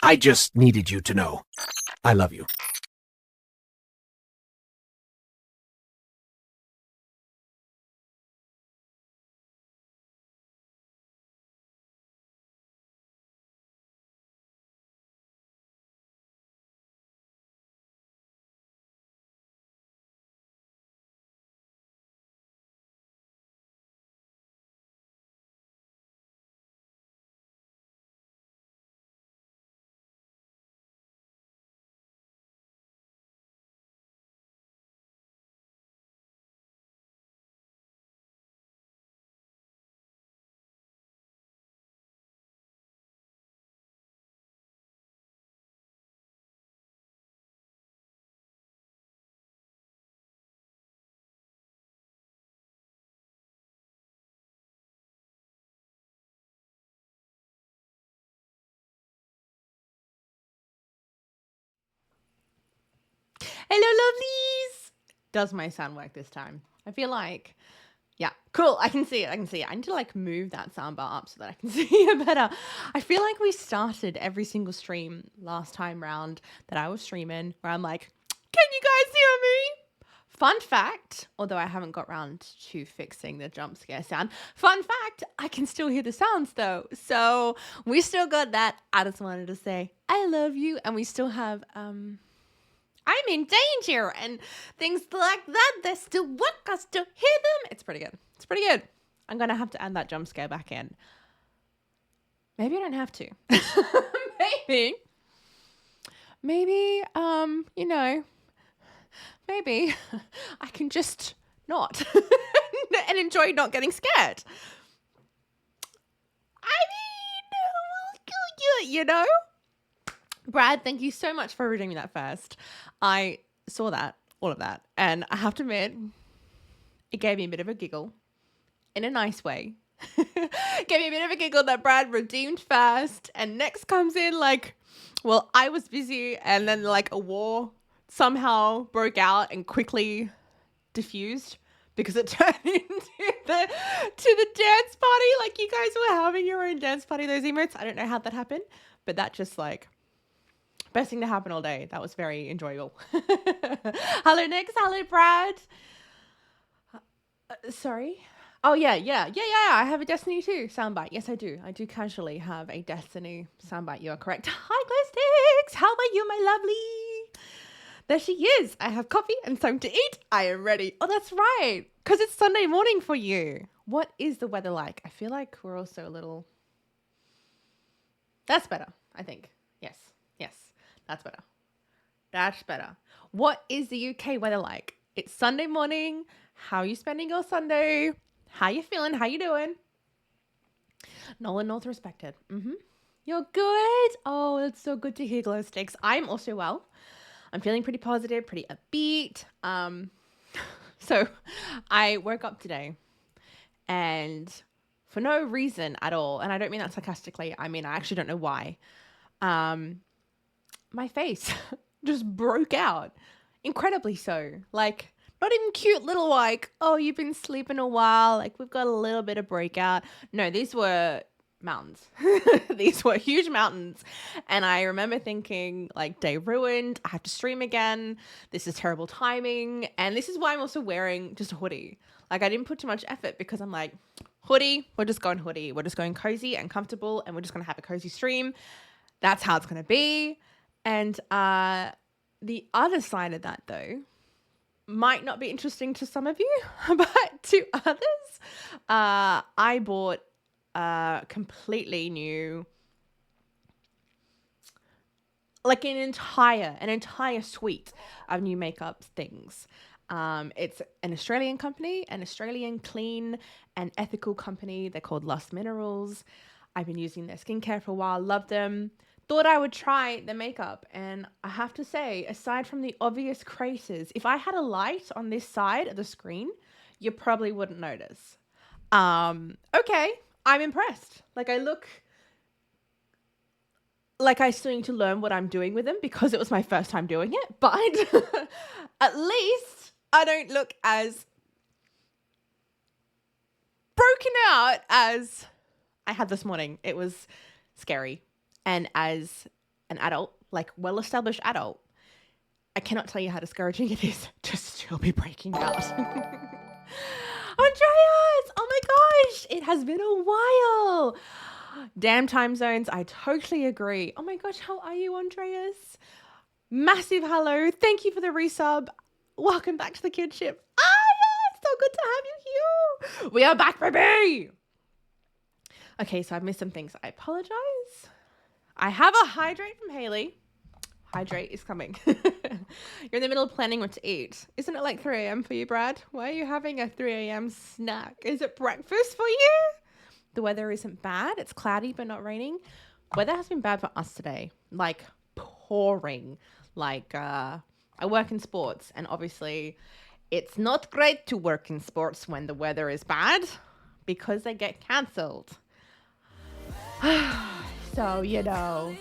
I just needed you to know. I love you. Hello, lovelies! Does my sound work this time? I feel like, yeah, cool. I can see it. I can see it. I need to like move that soundbar up so that I can see it better. I feel like we started every single stream last time round that I was streaming where I'm like, can you guys hear me? Fun fact, although I haven't got round to fixing the jump scare sound, fun fact, I can still hear the sounds though. So we still got that. I just wanted to say, I love you. And we still have, I'm in danger and things like that. They still work. I still hear them. It's pretty good. It's pretty good. I'm going to have to add that jump scare back in. Maybe I don't have to. Maybe, you know, maybe I can just not and enjoy not getting scared. I mean, you know? Brad, thank you so much for reading me that first. I saw that, all of that, and I have to admit, it gave me a bit of a giggle in a nice way. Gave me a bit of a giggle that Brad redeemed first, and next comes in like, well, I was busy, and then like a war somehow broke out and quickly diffused because it turned into the dance party. Like you guys were having your own dance party, those emotes. I don't know how that happened, but that just like best thing to happen all day. That was very enjoyable. Hello, Nix. Hello, Brad. Sorry. Oh, yeah. I have a Destiny 2 soundbite. Yes, I do. I do casually have a Destiny soundbite. You are correct. Hi, Glowsticks. How are you, my lovely? There she is. I have coffee and something to eat. I am ready. Oh, that's right. Because it's Sunday morning for you. What is the weather like? I feel like we're also a little... That's better, I think. Yes. That's better. That's better. What is the UK weather like? It's Sunday morning. How are you spending your Sunday? How you feeling? How you doing? Nolan North respected. You're good? Oh, it's so good to hear, Glowsticks. I'm also well. I'm feeling pretty positive, pretty upbeat. So I woke up today and for no reason at all, and I don't mean that sarcastically, I mean I actually don't know why, my face just broke out. Incredibly so. Like, not even cute little like, oh, you've been sleeping a while, like we've got a little bit of breakout. No, these were mountains. These were huge mountains. And I remember thinking, like, day ruined. I have to stream again. This is terrible timing. And this is why I'm also wearing just a hoodie. Like, I didn't put too much effort because I'm like, hoodie, we're just going hoodie. We're just going cozy and comfortable and we're just going to have a cozy stream. That's how it's going to be. And the other side of that, though, might not be interesting to some of you, but to others, I bought a completely new, like an entire suite of new makeup things. It's an Australian company, an Australian clean and ethical company. They're called Lust Minerals. I've been using their skincare for a while, love them. Thought I would try the makeup, and I have to say, aside from the obvious craters, if I had a light on this side of the screen, you probably wouldn't notice. Okay, I'm impressed. Like, I look like I still need to learn what I'm doing with them because it was my first time doing it, but at least I don't look as broken out as I had this morning. It was scary. And as an adult, like well-established adult, I cannot tell you how discouraging it is to still be breaking out. Andreas! Oh my gosh! It has been a while. Damn time zones. I totally agree. Oh my gosh, how are you, Andreas? Massive hello. Thank you for the resub. Welcome back to the kinship. Yeah, it's so good to have you here. We are back, baby. Okay, so I've missed some things. I apologize. I have a hydrate from Haley. Hydrate is coming. You're in the middle of planning what to eat. Isn't it like 3 a.m. for you, Brad? Why are you having a 3 a.m. snack? Is it breakfast for you? The weather isn't bad. It's cloudy but not raining. Weather has been bad for us today. Like pouring. Like I work in sports, and obviously it's not great to work in sports when the weather is bad because they get cancelled. So, you know.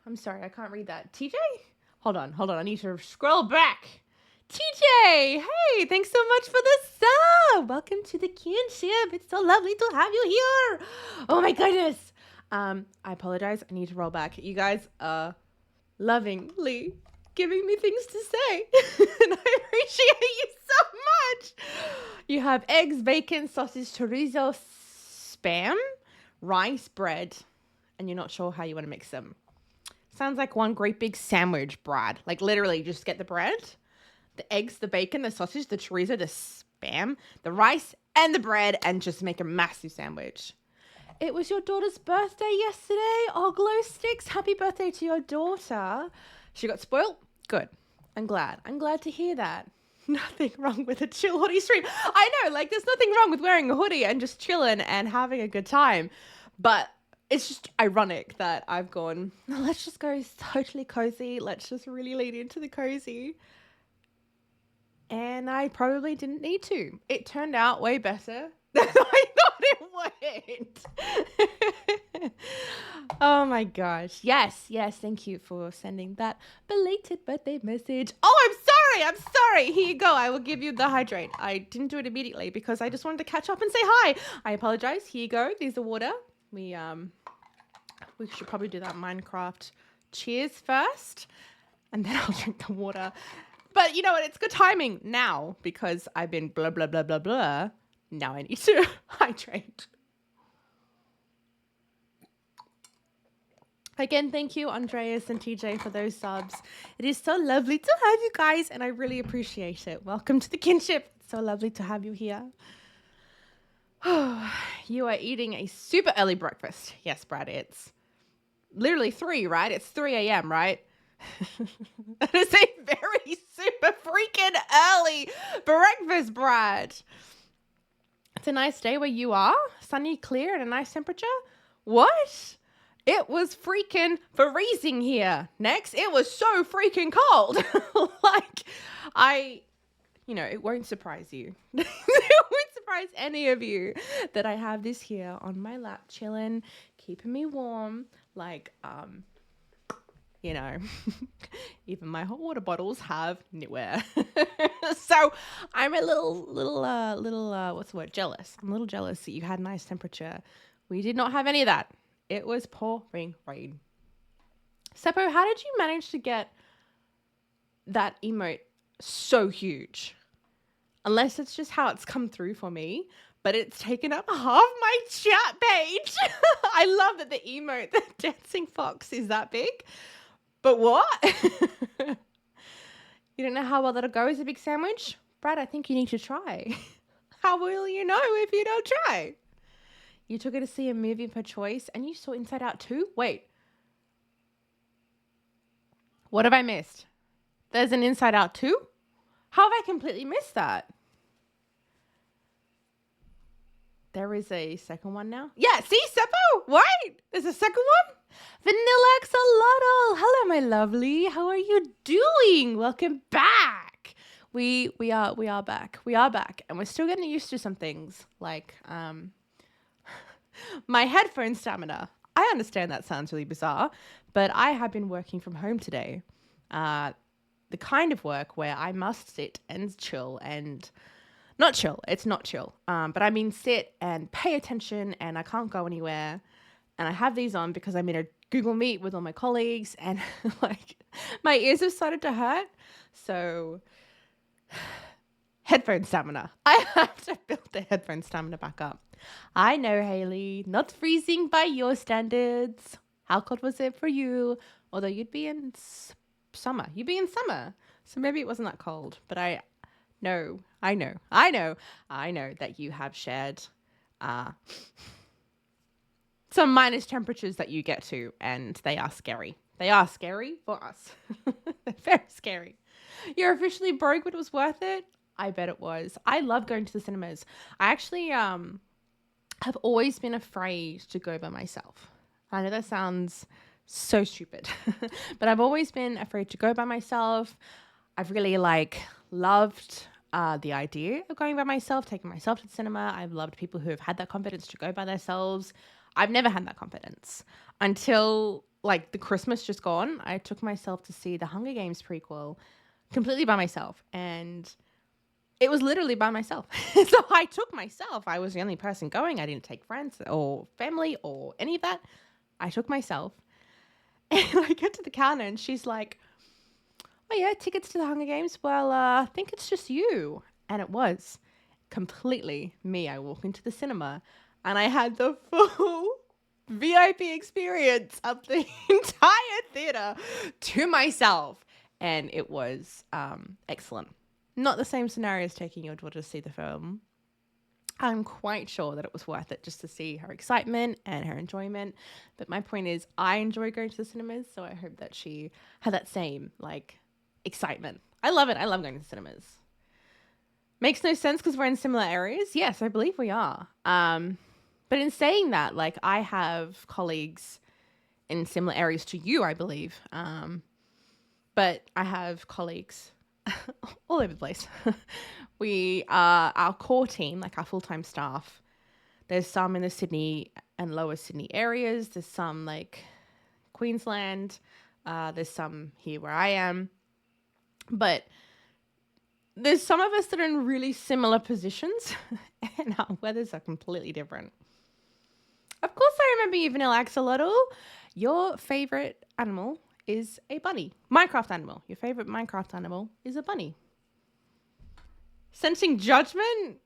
I'm sorry, I can't read that. TJ? Hold on. I need to scroll back. TJ! Hey, thanks so much for the sub! Welcome to the kinship. It's so lovely to have you here. Oh my goodness. I apologize. I need to roll back. You guys are lovingly giving me things to say. And I appreciate you so much. You have eggs, bacon, sausage, chorizo, spam, rice, bread, and you're not sure how you want to mix them. Sounds like one great big sandwich, Brad. Like literally just get the bread, the eggs, the bacon, the sausage, the chorizo, the spam, the rice, and the bread, and just make a massive sandwich. It was your daughter's birthday yesterday. Oh, glow sticks. Happy birthday to your daughter. She got spoiled? Good. I'm glad. I'm glad to hear that. Nothing wrong with a chill hoodie stream. I know, like there's nothing wrong with wearing a hoodie and just chilling and having a good time. But it's just ironic that I've gone, let's just go totally cozy. Let's just really lean into the cozy. And I probably didn't need to. It turned out way better than I thought it would. Oh my gosh. Yes. Thank you for sending that belated birthday message. Oh, I'm sorry. Here you go. I will give you the hydrate. I didn't do it immediately because I just wanted to catch up and say hi. I apologize. Here you go. There's the water. We should probably do that Minecraft cheers first, and then I'll drink the water. But you know what? It's good timing now because I've been blah, blah, blah, blah, blah. Now I need to hydrate. Again, thank you, Andreas and TJ, for those subs. It is so lovely to have you guys, and I really appreciate it. Welcome to the kinship. It's so lovely to have you here. You are eating a super early breakfast. Yes, Brad, it's literally 3, right? It's 3 a.m., right? That is a very super freaking early breakfast, Brad. It's a nice day where you are. Sunny, clear, and a nice temperature. What? It was freaking freezing here. Next, it was so freaking cold. It won't surprise you. It won't surprise any of you that I have this here on my lap, chilling, keeping me warm. Even my hot water bottles have knitwear. So I'm a little, what's the word? Jealous. I'm a little jealous that you had a nice temperature. We did not have any of that. It was pouring rain. Seppo, how did you manage to get that emote so huge? Unless it's just how it's come through for me, but it's taken up half my chat page. I love that the emote, the dancing fox, is that big. But what? You don't know how well that'll go as a big sandwich? Brad, I think you need to try. How will you know if you don't try? You took her to see a movie of her choice and you saw Inside Out 2? Wait. What have I missed? There's an Inside Out 2? How have I completely missed that? There is a second one now? Yeah, see, Seppo? Wait, there's a second one? Vanilla Axolotl. Hello, my lovely. How are you doing? Welcome back. We are back. We are back. And we're still getting used to some things like my headphone stamina. I understand that sounds really bizarre, but I have been working from home today. The kind of work where I must sit and chill and not chill. It's not chill. But I mean sit and pay attention and I can't go anywhere. And I have these on because I'm in a Google Meet with all my colleagues, and like my ears have started to hurt. So headphone stamina. I have to build the headphone stamina back up. I know, Haley, not freezing by your standards. How cold was it for you? Although you'd be in summer. You'd be in summer. So maybe it wasn't that cold. But I know that you have shared some minus temperatures that you get to, and they are scary. They are scary for us. They're very scary. You're officially broke, but it was worth it. I bet it was. I love going to the cinemas. I actually have always been afraid to go by myself. I know that sounds so stupid, but I've always been afraid to go by myself. I've really loved the idea of going by myself, taking myself to the cinema. I've loved people who have had that confidence to go by themselves. I've never had that confidence until the Christmas just gone. I took myself to see the Hunger Games prequel completely by myself, and it was literally by myself. So I took myself. I was the only person going. I didn't take friends or family or any of that. I took myself, and I get to the counter, and she's like, "Oh yeah, tickets to the Hunger Games? Well, I think it's just you." And it was completely me. I walk into the cinema, and I had the full VIP experience of the entire theater to myself. And it was excellent. Not the same scenario as taking your daughter to see the film. I'm quite sure that it was worth it just to see her excitement and her enjoyment. But my point is, I enjoy going to the cinemas, so I hope that she had that same excitement. I love it. I love going to the cinemas. Makes no sense because we're in similar areas. Yes, I believe we are. But in saying that, I have colleagues in similar areas to you, I believe. But I have colleagues all over the place. We are our core team, our full-time staff. There's some in the Sydney and Lower Sydney areas. There's some Queensland. There's some here where I am. But there's some of us that are in really similar positions, and our weathers are completely different. Of course, I remember you, Vanilla Axolotl. Your favorite animal is a bunny. Minecraft animal. Your favorite Minecraft animal is a bunny. Sensing judgment?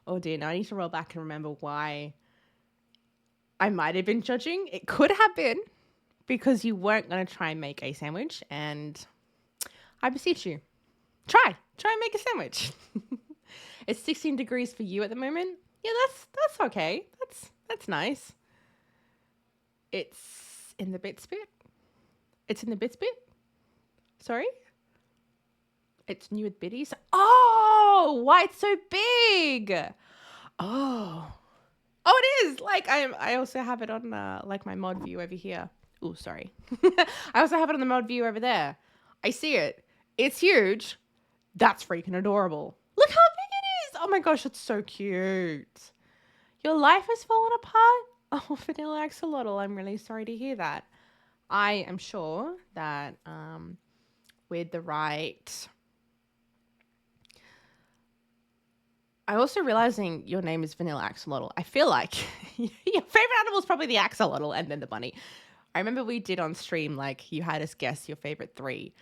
Oh dear, now I need to roll back and remember why I might have been judging. It could have been because you weren't going to try and make a sandwich, and I beseech you, try and make a sandwich. It's 16 degrees for you at the moment. Yeah, that's okay. That's nice. It's in the bits bit. It's in the bits bit. Sorry? It's new with biddies. Oh, why it's so big? Oh, it is. I also have it on my mod view over here. Oh, sorry. I also have it on the mod view over there. I see it. It's huge. That's freaking adorable. Look how big it is. Oh my gosh, it's so cute. Your life has fallen apart? Oh, Vanilla Axolotl, I'm really sorry to hear that. I am sure that with the right... I'm also realizing your name is Vanilla Axolotl. I feel like your favorite animal is probably the axolotl and then the bunny. I remember we did on stream, you had us guess your favorite 3.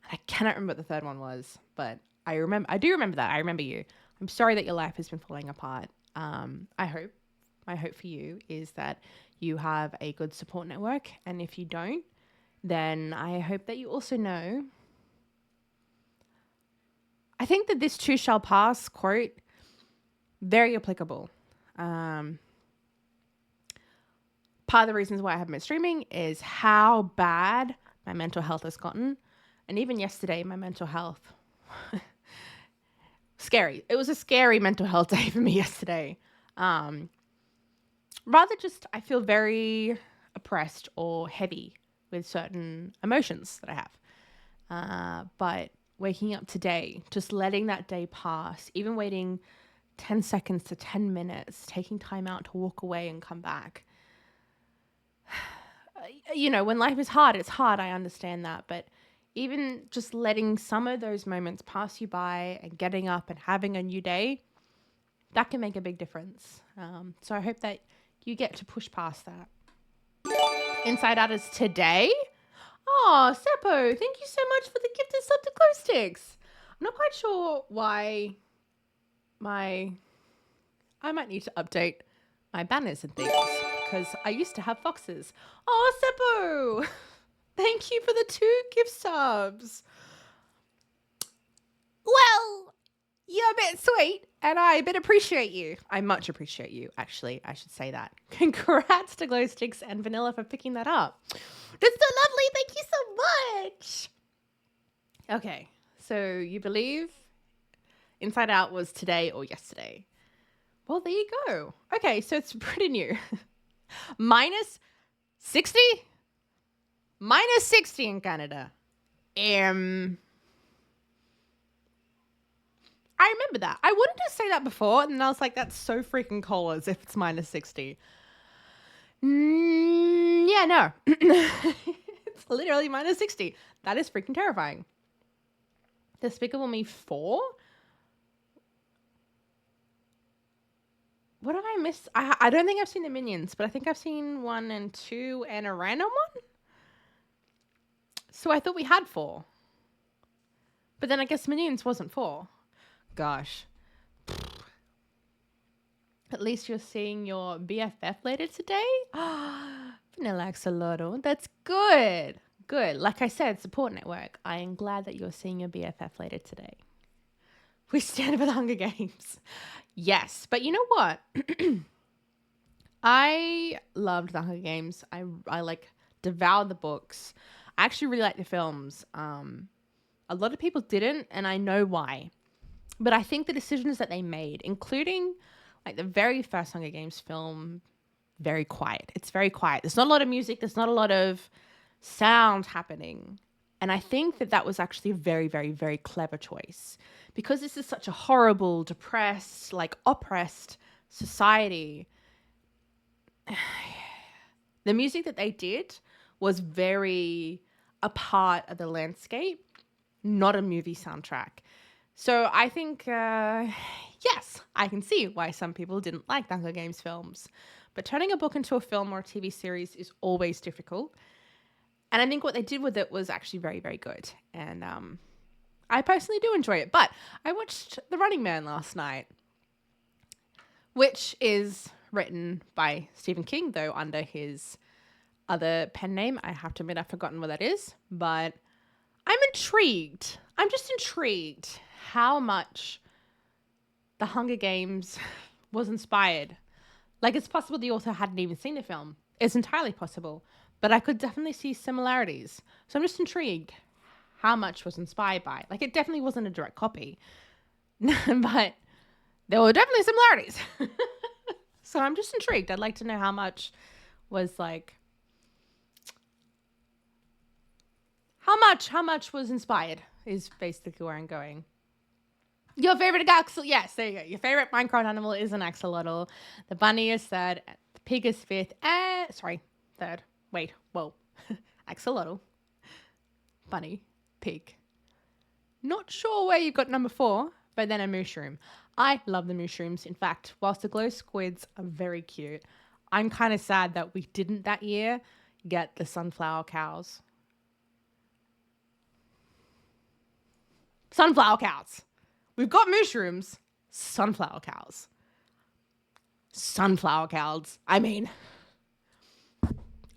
And I cannot remember what the third one was, but I do remember that. I remember you. I'm sorry that your life has been falling apart. My hope for you is that you have a good support network. And if you don't, then I hope that you also know. I think that this too shall pass quote, very applicable. Part of the reasons why I haven't been streaming is how bad my mental health has gotten. And even yesterday, my mental health, scary. It was a scary mental health day for me yesterday. Rather just, I feel very oppressed or heavy with certain emotions that I have. But waking up today, just letting that day pass, even waiting 10 seconds to 10 minutes, taking time out to walk away and come back. When life is hard, it's hard. I understand that. But even just letting some of those moments pass you by and getting up and having a new day, that can make a big difference. So I hope that you get to push past that. Inside Out is today. Oh, Seppo, thank you so much for the gifted sub to glow sticks. I'm not quite sure why I might need to update my banners and things because I used to have foxes. Oh, Seppo, thank you for the 2 gift subs. Well, you're a bit sweet and I a bit appreciate you. I much appreciate you, actually. I should say that. Congrats to Glow Sticks and Vanilla for picking that up. That's so lovely. Thank you so much. Okay, so you believe Inside Out was today or yesterday? Well, there you go. Okay, so it's pretty new. Minus 60? Minus 60 in Canada. I remember that. I wanted to say that before, and I was like, that's so freaking cold as if it's minus 60. Yeah, no. It's literally minus 60. That is freaking terrifying. Despicable Me 4? What did I miss? I don't think I've seen the Minions, but I think I've seen 1 and 2 and a random one. So I thought we had 4. But then I guess Minions wasn't 4. Gosh. At least you're seeing your BFF later today? Vanilla Axolotl. That's good. Good. Like I said, support network. I am glad that you're seeing your BFF later today. We stand for the Hunger Games. Yes. But you know what? I loved the Hunger Games. I like devoured the books. I actually really liked the films. A lot of people didn't, and I know why. But I think the decisions that they made, including like the very first Hunger Games film, very quiet. It's very quiet. There's not a lot of music. There's not a lot of sound happening. And I think that that was actually a very, very, very clever choice. Because this is such a horrible, depressed, like oppressed society. The music that they did was very a part of the landscape, not a movie soundtrack. So I think, yes, I can see why some people didn't like the Hunger Games films. But turning a book into a film or a TV series is always difficult. And I think what they did with it was actually very, very good. And I personally do enjoy it. But I watched The Running Man last night, which is written by Stephen King, though under his other pen name. I have to admit I've forgotten what that is. But I'm intrigued. I'm just intrigued how much the Hunger Games was inspired. Like, it's possible the author hadn't even seen the film. It's entirely possible. But I could definitely see similarities. So I'm just intrigued how much was inspired by. Like, it definitely wasn't a direct copy. But there were definitely similarities. So I'm just intrigued. I'd like to know how much was like... How much was inspired is basically where I'm going. Your favorite axolotl? Yes, there you go. Your favorite Minecraft animal is an axolotl. The bunny is third. The pig is fifth. Third. Wait, whoa. Axolotl. Bunny. Pig. Not sure where you got number 4, but then a mushroom. I love the mushrooms. In fact, whilst the glow squids are very cute, I'm kind of sad that we didn't that year get the sunflower cows. Sunflower cows. We've got mushrooms. Sunflower cows. Sunflower cows. I mean...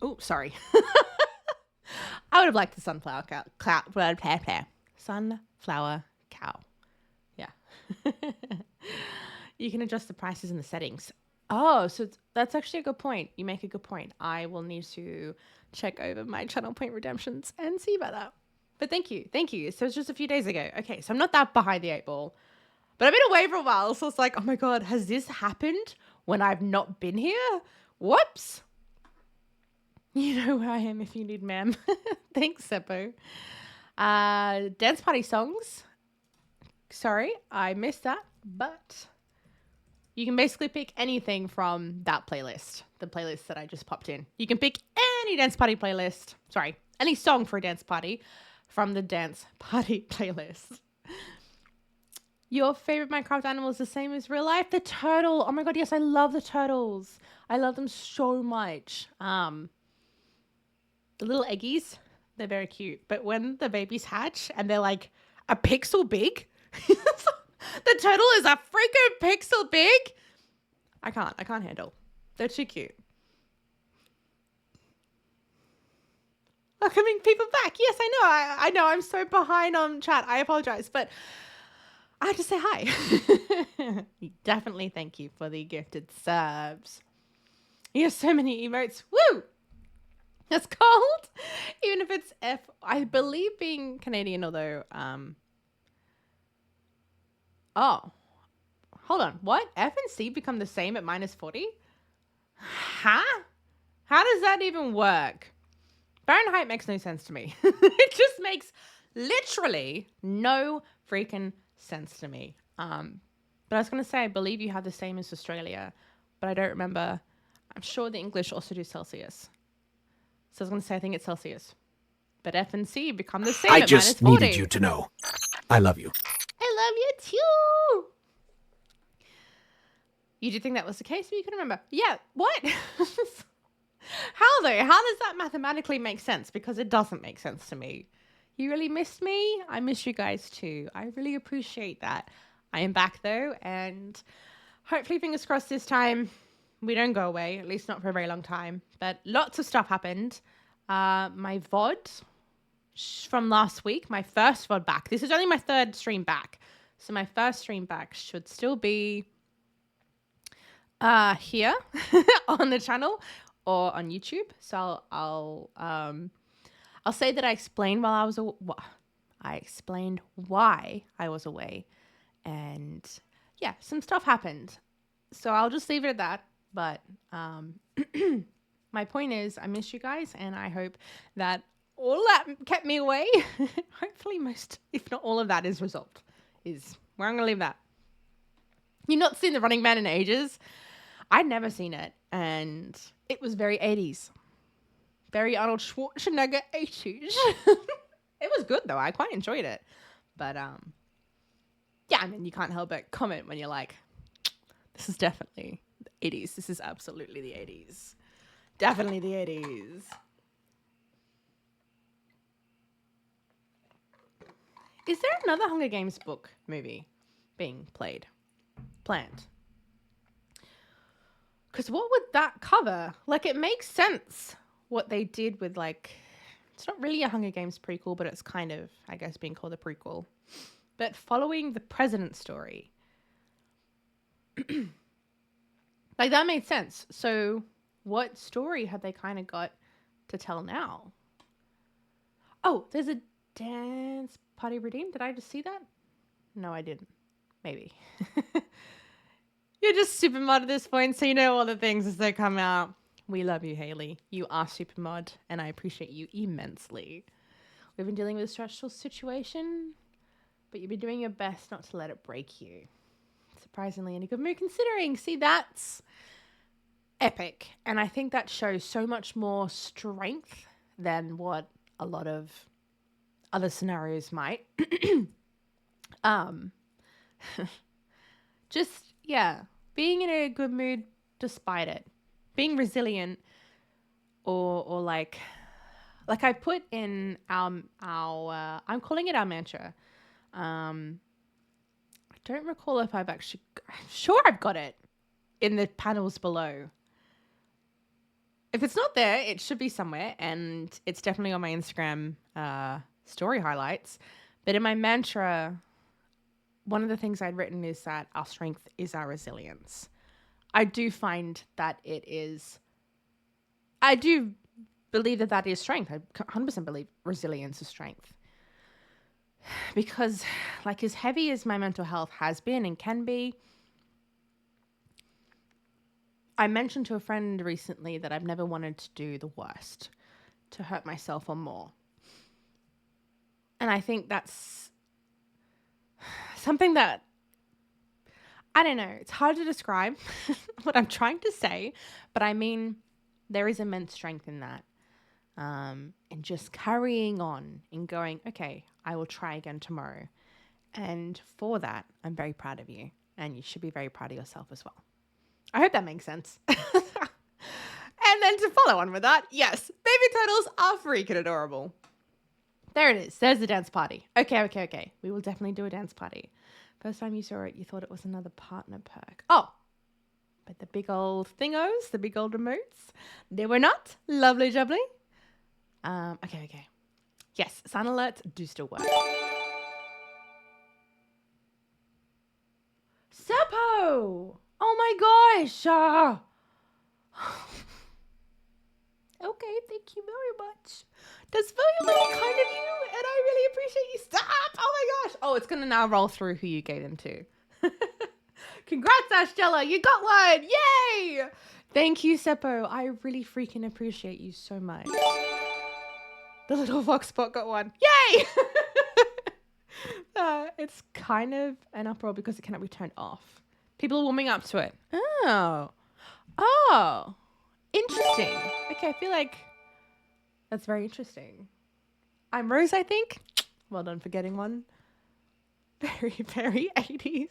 Oh, sorry. I would have liked the sunflower cow. Sunflower cow. Yeah. You can adjust the prices in the settings. Oh, so that's actually a good point. You make a good point. I will need to check over my channel point redemptions and see about that. But thank you. Thank you. So it's just a few days ago. Okay, so I'm not that behind the 8 ball. But I've been away for a while. So it's like, oh my God, has this happened when I've not been here? Whoops. You know where I am if you need, ma'am. Thanks, Seppo. Dance party songs. Sorry, I missed that. But you can basically pick anything from that playlist. The playlist that I just popped in. You can pick any dance party playlist. Sorry, any song for a dance party from the dance party playlist. Your favorite Minecraft animal is the same as real life? The turtle. Oh my God, yes, I love the turtles. I love them so much. The little eggies, they're very cute. But when the babies hatch and they're like a pixel big, the turtle is a freaking pixel big. I can't handle. They're too cute. Welcoming people back. Yes, I know. I know I'm so behind on chat. I apologize, but I have to say hi. Definitely thank you for the gifted subs. You have so many emotes. Woo! That's cold. Even if it's F. I believe being Canadian, although, oh, hold on. What? F and C become the same at -40? Huh? How does that even work? Fahrenheit makes no sense to me. It just makes literally no freaking sense to me. But I was going to say, I believe you have the same as Australia, but I don't remember. I'm sure the English also do Celsius. So I was going to say, I think it's Celsius. But F and C become the same I at just -40. needed you to know. I love you. I love you too. You did think that was the case, but you couldn't remember. Yeah, what? How though? How does that mathematically make sense? Because it doesn't make sense to me. You really missed me? I miss you guys too. I really appreciate that. I am back though, and hopefully, fingers crossed this time, we don't go away, at least not for a very long time. But lots of stuff happened. My VOD from last week, my first VOD back. This is only my third stream back. So my first stream back should still be here on the channel or on YouTube. So I'll say that I explained I explained why I was away, and yeah, some stuff happened. So I'll just leave it at that. But my point is, I miss you guys, and I hope that all that kept me away, hopefully most, if not all of that, is resolved. Is where I'm gonna leave that. You've not seen The Running Man in ages. I'd never seen it, and it was very 80s. Very Arnold Schwarzenegger 80s. It was good, though. I quite enjoyed it. But, yeah, I mean, you can't help but comment when you're like, this is definitely the 80s. This is absolutely the 80s. Definitely the 80s. Is there another Hunger Games book movie being planned? Because what would that cover? Like, it makes sense what they did with, like, it's not really a Hunger Games prequel, but it's kind of, I guess, being called a prequel. But following the president's story. Like, that made sense. So what story have they kind of got to tell now? Oh, there's a dance party redeemed. Did I just see that? No, I didn't. Maybe. You're just super mod at this point, so you know all the things as they come out. We love you, Haley. You are super mod, and I appreciate you immensely. We've been dealing with a stressful situation, but you've been doing your best not to let it break you. Surprisingly in a good mood considering. See, that's epic. And I think that shows so much more strength than what a lot of other scenarios might. Just, yeah, being in a good mood despite it. Being resilient or like I put in our I'm calling it our mantra. I don't recall if I'm sure I've got it in the panels below. If it's not there, it should be somewhere, and it's definitely on my Instagram story highlights. But in my mantra, one of the things I'd written is that our strength is our resilience. I do find that it is, I do believe that that is strength. I 100% believe resilience is strength. Because, like, as heavy as my mental health has been and can be, I mentioned to a friend recently that I've never wanted to do the worst, to hurt myself or more. And I think that's something that, I don't know, it's hard to describe what I'm trying to say, but I mean, there is immense strength in that. And just carrying on and going, okay, I will try again tomorrow. And for that, I'm very proud of you. And you should be very proud of yourself as well. I hope that makes sense. And then to follow on with that, yes, baby turtles are freaking adorable. There it is. There's the dance party. Okay. We will definitely do a dance party. First time you saw it, you thought it was another partner perk. Oh, but the big old thingos, the big old remotes, they were not. Lovely jubbly. Okay. Yes, sound alerts do still work. Seppo! Oh my gosh! Okay, thank you very much. That's very, very kind of you, and I really appreciate you. Stop! Oh my gosh! Oh, it's gonna now roll through who you gave them to. Congrats, Ashjella! You got one! Yay! Thank you, Seppo. I really freaking appreciate you so much. The little vox spot got one. Yay! It's kind of an uproar because it cannot be turned off. People are warming up to it. Oh. Interesting. Okay, I feel like that's very interesting. I'm Rose, I think. Well done for getting one. Very, very 80s.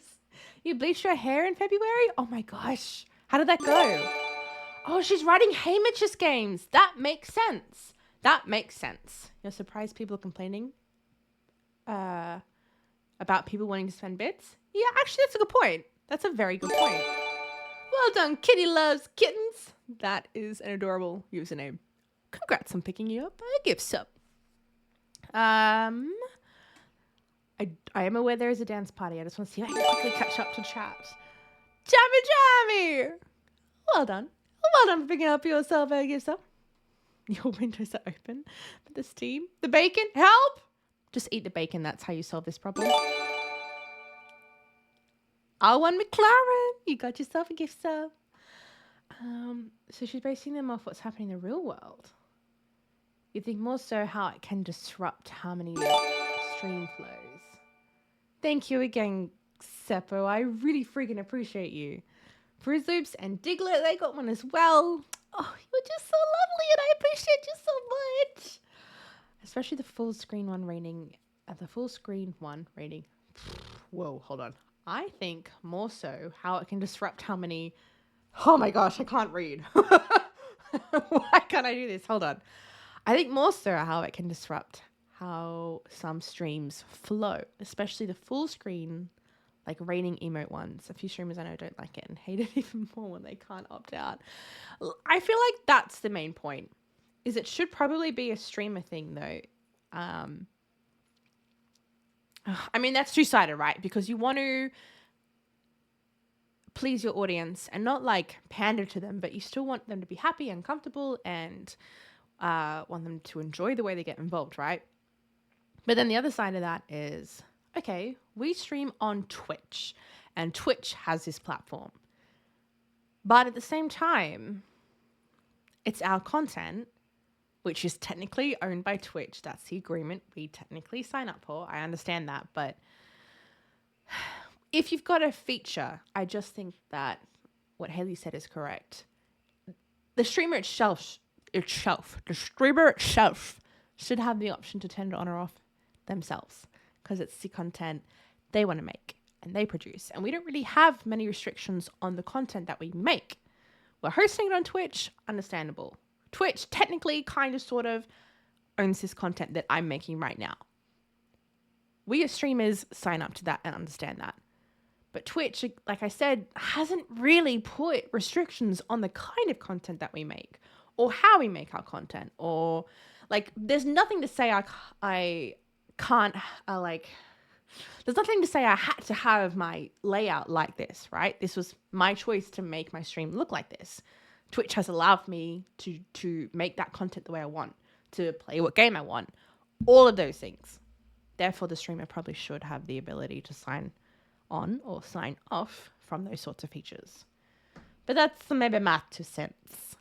You bleached your hair in February? Oh my gosh. How did that go? Oh, she's writing Haymitch's games. That makes sense. You're surprised people are complaining about people wanting to spend bits? Yeah, actually, that's a good point. That's a very good point. Well done, Kitty Loves Kittens. That is an adorable username. Congrats on picking you up a gift sub. I am aware there is a dance party. I just want to see if I can quickly catch up to chat. Jammy! Well done. Well done for picking up yourself a gift sub. Your windows are open for the steam. The bacon, help! Just eat the bacon. That's how you solve this problem. R1 McLaren, you got yourself a gift sub. So she's basing them off what's happening in the real world. You think more so how it can disrupt harmony of stream flows. Thank you again, Seppo. I really freaking appreciate you. Fruit Loops and Diglett, they got one as well. Oh, you're just so lovely and I appreciate you so much. Especially the full screen one rating. Whoa, hold on. I think more so how it can disrupt how many... Oh my gosh, I can't read. Why can't I do this? Hold on. I think more so how it can disrupt how some streams flow, especially the full screen, like raining emote ones. A few streamers I know don't like it and hate it even more when they can't opt out. I feel like that's the main point, is it should probably be a streamer thing though. I mean, that's two-sided, right? Because you want to please your audience and not like pander to them, but you still want them to be happy and comfortable and want them to enjoy the way they get involved, right? But then the other side of that is, okay, we stream on Twitch and Twitch has this platform. But at the same time, it's our content, which is technically owned by Twitch. That's the agreement we technically sign up for. I understand that. But if you've got a feature, I just think that what Haley said is correct. The streamer itself should have the option to turn it on or off themselves, because it's the content they want to make and they produce. And we don't really have many restrictions on the content that we make. We're hosting it on Twitch, understandable. Twitch technically kind of sort of owns this content that I'm making right now. We as streamers sign up to that and understand that. But Twitch, like I said, hasn't really put restrictions on the kind of content that we make or how we make our content, or like there's nothing to say I can't there's nothing to say I had to have my layout like this, right? This was my choice to make my stream look like this. Twitch has allowed me to make that content the way I want, to play what game I want, all of those things. Therefore, the streamer probably should have the ability to sign on or sign off from those sorts of features. But that's maybe my 2 cents.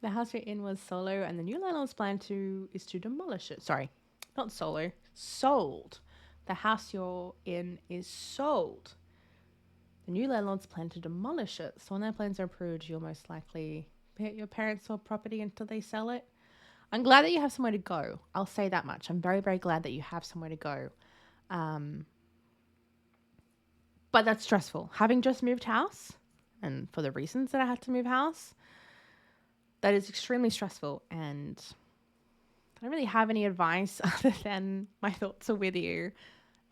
The house you're in was solo and the new landlord's plan is to demolish it. Sorry, not solo, sold. The house you're in is sold. The new landlords plan to demolish it. So when their plans are approved, you'll most likely be at your parents' or property until they sell it. I'm glad that you have somewhere to go. I'll say that much. I'm very, very glad that you have somewhere to go. But that's stressful. Having just moved house and for the reasons that I had to move house. That is extremely stressful, and I don't really have any advice other than my thoughts are with you,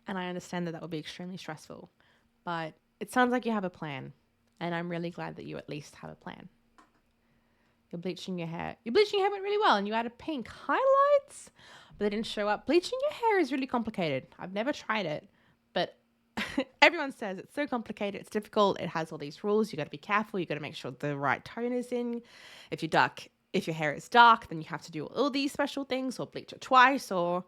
and I understand that that would be extremely stressful, but it sounds like you have a plan, and I'm really glad that you at least have a plan. You're bleaching your hair. Your bleaching your hair went really well, and you added pink highlights, but they didn't show up. Bleaching your hair is really complicated. I've never tried it, but everyone says it's so complicated. It's difficult. It has all these rules. You got to be careful. You got to make sure the right tone is in. If your hair is dark, then you have to do all these special things, or bleach it twice, or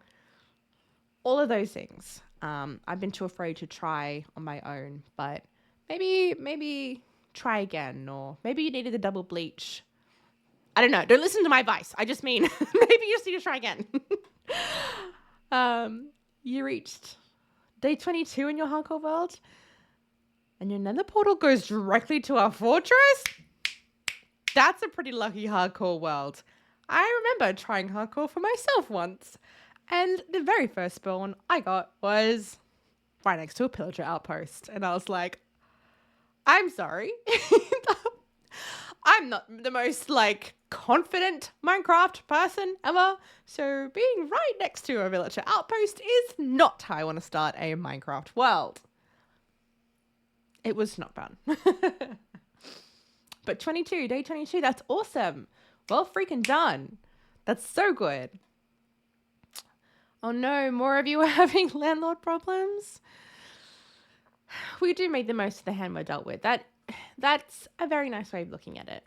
all of those things. I've been too afraid to try on my own, but maybe try again, or maybe you needed a double bleach. I don't know. Don't listen to my advice. I just mean maybe you just need to try again. You reached day 22 in your hardcore world, and your nether portal goes directly to our fortress. That's a pretty lucky hardcore world. I remember trying hardcore for myself once, and the very first spawn I got was right next to a pillager outpost, and I was like, I'm sorry. I'm not the most confident Minecraft person ever, so being right next to a villager outpost is not how I want to start a Minecraft world. It was not fun. But day 22, that's awesome. Well freaking done. That's so good. Oh no, more of you are having landlord problems? We do make the most of the hand we're dealt with. That's a very nice way of looking at it.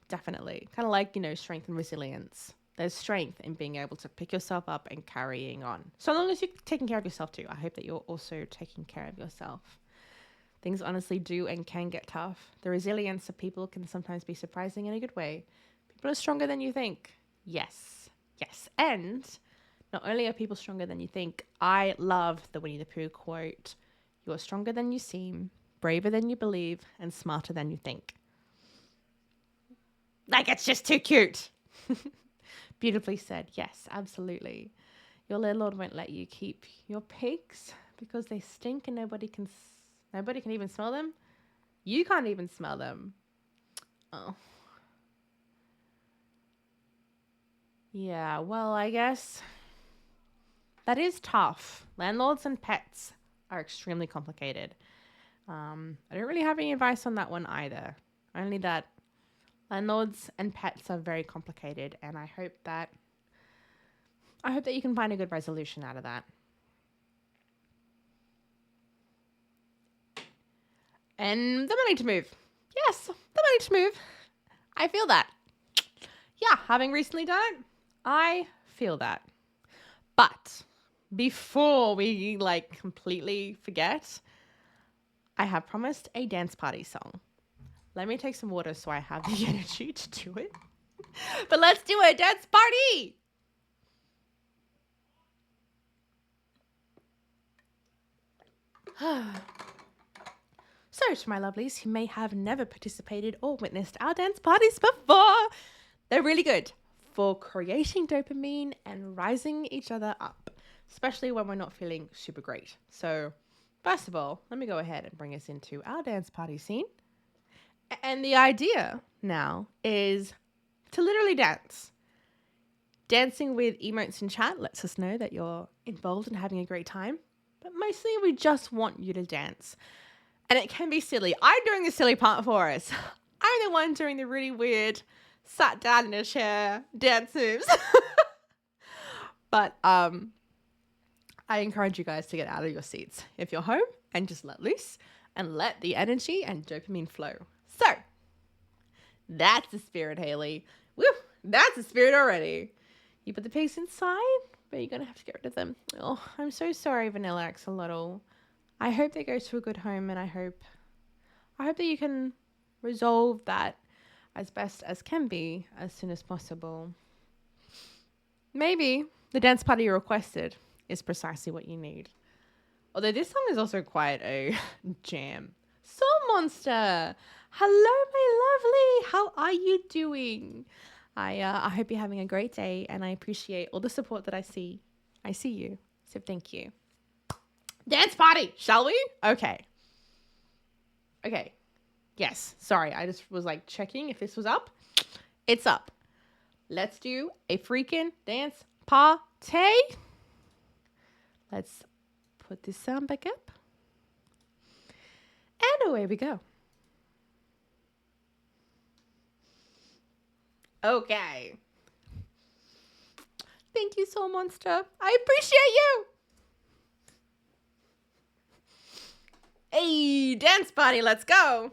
Definitely. Kind of like, strength and resilience. There's strength in being able to pick yourself up and carrying on. So long as you're taking care of yourself too. I hope that you're also taking care of yourself. Things honestly do and can get tough. The resilience of people can sometimes be surprising in a good way. People are stronger than you think. Yes. Yes. And not only are people stronger than you think, I love the Winnie the Pooh quote, "You're stronger than you seem, braver than you believe, and smarter than you think." It's just too cute. Beautifully said. Yes, absolutely. Your landlord won't let you keep your pigs because they stink and nobody can even smell them. You can't even smell them. Oh. Yeah, well, I guess that is tough. Landlords and pets are extremely complicated. I don't really have any advice on that one either. Only that landlords and pets are very complicated, and I hope that you can find a good resolution out of that. And the money to move. Yes, the money to move. I feel that. Yeah, having recently done it, I feel that. But before we completely forget, I have promised a dance party song. Let me take some water so I have the energy to do it. But let's do a dance party! So, to my lovelies who may have never participated or witnessed our dance parties before, they're really good for creating dopamine and rising each other up, especially when we're not feeling super great. So, first of all, let me go ahead and bring us into our dance party scene. And the idea now is to literally dance. Dancing with emotes in chat lets us know that you're involved and having a great time. But mostly we just want you to dance. And it can be silly. I'm doing the silly part for us. I'm the one doing the really weird, sat down in a chair dance moves. But I encourage you guys to get out of your seats if you're home and just let loose and let the energy and dopamine flow. So, that's the spirit, Haley. Woo! That's the spirit already. You put the pigs inside, but you're going to have to get rid of them. Oh, I'm so sorry, Vanilla Axolotl. I hope they go to a good home, and I hope that you can resolve that as best as can be as soon as possible. Maybe the dance party you requested is precisely what you need. Although this song is also quite a jam. Soul Monster! Hello, my lovely! How are you doing? I hope you're having a great day, and I appreciate all the support that I see. I see you, so thank you. Dance party, shall we? Okay. Yes. Sorry, I just was like checking if this was up. It's up. Let's do a freaking dance party. Let's put this sound back up. And away we go. Okay. Thank you, Soul Monster. I appreciate you. Hey, dance party, let's go.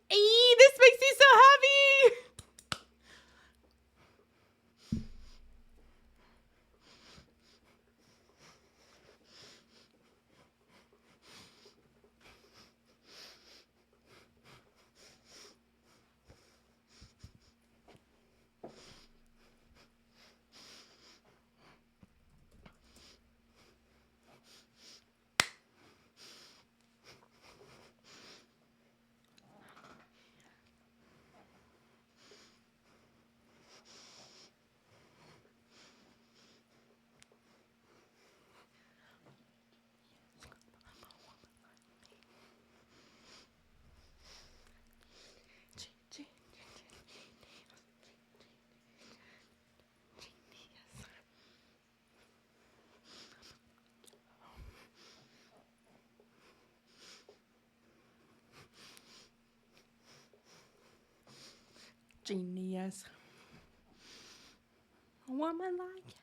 Hey, this makes me so happy. Genius. What am I like?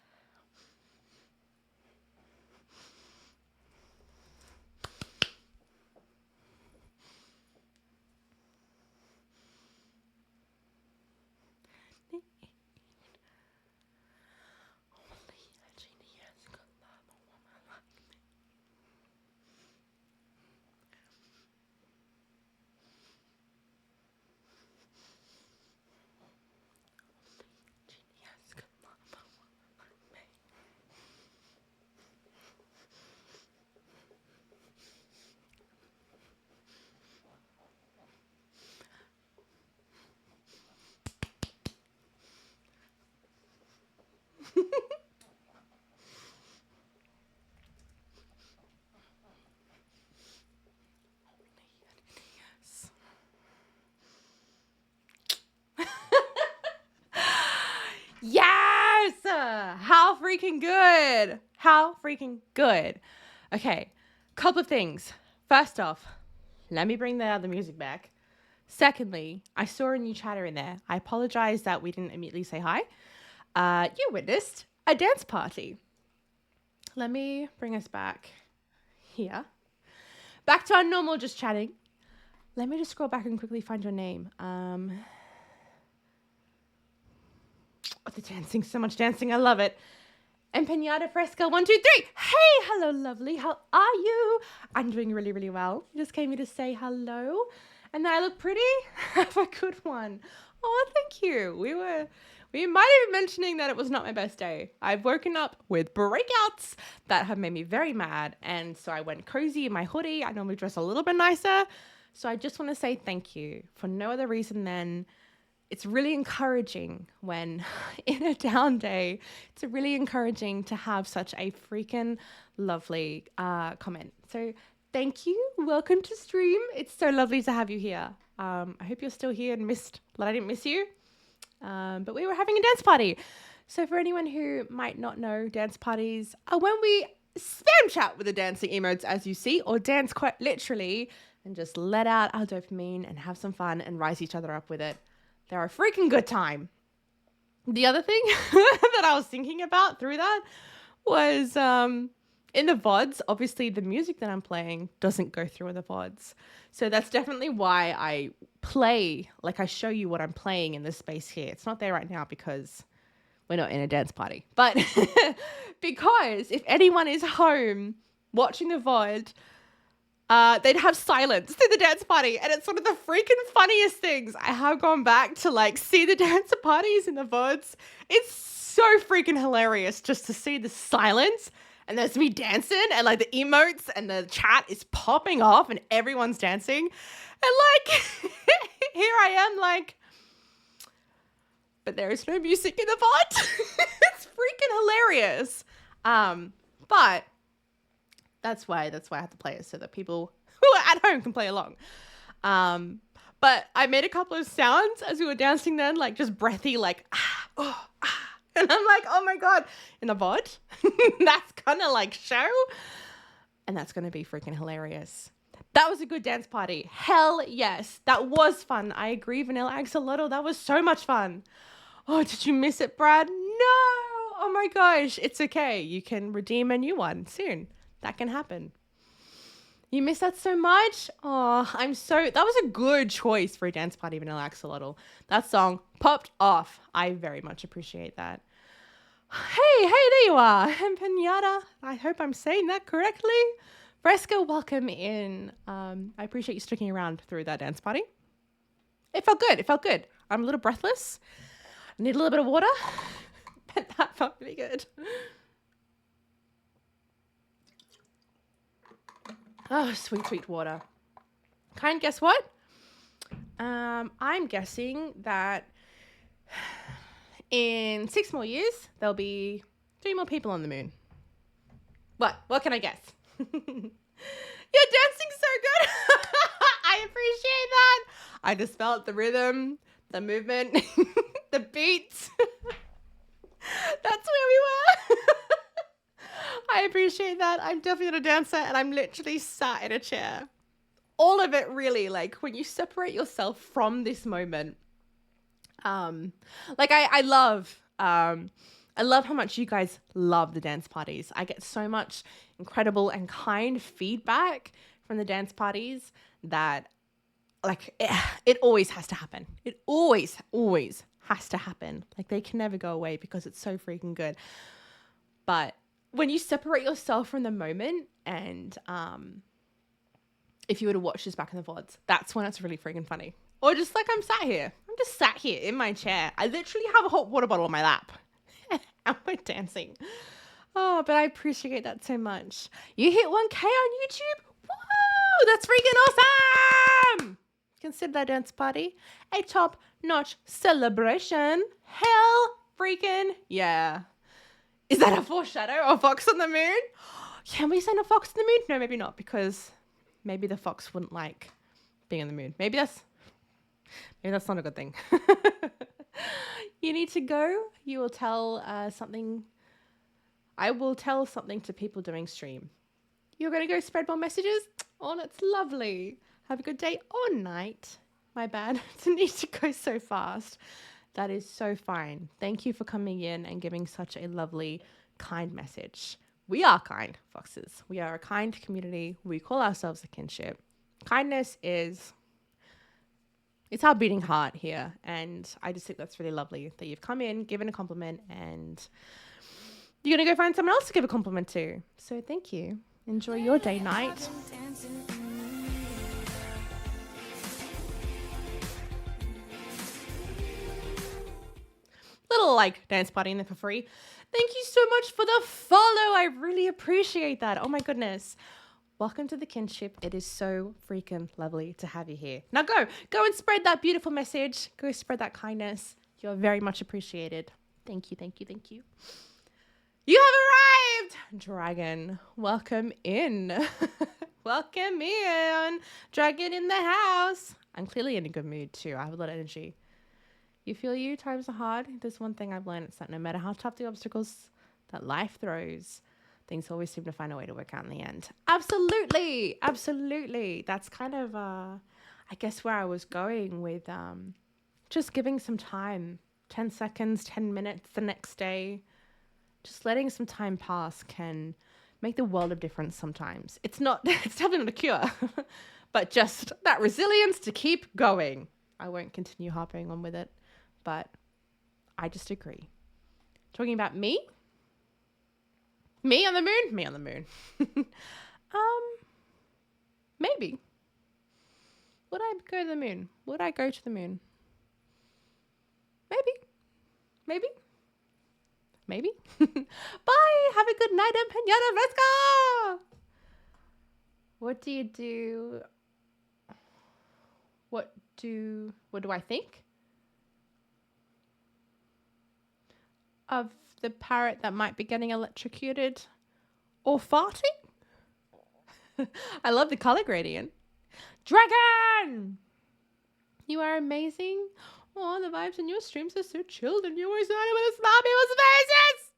Yes! How freaking good. How freaking good. Okay, couple of things. First off, let me bring the other music back. Secondly, I saw a new chatter in there. I apologize that we didn't immediately say hi. You witnessed a dance party. Let me bring us back here. Back to our normal just chatting. Let me just scroll back and quickly find your name. Oh, the dancing, so much dancing. I love it. Empeñada Fresca 123. Hey, hello, lovely. How are you? I'm doing really, really well. You just came here to say hello. And I look pretty? Have a good one. Oh, thank you. We might have been mentioning that it was not my best day. I've woken up with breakouts that have made me very mad. And so I went cozy in my hoodie. I normally dress a little bit nicer. So I just want to say thank you for no other reason than it's really encouraging when in a down day, it's really encouraging to have such a freaking lovely comment. So thank you. Welcome to stream. It's so lovely to have you here. I hope you're still here and that I didn't miss you. But we were having a dance party. So for anyone who might not know, dance parties are when we spam chat with the dancing emotes, as you see, or dance quite literally and just let out our dopamine and have some fun and rise each other up with it. They're a freaking good time. The other thing that I was thinking about through that was in the VODs, obviously the music that I'm playing doesn't go through in the VODs. So that's definitely why I play, like I show you what I'm playing in this space here. It's not there right now because we're not in a dance party. But because if anyone is home watching the VOD, they'd have silence through the dance party. And it's one of the freaking funniest things. I have gone back to like see the dance parties in the VODs. It's so freaking hilarious just to see the silence. And there's me dancing and like the emotes and the chat is popping off and everyone's dancing. And like, here I am like, but there is no music in the VOD. It's freaking hilarious. But that's why I have to play it so that people who are at home can play along. But I made a couple of sounds as we were dancing then, like just breathy, like, oh, and I'm like, oh my God, in the VOD, that's gonna like show. And that's gonna be freaking hilarious. That was a good dance party. Hell yes. That was fun. I agree, Vanilla Axolotl. That was so much fun. Oh, did you miss it, Brad? No. Oh my gosh. It's okay. You can redeem a new one soon. That can happen. You miss that so much? Oh, that was a good choice for a dance party, Vanilla Axolotl. That song popped off. I very much appreciate that. Hey, there you are. And Pinata. I hope I'm saying that correctly. Fresca, welcome in. I appreciate you sticking around through that dance party. It felt good. I'm a little breathless. I need a little bit of water. But that felt really good. Oh, sweet water. Kynd, guess what? I'm guessing that in 6 more years, there'll be 3 more people on the moon. What can I guess? You're dancing so good. I appreciate that. I just felt the rhythm, the movement, the beats. That's where we were. I appreciate that. I'm definitely a dancer and I'm literally sat in a chair. All of it really, like when you separate yourself from this moment. Like I love how much you guys love the dance parties. I get so much incredible and kind feedback from the dance parties that like it always has to happen. It always has to happen. Like they can never go away because it's so freaking good. But when you separate yourself from the moment and if you were to watch this back in the VODs, that's when it's really freaking funny. Or just like I'm just sat here in my chair. I literally have a hot water bottle on my lap. And we're dancing. Oh, but I appreciate that so much. You hit 1K on YouTube? Woo! That's freaking awesome! Consider that dance party a top-notch celebration. Hell freaking yeah. Is that a foreshadow of Fox on the Moon? Can we send a fox to the moon? No, maybe not, because maybe the fox wouldn't like being on the moon. Maybe that's not a good thing. You need to go. You will tell something. I will tell something to people doing stream. You're going to go spread more messages? Oh, that's lovely. Have a good day or night. My bad. To need to go so fast. That is so fine. Thank you for coming in and giving such a lovely, kind message. We are kind, foxes. We are a kind community. We call ourselves a kinship. Kindness is... it's our beating heart here. And I just think that's really lovely that you've come in, given a compliment, and you're going to go find someone else to give a compliment to. So thank you. Enjoy your day, night. Little like dance party in there for free. Thank you so much for the follow. I really appreciate that. Oh my goodness. Welcome to the kinship. It is so freaking lovely to have you here. Now go and spread that beautiful message. Go spread that kindness. You're very much appreciated. Thank you, thank you, thank you. You have arrived, Dragon. Welcome in. Welcome in. Dragon in the house. I'm clearly in a good mood too. I have a lot of energy. You feel you? Times are hard. There's one thing I've learned. It's that no matter how tough the obstacles that life throws, things always seem to find a way to work out in the end. Absolutely. Absolutely. That's kind of, I guess, where I was going with just giving some time. 10 seconds, 10 minutes the next day. Just letting some time pass can make the world of difference sometimes. It's definitely not a cure, but just that resilience to keep going. I won't continue harping on with it, but I just agree. Talking about me on the moon. Maybe. Would I go to the moon? Would I go to the moon? Maybe. Bye. Have a good night and pinata. Let's go. What do you do? What do I think? Of the parrot that might be getting electrocuted or farting? I love the color gradient. Dragon! You are amazing. Oh, the vibes in your streams are so chilled and you always know with a smile on people's faces.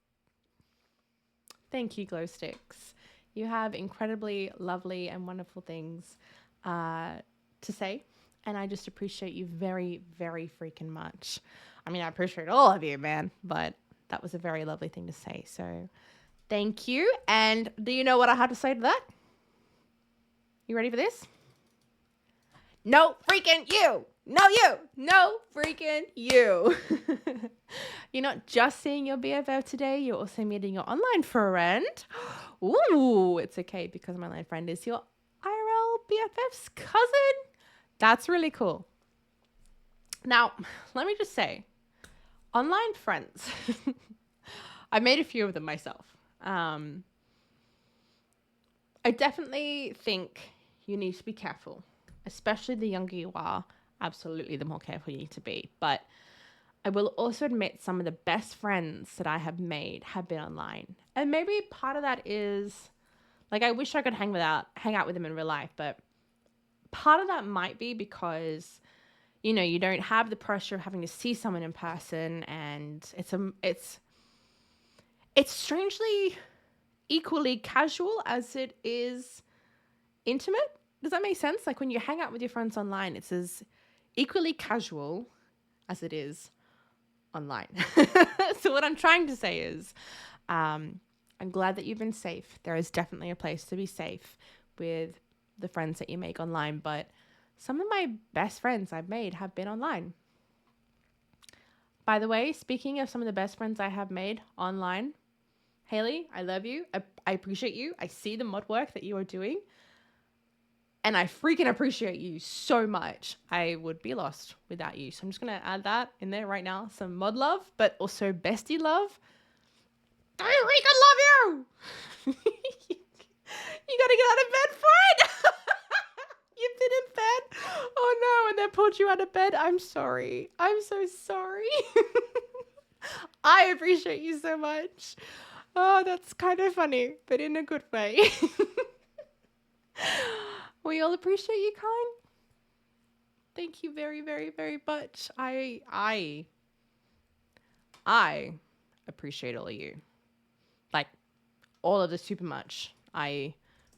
Thank you, glow sticks. You have incredibly lovely and wonderful things to say. And I just appreciate you very, very freaking much. I mean, I appreciate all of you, man. But that was a very lovely thing to say. So thank you. And do you know what I have to say to that? You ready for this? No freaking you. No freaking you. You're not just seeing your BFF today. You're also meeting your online friend. Ooh, it's okay because my online friend is your IRL BFF's cousin. That's really cool. Now, let me just say, online friends. I made a few of them myself. I definitely think you need to be careful, especially the younger you are. Absolutely, the more careful you need to be. But I will also admit some of the best friends that I have made have been online. And maybe part of that is, like, I wish I could hang out with them in real life. But part of that might be because, you know, you don't have the pressure of having to see someone in person. And it's strangely equally casual as it is intimate. Does that make sense? Like when you hang out with your friends online, it's as equally casual as it is online. So what I'm trying to say is, I'm glad that you've been safe. There is definitely a place to be safe with the friends that you make online, but some of my best friends I've made have been online. By the way, speaking of some of the best friends I have made online, Haley, I love you. I appreciate you. I see the mod work that you are doing. And I freaking appreciate you so much. I would be lost without you. So I'm just going to add that in there right now. Some mod love, but also bestie love. I freaking love you. You got to get out of bed for it. You've been in bed. Oh no. And they pulled you out of bed. I'm sorry. I'm so sorry. I appreciate you so much. Oh, that's kind of funny, but in a good way. We all appreciate you, Kynd. Thank you very, very, very much. I appreciate all of you. Like, all of this super much. I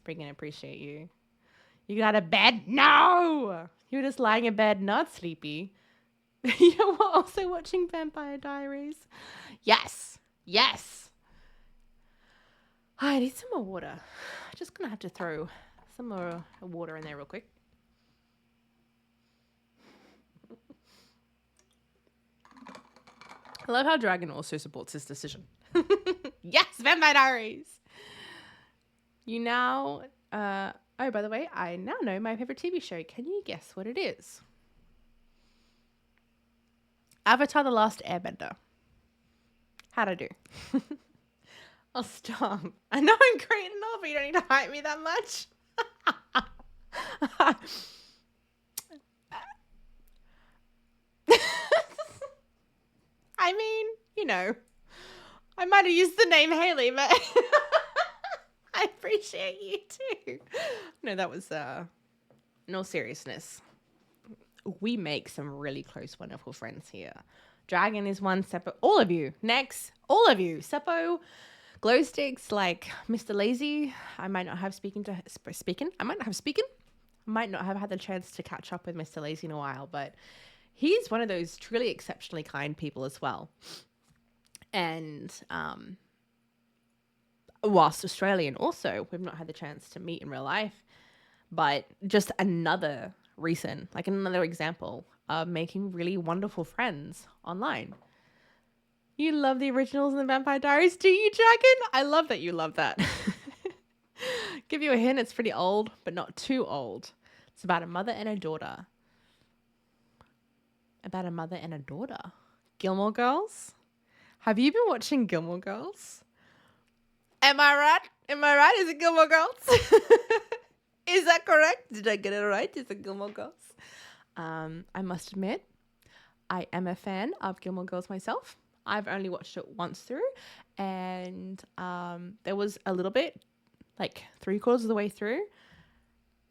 freaking appreciate you. You got out of bed? No! You were just lying in bed, not sleepy. You know what? Also watching Vampire Diaries. Yes. I need some more water. I'm just going to have to throw some more water in there real quick. I love how Dragon also supports his decision. Yes, Vampire Diaries. You now, oh, by the way, I now know my favorite TV show. Can you guess what it is? Avatar: The Last Airbender. How'd I do? Oh, stop. I know I'm great enough, but you don't need to hype me that much. I mean, you know, I might have used the name Haley, but I I appreciate you too. No, that was in all seriousness. We make some really close, wonderful friends here. Dragon is one, Seppo, all of you. Next, all of you. Seppo, glow sticks, like Mr. Lazy. I might not have might not have had the chance to catch up with Mr. Lazy in a while, but he's one of those truly exceptionally kind people as well. And whilst Australian also, we've not had the chance to meet in real life, but just another example of making really wonderful friends online. You love the originals and the Vampire Diaries, do you, Dragon? I love that you love that. Give you a hint, it's pretty old, but not too old. It's about a mother and a daughter. Gilmore Girls? Have you been watching Gilmore Girls? Am I right? Is it Gilmore Girls? Is that correct? Did I get it right? Is it Gilmore Girls? I must admit, I am a fan of Gilmore Girls myself. I've only watched it once through, and there was a little bit, like 3/4 of the way through,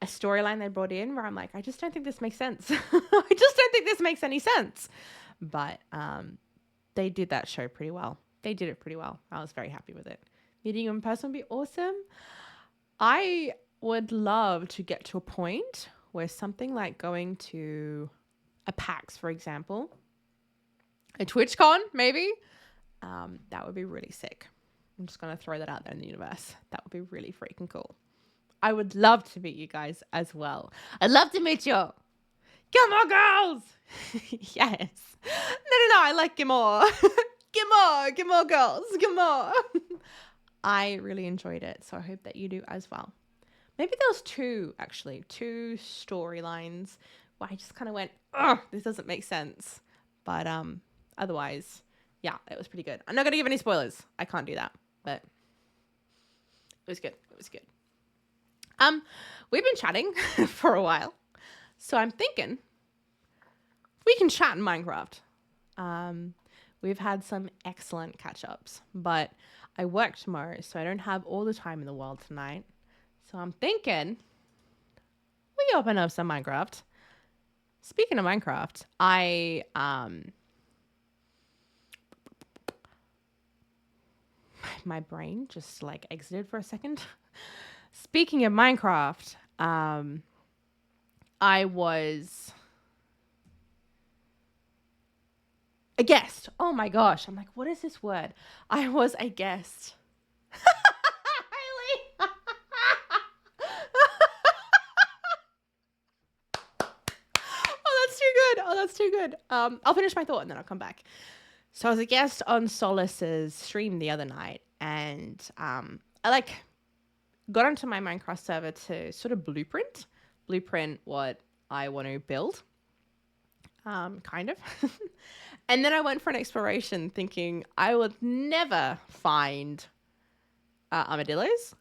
a storyline they brought in where I'm like, I just don't think this makes sense. I just don't think this makes any sense. But they did that show pretty well. They did it pretty well. I was very happy with it. Meeting you in person would be awesome. I would love to get to a point where something like going to a PAX, for example, a TwitchCon, maybe, that would be really sick. I'm just going to throw that out there in the universe. That would be really freaking cool. I would love to meet you guys as well. I'd love to meet you. Gilmore Girls! Yes. No, I like Gilmore. Gilmore Girls, Gilmore. I really enjoyed it, so I hope that you do as well. Maybe there was two storylines where I just kind of went, ugh, this doesn't make sense. But otherwise, yeah, it was pretty good. I'm not going to give any spoilers. I can't do that, but it was good. We've been chatting for a while, so I'm thinking we can chat in Minecraft. We've had some excellent catch-ups, but I work tomorrow, so I don't have all the time in the world tonight. So I'm thinking we open up some Minecraft. Speaking of Minecraft, my brain just like exited for a second. Speaking of Minecraft, I was a guest. Oh my gosh. I'm like, what is this word? I was a guest. Oh, that's too good. I'll finish my thought and then I'll come back. So I was a guest on Solace's stream the other night, and I got onto my Minecraft server to sort of blueprint what I want to build. Kind of. And then I went for an exploration thinking I would never find armadillos.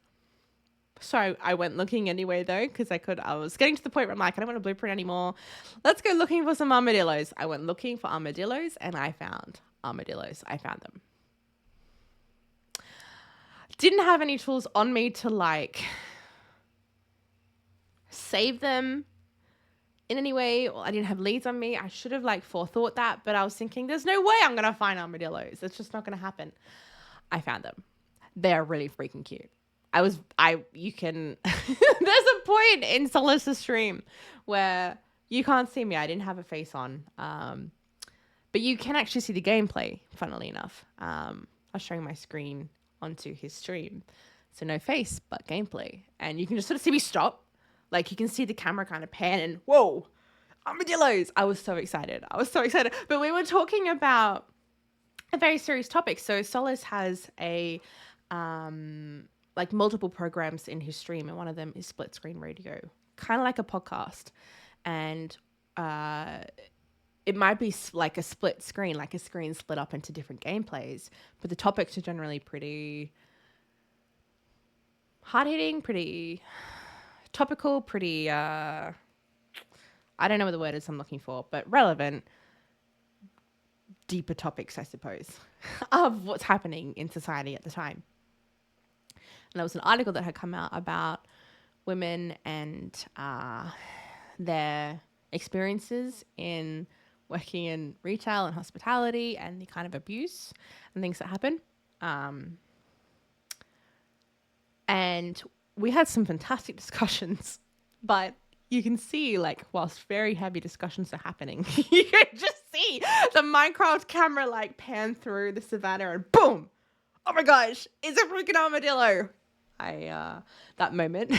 So I went looking anyway, though, because I was getting to the point where I'm like, I don't want to blueprint anymore. Let's go looking for some armadillos. I went looking for armadillos, and I found armadillos. I found them. Didn't have any tools on me to, save them in any way. Well, I didn't have leads on me. I should have, forethought that, but I was thinking, there's no way I'm going to find armadillos. It's just not going to happen. I found them. They're really freaking cute. there's a point in Solace's stream where you can't see me. I didn't have a face on. But you can actually see the gameplay, funnily enough. I was showing my screen onto his stream. So no face, but gameplay. And you can just sort of see me stop. You can see the camera kind of pan and, whoa, armadillos. I was so excited. But we were talking about a very serious topic. So Solace has multiple programs in his stream, and one of them is split screen radio, kind of like a podcast. And it might be like a split screen, like a screen split up into different gameplays, but the topics are generally pretty hard-hitting, pretty topical, pretty I don't know what the word is I'm looking for, but relevant, deeper topics, I suppose, of what's happening in society at the time. And there was an article that had come out about women and their experiences in working in retail and hospitality and the kind of abuse and things that happen. And we had some fantastic discussions, but you can see, like, whilst very heavy discussions are happening, you can just see the Minecraft camera like pan through the savannah and boom! Oh my gosh, it's a freaking armadillo! That moment,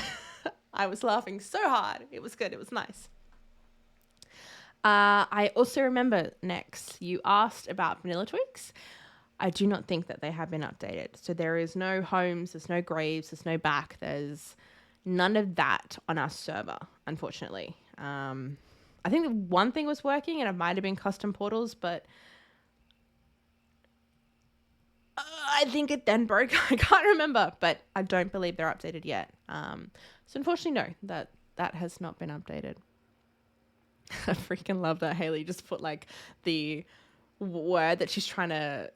I was laughing so hard. It was good. It was nice. I also remember next, you asked about vanilla twigs. I do not think that they have been updated. So there is no homes, there's no graves, there's no back, there's none of that on our server, unfortunately. I think one thing was working and it might have been custom portals, but I think it then broke. I can't remember, but I don't believe they're updated yet. So unfortunately, no, that has not been updated. I freaking love that Haley just put like the word that she's trying to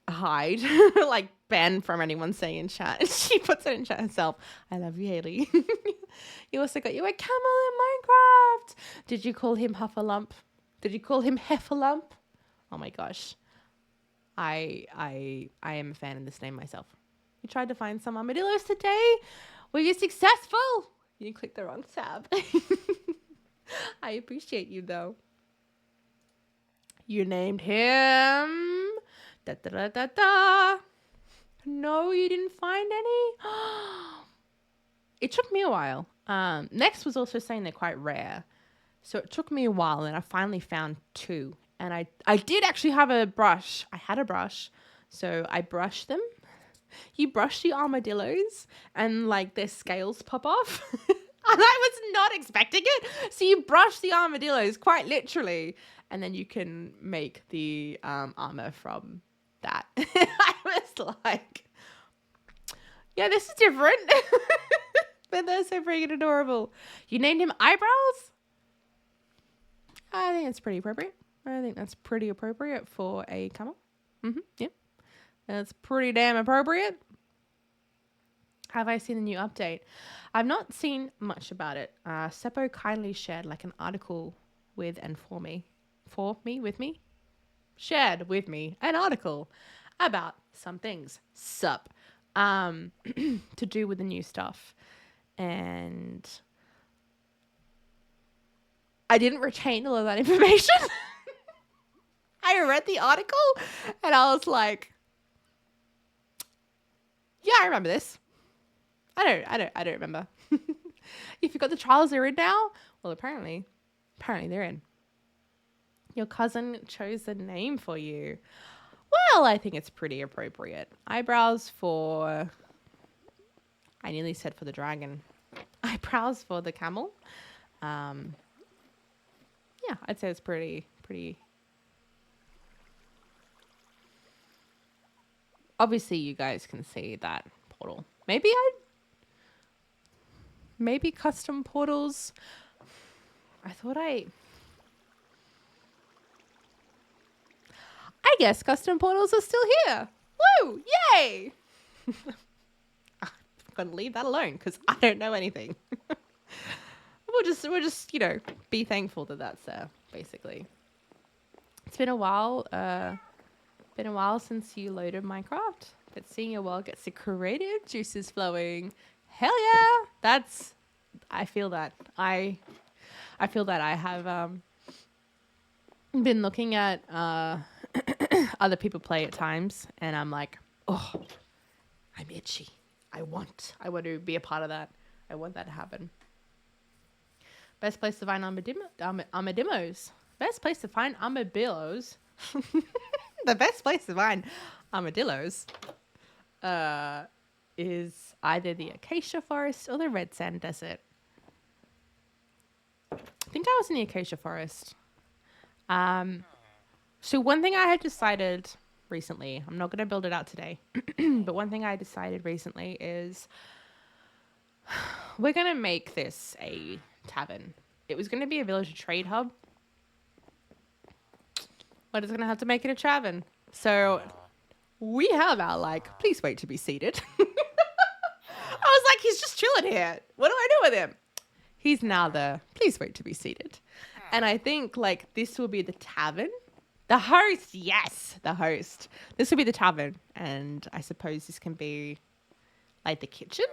hide, like ban from anyone saying in chat. And she puts it in chat herself. I love you, Haley. You also got you a camel in Minecraft. Did you call him Huffalump? Did you call him Heffalump? Oh my gosh. I am a fan of this name myself. You tried to find some armadillos today. Were you successful? You clicked the wrong tab. I appreciate you though. You named him. Da, da, da, da, da. No, you didn't find any. It took me a while. Next was also saying they're quite rare. So it took me a while and I finally found 2. And I did actually have a brush. I had a brush. So I brushed them. You brush the armadillos and like their scales pop off. And I was not expecting it. So you brush the armadillos quite literally. And then you can make the armor from that. I was like, yeah, this is different. But they're so freaking adorable. You named him Eyebrows? I think it's pretty appropriate. I think that's pretty appropriate for a camel. Yep. That's pretty damn appropriate. Have I seen the new update? I've not seen much about it. Seppo kindly shared like an article with and for me. Shared with me an article about some things. To do with the new stuff. And I didn't retain all of that information. I read the article and I was like, yeah, I remember this. I don't remember. You forgot the trials are in now? Well, apparently they're in. Your cousin chose a name for you. Well, I think it's pretty appropriate. Eyebrows for... I nearly said for the dragon. Eyebrows for the camel. Yeah, I'd say it's pretty... Obviously, you guys can see that portal. Maybe custom portals. I guess custom portals are still here. Woo! Yay! I'm gonna leave that alone because I don't know anything. We'll just be thankful that that's there. Basically, it's been a while. Since you loaded Minecraft, but seeing your world gets the creative juices flowing. Hell yeah! I feel that. I feel that I have been looking at other people play at times, and I'm like, oh, I'm itchy. I want to be a part of that. I want that to happen. Best place to find armadillos. Best place to find armadillos. The best place to find armadillos is either the acacia forest or the red sand desert. I think I was in the acacia forest. So one thing I had decided recently, I'm not going to build it out today, but one thing I decided recently is we're going to make this a tavern. It was going to be a villager trade hub. We're just going to have to make it a tavern. So we have our, please wait to be seated. was like, he's just chilling here. What do I do with him? He's now the, please wait to be seated. And I think like this will be the tavern. The host, yes, the host. This will be the tavern. And I suppose this can be like the kitchen.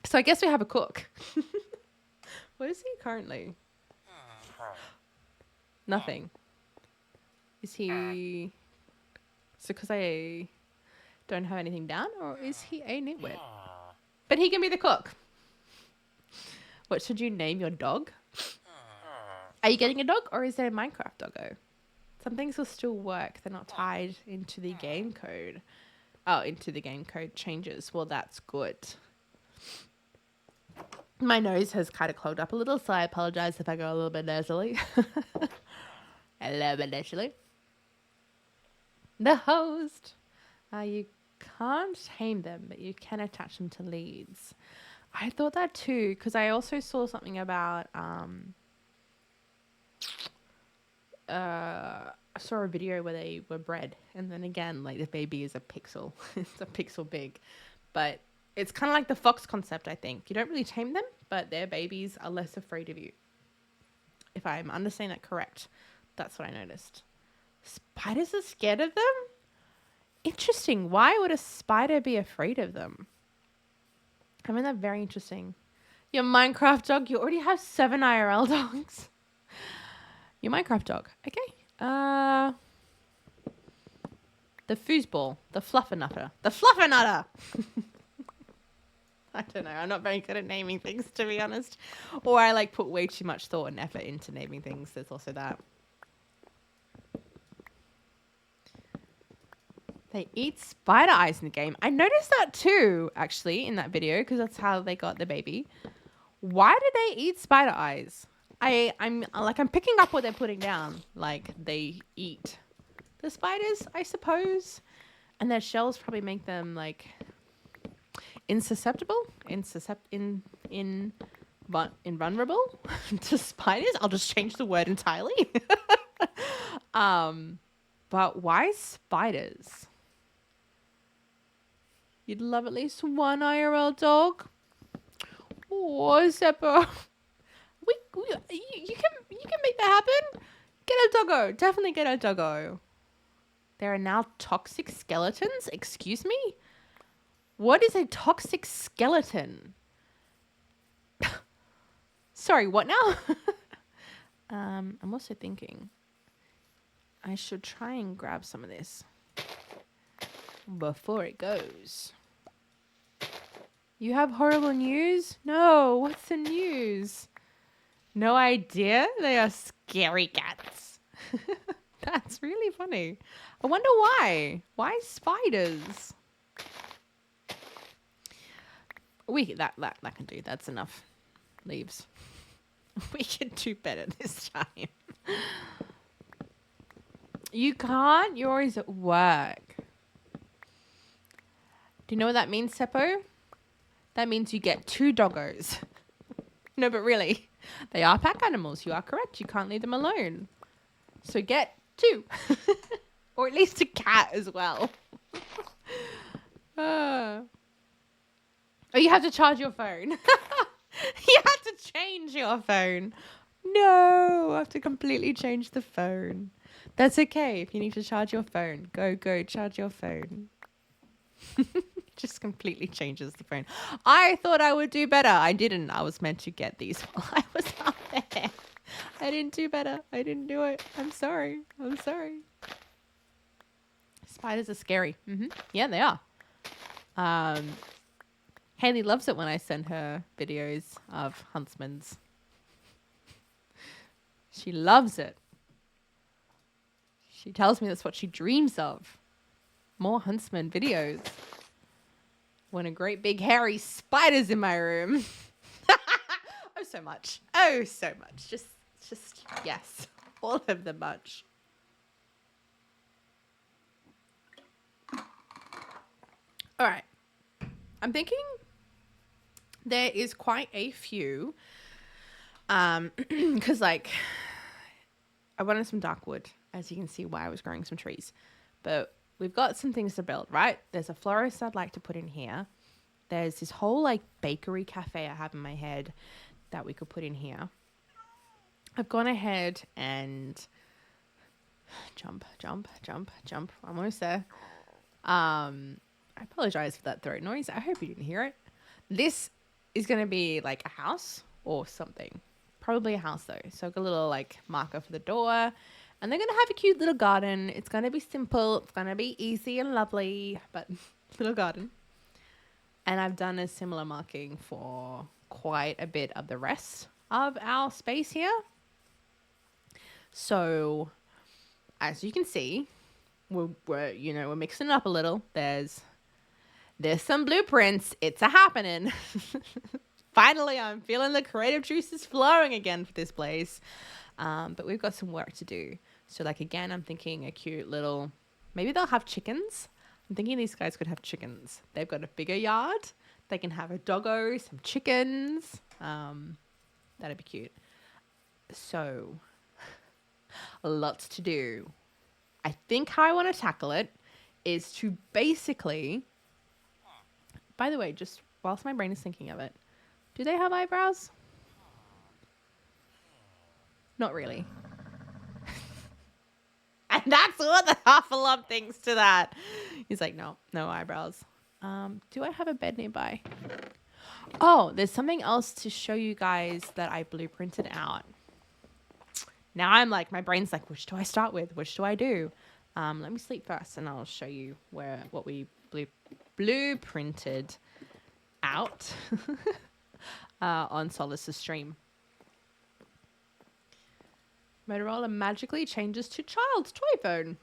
So I guess we have a cook. What is he currently? Nothing. Is he... So because I don't have anything down, or is he a nitwit? But he can be the cook. What should you name your dog? Are you getting a dog, or is there a Minecraft doggo? Some things will still work. They're not tied into the game code. Oh, into the game code changes. Well, that's good. My nose has kind of clogged up a little, so I apologize if I go a little bit nasally. A little bit nasally. The host. You can't tame them, but you can attach them to leads. I thought that too, because I also saw something about... I saw a video where they were bred, and then again, like the baby is a pixel. It's a pixel big. But it's kind of like the fox concept, I think. You don't really tame them, but their babies are less afraid of you. If I'm understanding that correct. That's what I noticed. Spiders are scared of them? Interesting. Why would a spider be afraid of them? I mean, that's very interesting. Your Minecraft dog, you already have 7 IRL dogs. Your Minecraft dog. Okay. The foosball. The fluffernutter. The fluffernutter! I don't know. I'm not very good at naming things, to be honest. Or I like put way too much thought and effort into naming things. There's also that. They eat spider eyes in the game. I noticed that too, actually, in that video, because that's how they got the baby. Why do they eat spider eyes? I'm picking up what they're putting down. Like, they eat the spiders, I suppose. And their shells probably make them, like, invulnerable to spiders. I'll just change the word entirely. But why spiders? You'd love at least one IRL dog. Oh, Seppo. You can make that happen. Get a doggo. Definitely get a doggo. There are now toxic skeletons? Excuse me? What is a toxic skeleton? Sorry, what now? I'm also thinking I should try and grab some of this before it goes. You have horrible news? No, what's the news? No idea? They are scary cats. That's really funny. I wonder why. Why spiders? That can do. That's enough. Leaves. We can do better this time. You can't? You're always at work. Do you know what that means, Seppo? That means you get 2 doggos. No, but really, they are pack animals. You are correct. You can't leave them alone. So get 2. Or at least a cat as well. Oh, you have to charge your phone. You have to change your phone. No, I have to completely change the phone. That's okay. If you need to charge your phone, go charge your phone. Just completely changes the phone. I thought I would do better. I didn't. I was meant to get these while I was out there. I didn't do better. I didn't do it. I'm sorry. Spiders are scary. Yeah, they are. Haley loves it when I send her videos of huntsmen's. She loves it. She tells me that's what she dreams of. More huntsman videos. When a great big hairy spider's in my room. Oh, so much. Oh, so much. Just yes. All of the much. All right. I'm thinking there is quite a few. Because, like, I wanted some dark wood, as you can see why I was growing some trees. But we've got some things to build, right? There's a florist I'd like to put in here. there's this whole like bakery cafe I have in my head that we could put in here. I've gone ahead and jump. I'm almost there. I apologize for that throat noise. I hope you didn't hear it. This is going to be like a house or something. Probably a house though. So I've got a little like marker for the door. And they're going to have a cute little garden. It's going to be simple. It's going to be easy and lovely. But little garden. And I've done a similar marking for quite a bit of the rest of our space here. So as you can see, we're mixing it up a little. There's some blueprints. It's a happening. Finally, I'm feeling the creative juices flowing again for this place. But we've got some work to do. So like, again, I'm thinking a cute little, maybe they'll have chickens. I'm thinking these guys could have chickens. They've got a bigger yard. They can have a doggo, some chickens. That'd be cute. So lots to do. I think how I want to tackle it is to basically, by the way, just whilst my brain is thinking of it, do they have eyebrows? Not really. And that's what the Hufflepuff thinks to that. He's like, no eyebrows. Do I have a bed nearby? Oh, there's something else to show you guys that I blueprinted out. Now I'm like, my brain's like, which do I start with? Which do I do? Let me sleep first and I'll show you what we blueprinted out on Solace's stream. Motorola magically changes to child's toy phone.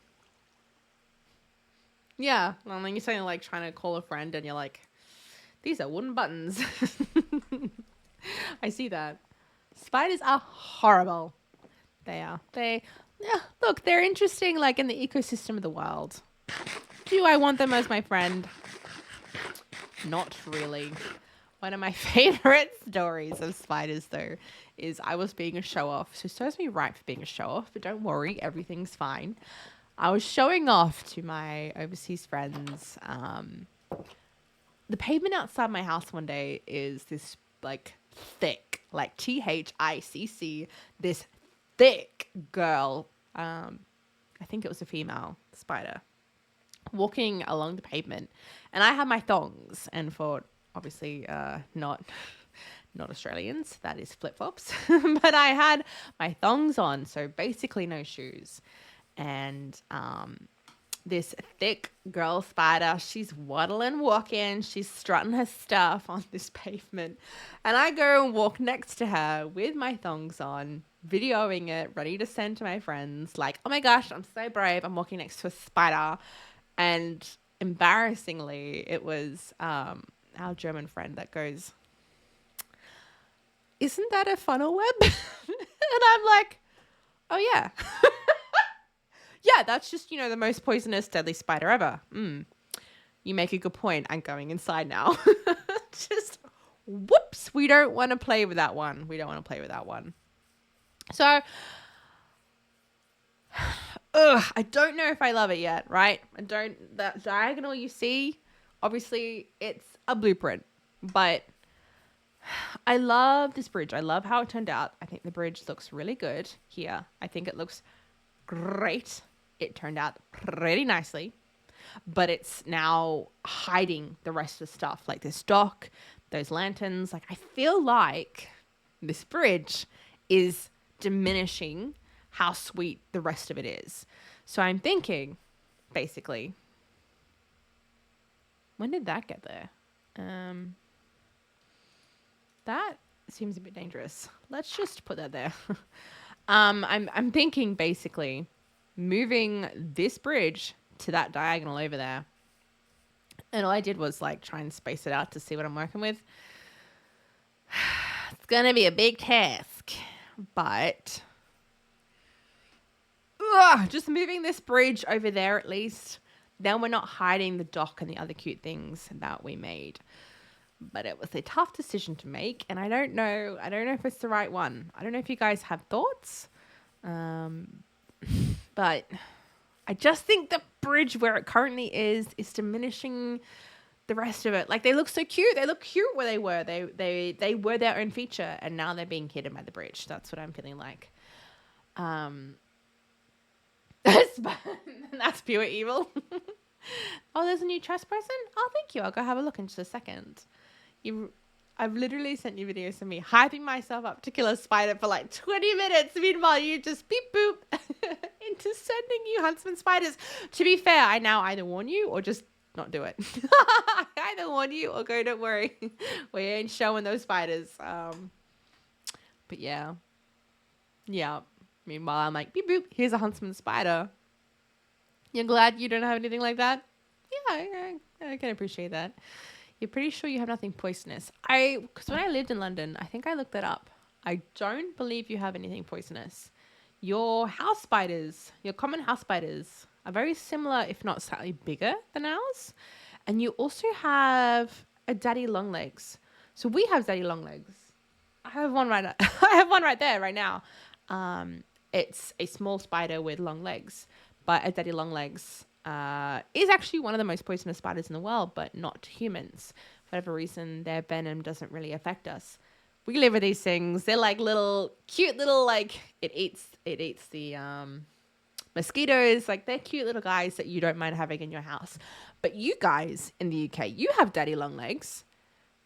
Yeah, well, then you're saying like trying to call a friend and you're like, these are wooden buttons. I see that. Spiders are horrible. They are. Look, they're interesting like in the ecosystem of the wild. Do I want them as my friend? Not really. One of my favorite stories of spiders, though, is I was being a show-off. So serves me right for being a show-off, but don't worry, everything's fine. I was showing off to my overseas friends. The pavement outside my house one day is this, like, thick, like THICC, this thick girl. I think it was a female spider walking along the pavement. And I had my thongs and thought, obviously not Australians, that is flip-flops. But I had my thongs on, so basically no shoes. And this thick girl spider, she's waddling, walking, she's strutting her stuff on this pavement. And I go and walk next to her with my thongs on, videoing it, ready to send to my friends. Like, oh my gosh, I'm so brave. I'm walking next to a spider. And embarrassingly, it was our German friend that goes, isn't that a funnel web? And I'm like, oh yeah. Yeah, that's just, the most poisonous, deadly spider ever. You make a good point. I'm going inside now. Just, whoops. We don't want to play with that one. So, I don't know if I love it yet, right? That diagonal you see, obviously it's a blueprint, but I love this bridge. I love how it turned out. I think the bridge looks really good here. I think it looks great. It turned out pretty nicely, but it's now hiding the rest of the stuff, like this dock, those lanterns. Like, I feel like this bridge is diminishing how sweet the rest of it is. So I'm thinking, basically, when did that get there? That seems a bit dangerous. Let's just put that there. I'm thinking basically moving this bridge to that diagonal over there. And all I did was like try and space it out to see what I'm working with. It's going to be a big task, but just moving this bridge over there at least. Then we're not hiding the dock and the other cute things that we made. But it was a tough decision to make, and I don't know if it's the right one. I don't know if you guys have thoughts. But I just think the bridge where it currently is diminishing the rest of it. Like, they look so cute. They look cute where they were. They were their own feature, and now they're being hidden by the bridge. That's what I'm feeling like. That's pure evil. Oh, there's a new chest person? Oh, thank you. I'll go have a look in just a second. I've literally sent you videos of me hyping myself up to kill a spider for like 20 minutes. Meanwhile, you just beep boop into sending you huntsman spiders. To be fair, I now either warn you or just not do it. I either warn you or go, don't worry. We ain't showing those spiders. But yeah. Yeah. Meanwhile, I'm like, beep boop, here's a huntsman spider. You're glad you don't have anything like that? Yeah, I can appreciate that. You're pretty sure you have nothing poisonous. Because when I lived in London, I think I looked that up. I don't believe you have anything poisonous. Your house spiders, your common house spiders, are very similar, if not slightly bigger than ours. And you also have a daddy long legs. So we have daddy long legs. I have one right there right now. It's a small spider with long legs, but a daddy long legs is actually one of the most poisonous spiders in the world, but not to humans. For whatever reason, their venom doesn't really affect us. We live with these things. They're like cute little, like, it eats the mosquitoes. Like, they're cute little guys that you don't mind having in your house. But you guys in the UK, you have daddy long legs,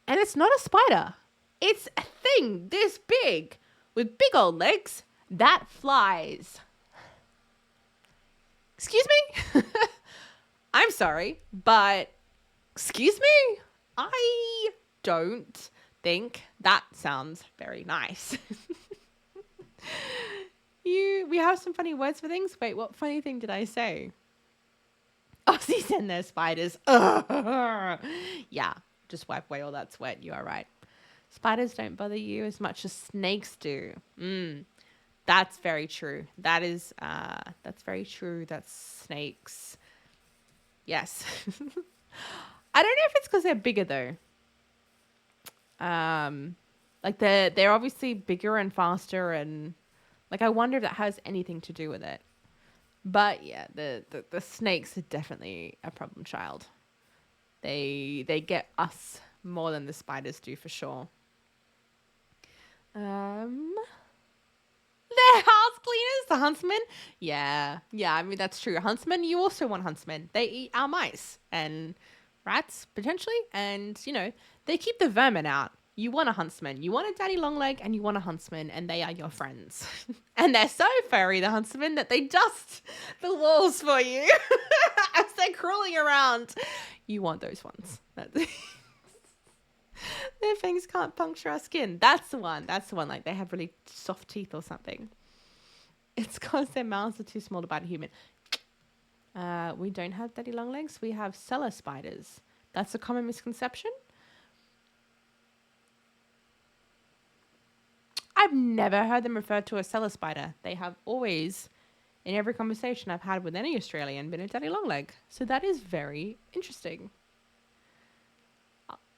and it's not a spider. It's a thing this big with big old legs that flies. Excuse me? I'm sorry, but excuse me? I don't think that sounds very nice. We have some funny words for things. Wait, what funny thing did I say? Aussies and their spiders. Yeah, just wipe away all that sweat. You are right. Spiders don't bother you as much as snakes do. That's very true. That's very true. That's snakes. Yes. I don't know if it's because they're bigger though. Like they're obviously bigger and faster, and like I wonder if that has anything to do with it. But yeah, the snakes are definitely a problem child. They get us more than the spiders do for sure. They're house cleaners, the huntsmen. Yeah, I mean, that's true. Huntsmen, you also want huntsmen. They eat our mice and rats, potentially. And, they keep the vermin out. You want a huntsman. You want a daddy long leg and you want a huntsman, and they are your friends. And they're so furry, the huntsmen, that they dust the walls for you as they're crawling around. You want those ones. Their fangs can't puncture our skin. That's the one. Like, they have really soft teeth or something. It's because their mouths are too small to bite a human. We don't have daddy long legs. We have cellar spiders. That's a common misconception. I've never heard them referred to as cellar spider. They have always, in every conversation I've had with any Australian, been a daddy long leg. So that is very interesting.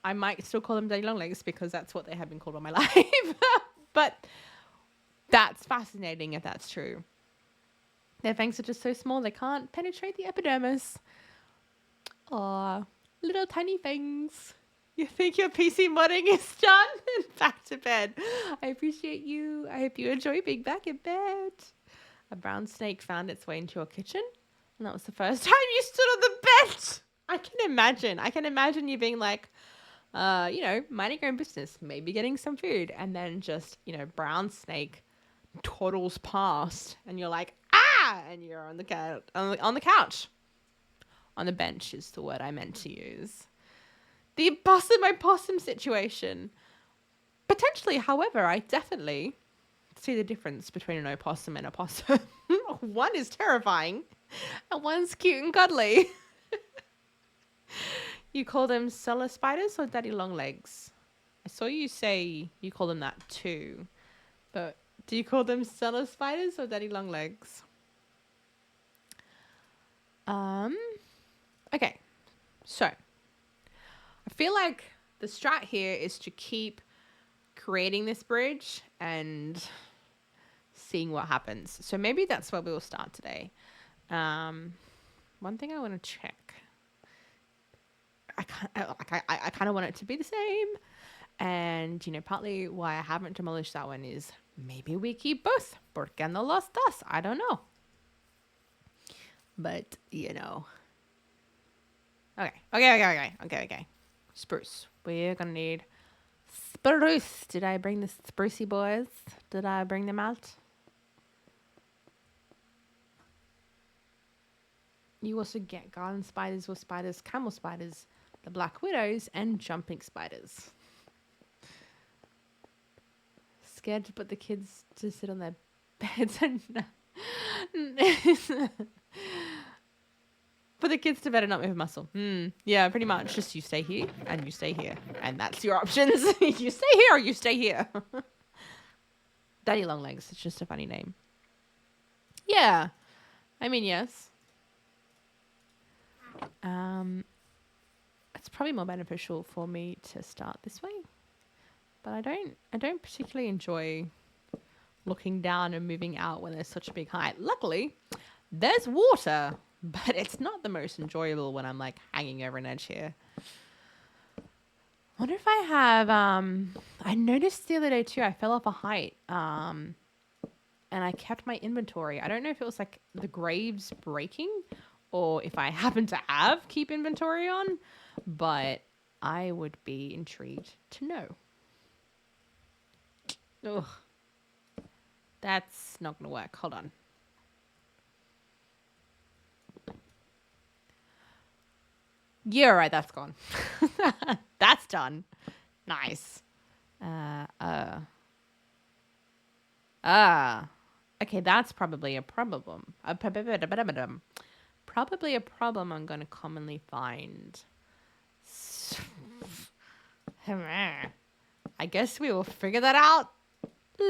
I might still call them daddy long legs because that's what they have been called all my life. But that's fascinating if that's true. Their fangs are just so small they can't penetrate the epidermis. Aw, little tiny fangs. You think your PC modding is done? Back to bed. I appreciate you. I hope you enjoy being back in bed. A brown snake found its way into your kitchen, and that was the first time you stood on the bed. I can imagine you being like, minding your own business, maybe getting some food, and then just, brown snake toddles past, and you're like, ah, and you're on the couch. On the bench is the word I meant to use. The opossum situation. Potentially, however, I definitely see the difference between an opossum and a possum. One is terrifying, and one's cute and cuddly. You call them cellar spiders or daddy long legs? I saw you say you call them that too. But do you call them cellar spiders or daddy long legs? Okay. So, I feel like the strat here is to keep creating this bridge and seeing what happens. So maybe that's where we will start today. One thing I want to check. I kind of want it to be the same. And, you know, partly why I haven't demolished that one is maybe we keep both. Porque no los dos? I don't know. But, you know. Okay. Spruce. We're going to need spruce. Did I bring the sprucey boys? Did I bring them out? You also get garden spiders or spiders, camel spiders, the black widows, and jumping spiders. Scared to put the kids to sit on their beds and put the kids to bed and not move a muscle. Yeah, pretty much. Just you stay here and you stay here. And that's your options. You stay here or you stay here. Daddy Longlegs. It's just a funny name. Yeah. I mean, yes. It's probably more beneficial for me to start this way. But I don't particularly enjoy looking down and moving out when there's such a big height. Luckily, there's water, but it's not the most enjoyable when I'm like hanging over an edge here. Wonder if I have, I noticed the other day too, I fell off a height, and I kept my inventory. I don't know if it was like the graves breaking or if I happen to have keep inventory on, but I would be intrigued to know. Ugh. That's not going to work. Hold on. Yeah, right. That's gone. That's done. Nice. Okay, that's probably a problem. Probably a problem I'm going to commonly find. I guess we will figure that out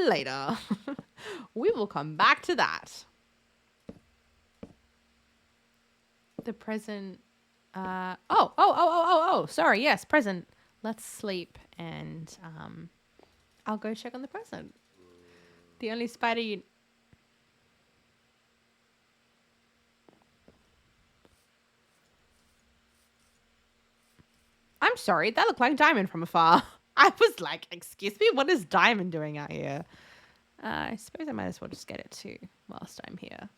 later. We will come back to that. The present. Sorry. Yes, present. Let's sleep and I'll go check on the present. The only spider you. I'm sorry. That looked like Diamond from afar. I was like, excuse me, what is Diamond doing out here? I suppose I might as well just get it too whilst I'm here.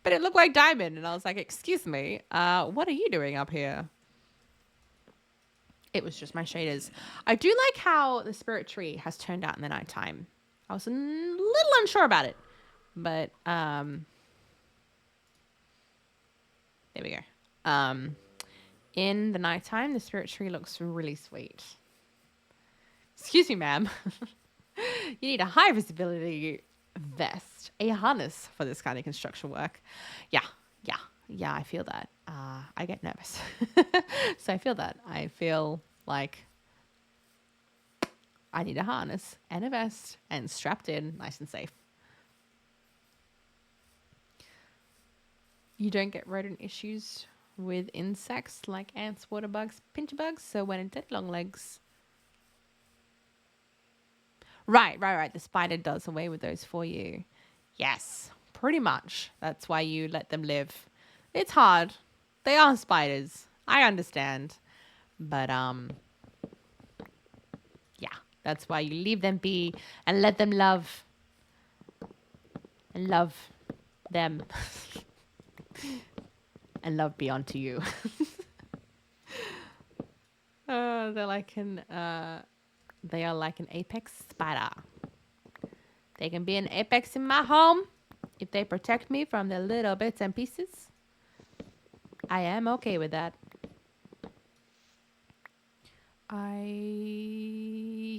But it looked like Diamond, and I was like, excuse me, what are you doing up here? It was just my shaders. I do like how the spirit tree has turned out in the nighttime. I was a little unsure about it, but there we go. In the nighttime, the spirit tree looks really sweet. Excuse me, ma'am. You need a high visibility vest, a harness for this kind of construction work. Yeah, I feel that. I get nervous. So I feel that. I feel like I need a harness and a vest and strapped in nice and safe. You don't get rodent issues with insects like ants, water bugs, pincher bugs. So when it's dead long legs. Right. The spider does away with those for you. Yes, pretty much. That's why you let them live. It's hard. They are spiders. I understand. But, yeah, that's why you leave them be and let them love. And love them. And love be unto you. They are like an apex spider. They can be an apex in my home if they protect me from the little bits and pieces. I am okay with that.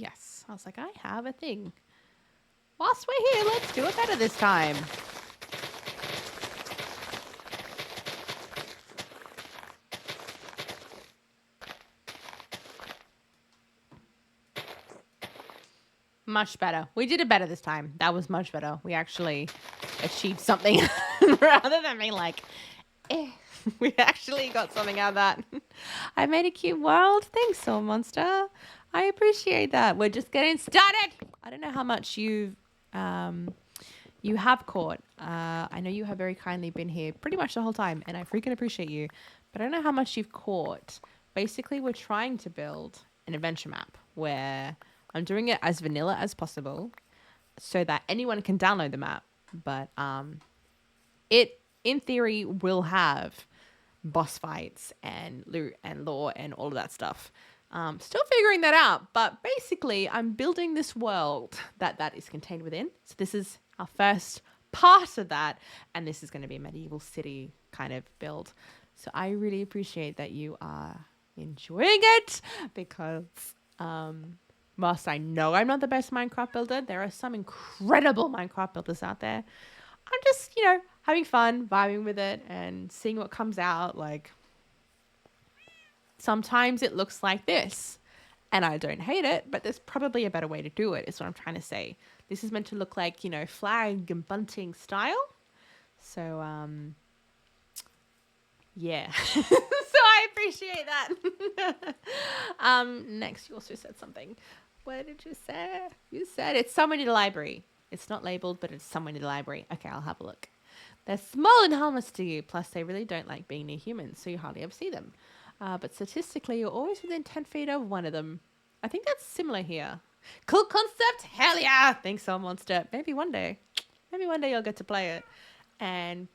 Yes. I was like, I have a thing. Whilst we're here, let's do it better this time. Much better. We did it better this time. That was much better. We actually achieved something rather than being like, eh. We actually got something out of that. I made a cute world. Thanks, Soul Monster. I appreciate that. We're just getting started. I don't know how much you have caught. I know you have very kindly been here pretty much the whole time, and I freaking appreciate you. but I don't know how much you've caught. Basically, we're trying to build an adventure map where I'm doing it as vanilla as possible so that anyone can download the map. But it, in theory, will have boss fights and loot and lore and all of that stuff. Still figuring that out, but basically I'm building this world that is contained within. So this is our first part of that, and this is going to be a medieval city kind of build. So I really appreciate that you are enjoying it, because whilst I know I'm not the best Minecraft builder, there are some incredible Minecraft builders out there. I'm just, having fun, vibing with it, and seeing what comes out. Like, sometimes it looks like this, and I don't hate it, but there's probably a better way to do it, is what I'm trying to say. This is meant to look like, flag and bunting style. So, yeah. So I appreciate that. Next, you also said something. What did you say? You said it's somewhere near the library. It's not labeled, but it's somewhere near the library. Okay, I'll have a look. They're small and harmless to you, plus they really don't like being near humans, so you hardly ever see them. But statistically, you're always within 10 feet of one of them. I think that's similar here. Cool concept? Hell yeah! Thanks, so Monster. Maybe one day you'll get to play it. And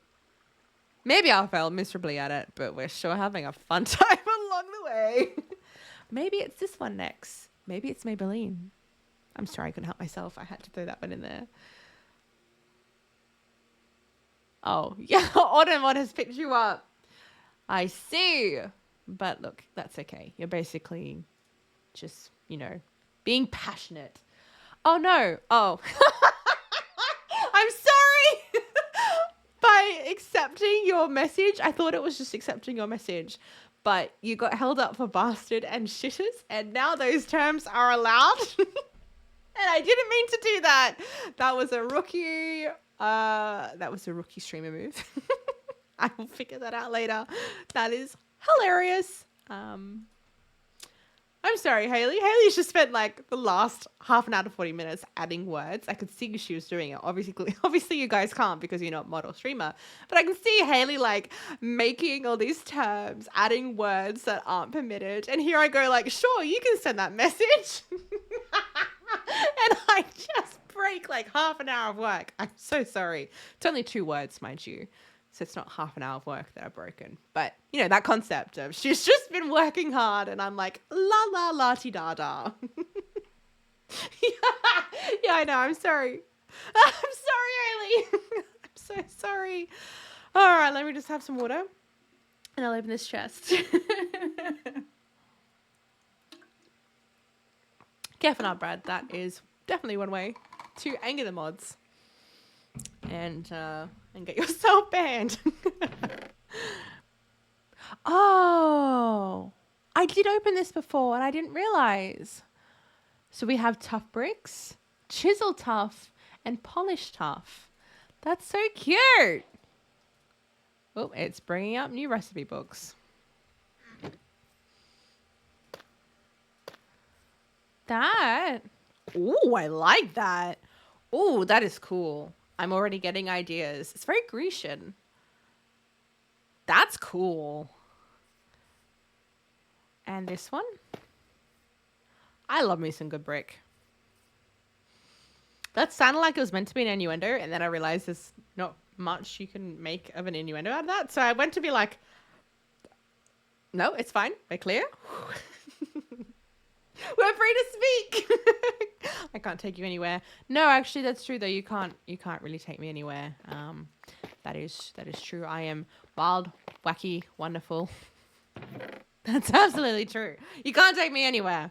maybe I'll fail miserably at it, but we're sure having a fun time along the way. Maybe it's this one next. Maybe it's Maybelline. I'm sorry, I couldn't help myself. I had to throw that one in there. Oh, yeah, Automod has picked you up. I see. But look, that's okay. You're basically just, being passionate. Oh, no. Oh. I'm sorry. By accepting your message, I thought it was just accepting your message. But you got held up for bastard and shitters, and now those terms are allowed. And I didn't mean to do that. That was a rookie. That was a rookie streamer move. I will figure that out later. That is hilarious. I'm sorry, Haley. Haley's just spent like the last half an hour to 40 minutes adding words. I could see she was doing it. Obviously you guys can't because you're not model streamer. But I can see Haley like making all these terms, adding words that aren't permitted. And here I go like, sure, you can send that message. And I just break like half an hour of work. I'm so sorry. It's only 2 words, mind you. So it's not half an hour of work that I've broken. But, that concept of she's just been working hard and I'm like, la la la ti da da. Yeah, I know. I'm sorry. I'm sorry, Hailey. I'm so sorry. All right, let me just have some water and I'll open this chest. Careful now, Brad. That is definitely one way to anger the mods. And get yourself banned. Oh, I did open this before and I didn't realize. So we have tough bricks, chisel tough, and polished tough. That's so cute. Oh, it's bringing up new recipe books. Oh, I like that. Oh, that is cool. I'm already getting ideas. It's very Grecian. That's cool. And this one? I love me some good brick. That sounded like it was meant to be an innuendo, and then I realized there's not much you can make of an innuendo out of that. So I went to be like, no, it's fine. We're clear. We're free to speak. I can't take you anywhere. No, actually, that's true though. You can't really take me anywhere. That is true. I am wild, wacky, wonderful. That's absolutely true. You can't take me anywhere.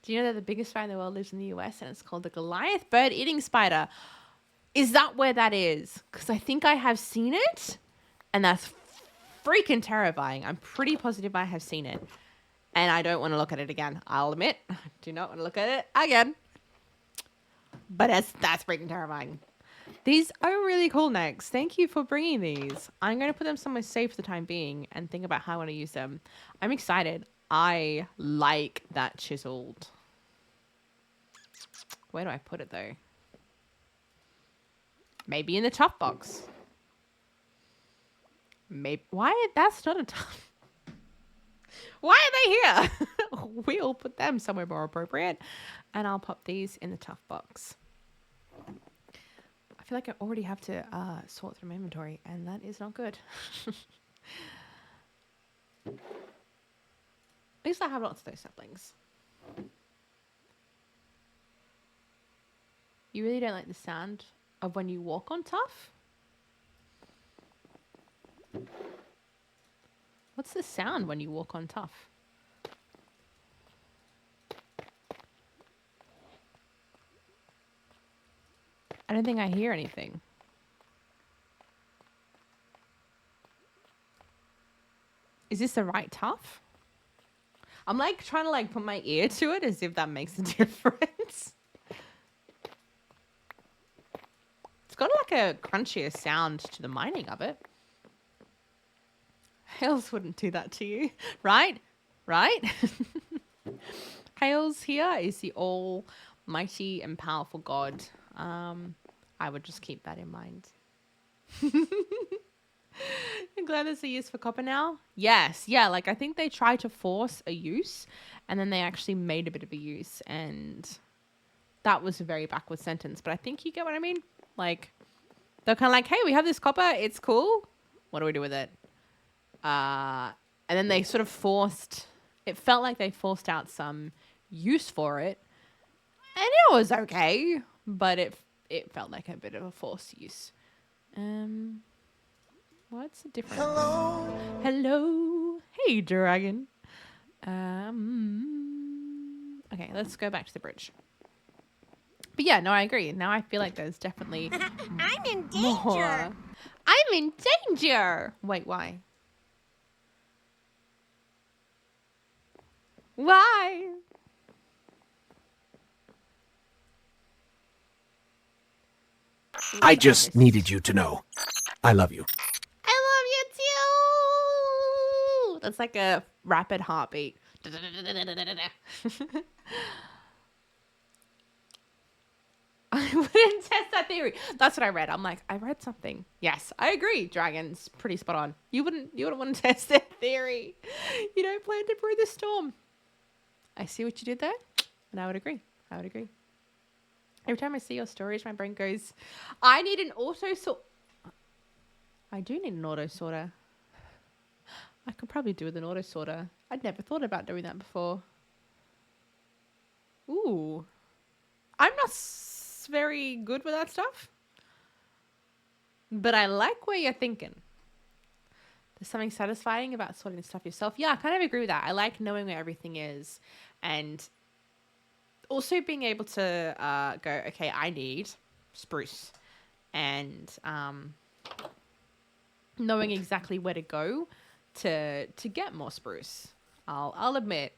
Do you know that the biggest spider in the world lives in the US and it's called the Goliath bird-eating spider? Is that where that is? Because I think I have seen it, and that's freaking terrifying. I'm pretty positive I have seen it. And I don't want to look at it again. I'll admit, I do not want to look at it again. But that's freaking terrifying. These are really cool necks. Thank you for bringing these. I'm going to put them somewhere safe for the time being and think about how I want to use them. I'm excited. I like that chiseled. Where do I put it though? Maybe in the top box. Maybe. Why? That's not a tough. Why are they here? We'll put them somewhere more appropriate. And I'll pop these in the tough box. I feel like I already have to sort through my inventory, and that is not good. At least I have lots of those saplings. You really don't like the sound of when you walk on tough? What's the sound when you walk on tough? I don't think I hear anything. Is this the right tough? I'm like trying to like put my ear to it as if that makes a difference. It's got like a crunchier sound to the mining of it. Hales wouldn't do that to you, right? Right? Hales here is the almighty and powerful God. I would just keep that in mind. I'm glad there's a use for copper now. Yes, yeah, like I think they tried to force a use and then they actually made a bit of a use, and that was a very backward sentence, but I think you get what I mean. Like they're kind of like, hey, we have this copper, it's cool, what do we do with it? And then they sort of forced, it felt like they forced out some use for it, and it was okay, but it felt like a bit of a forced use. What's the difference? Hello. Hey, dragon. Okay, let's go back to the bridge. But yeah, no, I agree. Now I feel like there's definitely I'm in danger. more. I'm in danger. Wait, why? Why? I just needed you to know. I love you. I love you too. That's like a rapid heartbeat. I wouldn't test that theory. That's what I read. I'm like, I read something. Yes, I agree. Dragon's pretty spot on. You wouldn't want to test that theory. You don't plan to brew the storm. I see what you did there, and I would agree. I would agree. Every time I see your stories, my brain goes, I need an auto sort. I do need an auto sorter. I could probably do with an auto sorter. I'd never thought about doing that before. Ooh. I'm not very good with that stuff. But I like where you're thinking. There's something satisfying about sorting stuff yourself. Yeah, I kind of agree with that. I like knowing where everything is. And also being able to go, okay, I need spruce. And knowing exactly where to go to get more spruce. I'll admit,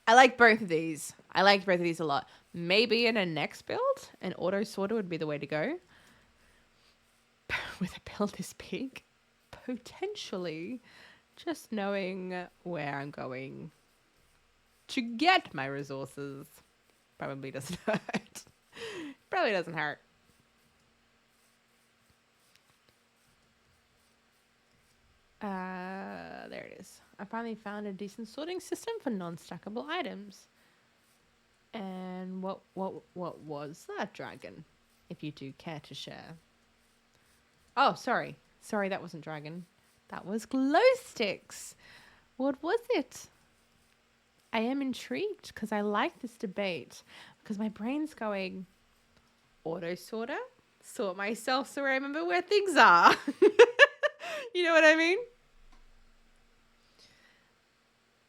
I like both of these. I liked both of these a lot. Maybe in a next build, an auto sorter would be the way to go. With a build this big, potentially just knowing where I'm going to get my resources probably doesn't hurt. Probably doesn't hurt. There it is. I finally found a decent sorting system for non-stackable items. And what was that, dragon? If you do care to share. Oh, sorry. Sorry, that wasn't dragon. That was glow sticks. What was it? I am intrigued because I like this debate because my brain's going auto sorter, sort myself so I remember where things are. You know what I mean?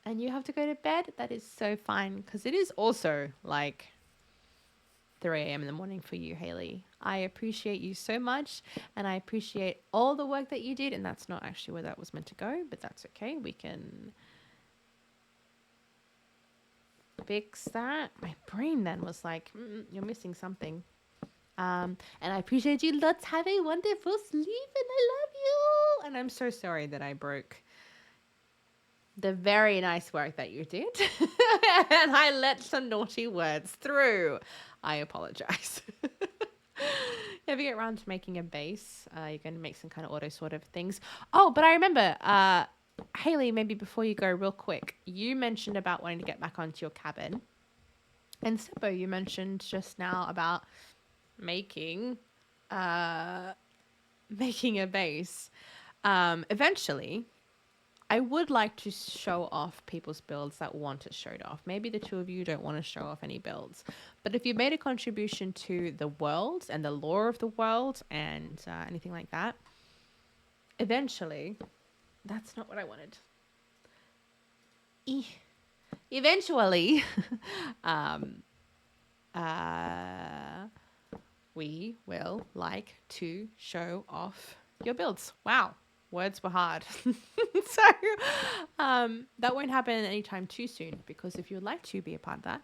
And you have to go to bed. That is so fine because it is also like 3 a.m. in the morning for you, Haley. I appreciate you so much and I appreciate all the work that you did. And that's not actually where that was meant to go, but that's okay. We can fix that. My brain then was like, you're missing something. And I appreciate you lots. Have a wonderful sleep and I love you. And I'm so sorry that I broke the very nice work that you did. And I let some naughty words through. I apologize. If you get around to making a base, you're going to make some kind of auto sort of things. Oh, but I remember, Haley, maybe before you go real quick, you mentioned about wanting to get back onto your cabin. And Seppo, you mentioned just now about making a base. Eventually, I would like to show off people's builds that want it showed off. Maybe the two of you don't want to show off any builds. But if you made a contribution to the world and the lore of the world and anything like that, eventually, that's not what I wanted. Eventually, we will like to show off your builds. Wow. Words were hard. So that won't happen anytime too soon, because if you would like to be a part of that,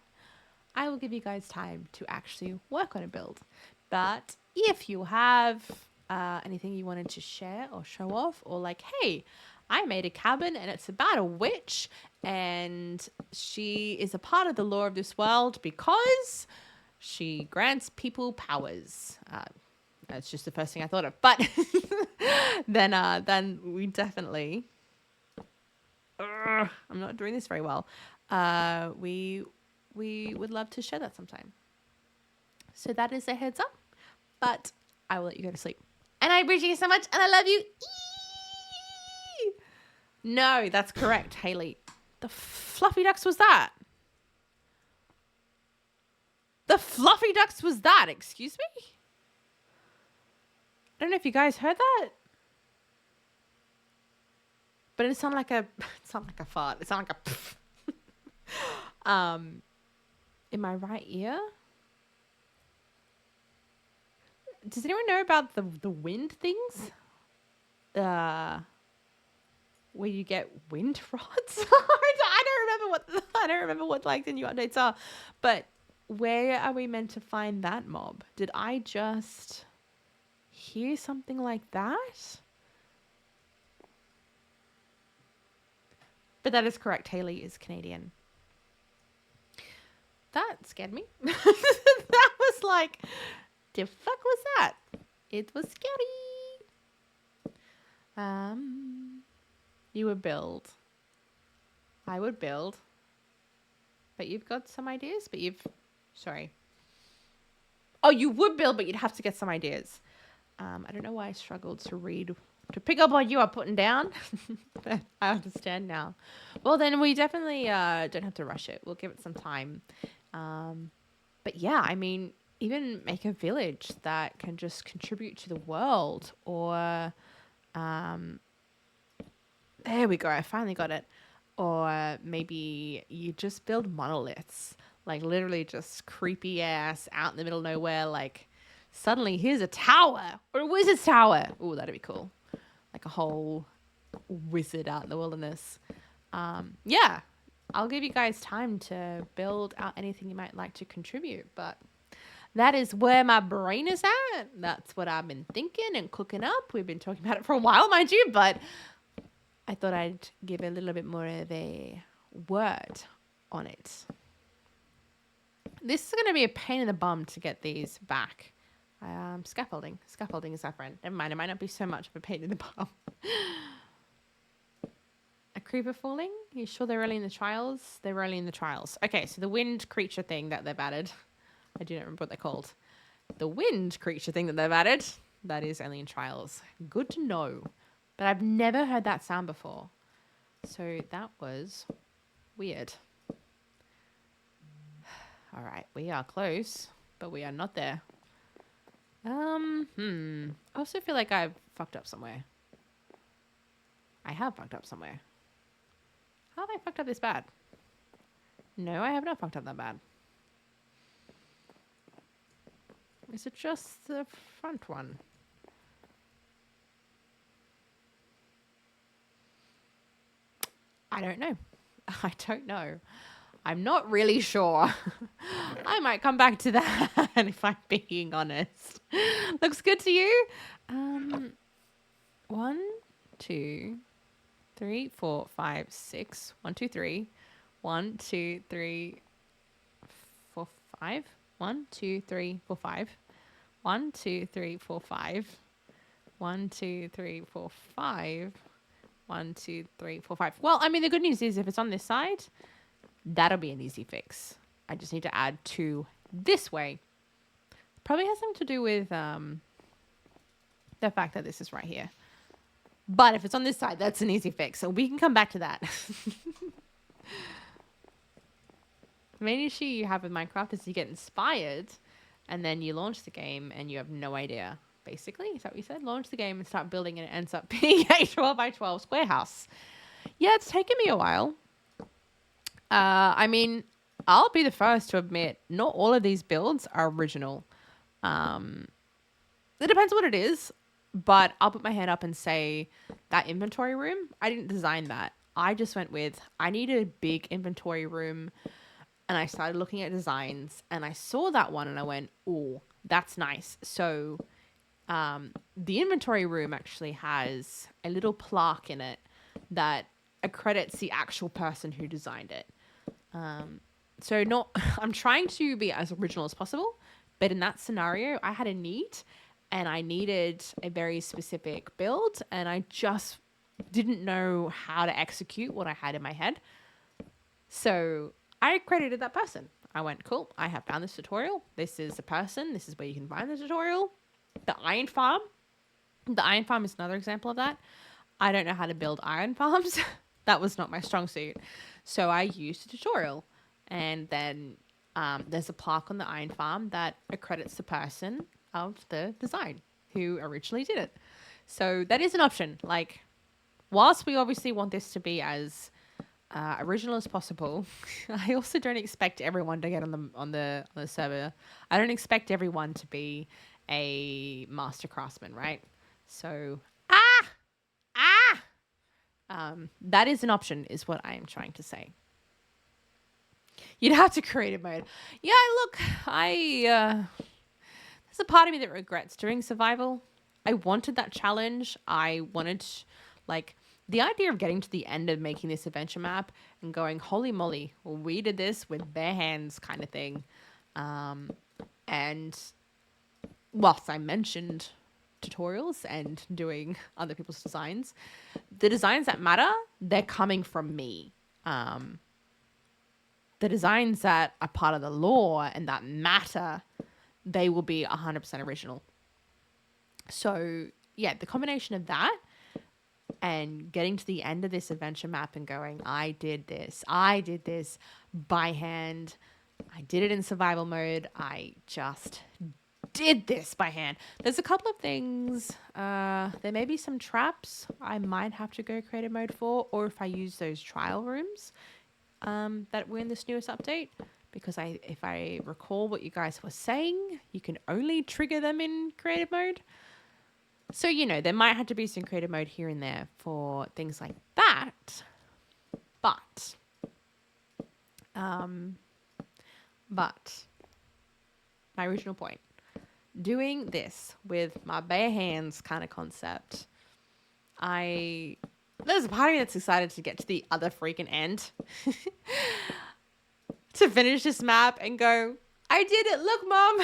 I will give you guys time to actually work on a build. But if you have anything you wanted to share or show off, or like, hey, I made a cabin and it's about a witch and she is a part of the lore of this world because she grants people powers. That's just the first thing I thought of. But then we definitely... I'm not doing this very well. We would love to share that sometime. So that is a heads up. But I will let you go to sleep. And I appreciate you so much. And I love you. Eee! No, that's correct, Haley. The fluffy ducks was that. The fluffy ducks was that. Excuse me? I don't know if you guys heard that. But it sounded like a fart. It sounded like a in my right ear. Does anyone know about the wind things? Where you get wind rods? I don't remember what like the new updates are. But where are we meant to find that mob? Did I just hear something like that? But that is correct. Haley is Canadian. That scared me. That was like, the fuck was that? It was scary. You would build. I would build. But you've got some ideas, but sorry. Oh, you would build, but you'd have to get some ideas. I don't know why I struggled to pick up what you are putting down. But I understand now. Well, then we definitely don't have to rush it. We'll give it some time. But yeah, I mean, even make a village that can just contribute to the world. Or, there we go. I finally got it. Or maybe you just build monoliths. Like literally just creepy ass out in the middle of nowhere. Like suddenly here's a tower or a wizard's tower. Ooh, that'd be cool. Like a whole wizard out in the wilderness. Yeah, I'll give you guys time to build out anything you might like to contribute. But that is where my brain is at. That's what I've been thinking and cooking up. We've been talking about it for a while, mind you. But I thought I'd give a little bit more of a word on it. This is going to be a pain in the bum to get these back. Scaffolding. Scaffolding is our friend. Never mind. It might not be so much of a pain in the bum. A creeper falling? You sure they're early in the trials? They're early in the trials. Okay, so the wind creature thing that they've added. I do not remember what they're called. The wind creature thing that they've added. That is only in trials. Good to know. But I've never heard that sound before. So that was weird. All right, we are close, but we are not there. I also feel like I've fucked up somewhere. I have fucked up somewhere. How have I fucked up this bad? No, I have not fucked up that bad. Is it just the front one? I don't know. I don't know. I'm not really sure. I might come back to that if I'm being honest. Looks good to you? 1, 2, 3, 4, 5, 6. 1, 2, 3. 1, 2, 3, 4, 5. 1, 2, 3, 4, 5. 1, 2, 3, 4, 5. 1, 2, 3, 4, 5. 1, 2, 3, 4, 5. Well, I mean, the good news is if it's on this side, that'll be an easy fix. I just need to add 2 this way. Probably has something to do with the fact that this is right here. But if it's on this side, that's an easy fix. So we can come back to that. The main issue you have with Minecraft is you get inspired and then you launch the game and you have no idea. Basically, is that what you said? Launch the game and start building and it ends up being a 12 by 12 square house. Yeah, it's taken me a while. I mean, I'll be the first to admit not all of these builds are original. It depends what it is, but I'll put my hand up and say that inventory room, I didn't design that. I just went with, I need a big inventory room, and I started looking at designs and I saw that one and I went, oh, that's nice. So the inventory room actually has a little plaque in it that accredits the actual person who designed it. So not, I'm trying to be as original as possible, but in that scenario, I had a need and I needed a very specific build and I just didn't know how to execute what I had in my head. So I credited that person. I went, cool, I have found this tutorial. This is a person. This is where you can find the tutorial. The iron farm. The iron farm is another example of that. I don't know how to build iron farms. That was not my strong suit. So I used a tutorial. And then there's a plaque on the iron farm that accredits the person of the design who originally did it. So that is an option. Like, whilst we obviously want this to be as original as possible, I also don't expect everyone to get on the server. I don't expect everyone to be a master craftsman, right? So that is an option, is what I am trying to say. You'd have to creative mode. Yeah, look, there's a part of me that regrets doing survival. I wanted that challenge. I wanted, like, the idea of getting to the end of making this adventure map and going, holy moly, we did this with bare hands kind of thing. And whilst I mentioned tutorials and doing other people's designs, the designs that matter, they're coming from me. The designs that are part of the lore and that matter, they will be 100% original. So yeah, the combination of that and getting to the end of this adventure map and going, I did this by hand. I did it in survival mode. I just did this by hand. There's a couple of things. There may be some traps I might have to go creative mode for, or if I use those trial rooms that were in this newest update, because if I recall what you guys were saying, you can only trigger them in creative mode. So, you know, there might have to be some creative mode here and there for things like that. But my original point, doing this with my bare hands kind of concept, there's a part of me that's excited to get to the other freaking end to finish this map and go, I did it, look, Mom.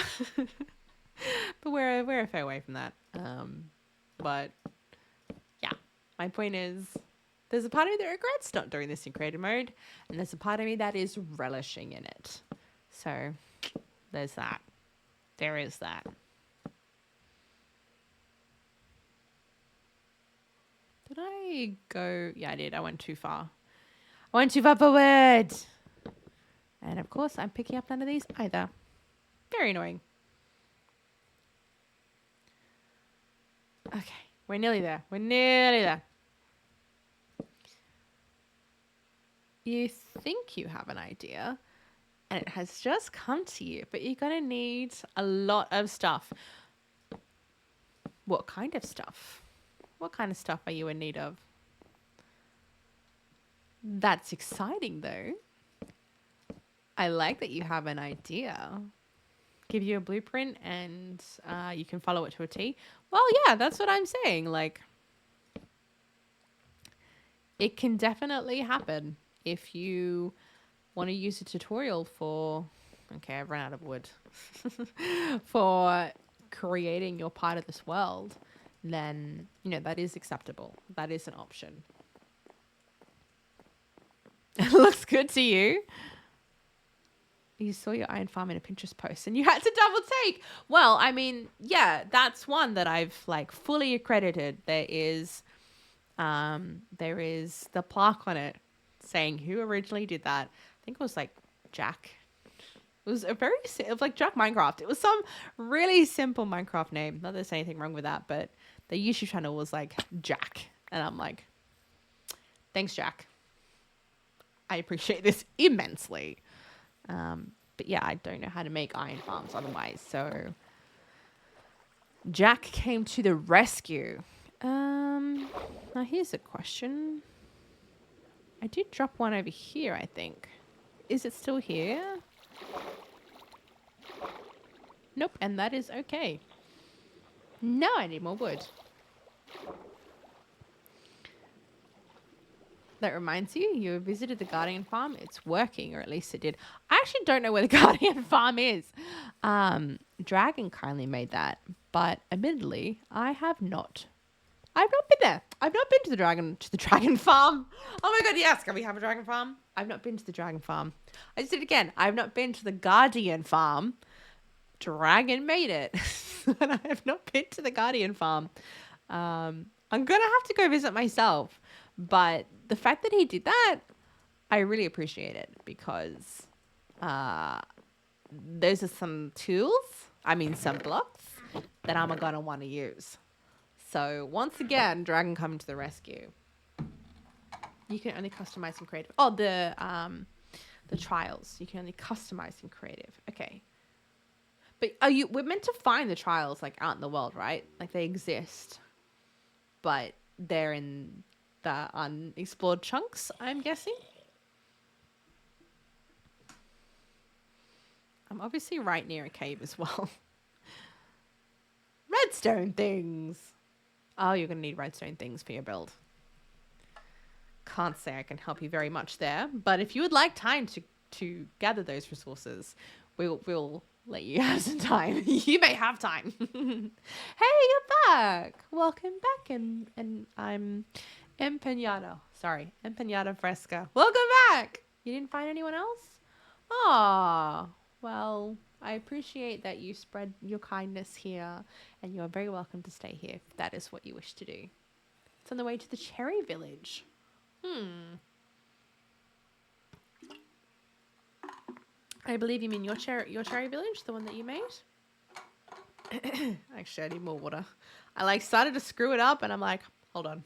But we're a fair way from that. But yeah, my point is, there's a part of me that regrets not doing this in creative mode, and there's a part of me that is relishing in it. So there's that. There is that. Did I go? Yeah, I did. I went too far. I went too far forward. And of course, I'm picking up none of these either. Very annoying. Okay, we're nearly there. We're nearly there. You think you have an idea, and it has just come to you, but you're going to need a lot of stuff. What kind of stuff? What kind of stuff are you in need of? That's exciting, though. I like that you have an idea. Give you a blueprint and you can follow it to a T. Well, yeah, that's what I'm saying. Like, it can definitely happen if you want to use a tutorial for... Okay, I've run out of wood. For creating your part of this world, then, you know, that is acceptable. That is an option. It looks good to you. You saw your iron farm in a Pinterest post and you had to double take. Well, I mean, yeah, that's one that I've like fully accredited. There is the plaque on it saying who originally did that. I think it was like Jack. It was like Jack Minecraft. It was some really simple Minecraft name. Not that there's anything wrong with that, but the YouTube channel was like Jack. And I'm like, thanks, Jack. I appreciate this immensely. But yeah, I don't know how to make iron farms otherwise. So Jack came to the rescue. Now here's a question. I did drop one over here, I think. Is it still here? Nope, and that is okay. No, I need more wood. That reminds you, you visited the Guardian Farm. It's working, or at least it did. I actually don't know where the Guardian Farm is. Dragon kindly made that, but admittedly, I've not been there. I've not been to the Dragon Farm. Oh my god, yes, can we have a Dragon Farm? I've not been to the Dragon Farm. I just did it again. I've not been to the Guardian Farm. Dragon made it. And I have not been to the Guardian Farm. I'm gonna have to go visit myself. But the fact that he did that, I really appreciate it because those are some some blocks that I'm gonna want to use. So once again, Dragon coming to the rescue. You can only customize in creative. Oh, the trials. You can only customize in creative. Okay. But we're meant to find the trials like out in the world, right? Like they exist, but they're in the unexplored chunks, I'm guessing. I'm obviously right near a cave as well. Redstone things. Oh, you're going to need redstone things for your build. Can't say I can help you very much there, but if you would like time to gather those resources, we'll let you have some time. You may have time. Hey, you're back. Welcome back, and I'm Empanada. Sorry, Empanada Fresca. Welcome back. You didn't find anyone else? Ah, well, I appreciate that you spread your kindness here, and you are very welcome to stay here if that is what you wish to do. It's on the way to the cherry village. I believe you mean your cherry village, the one that you made. Actually, I need more water. I like started to screw it up, and I'm like, hold on.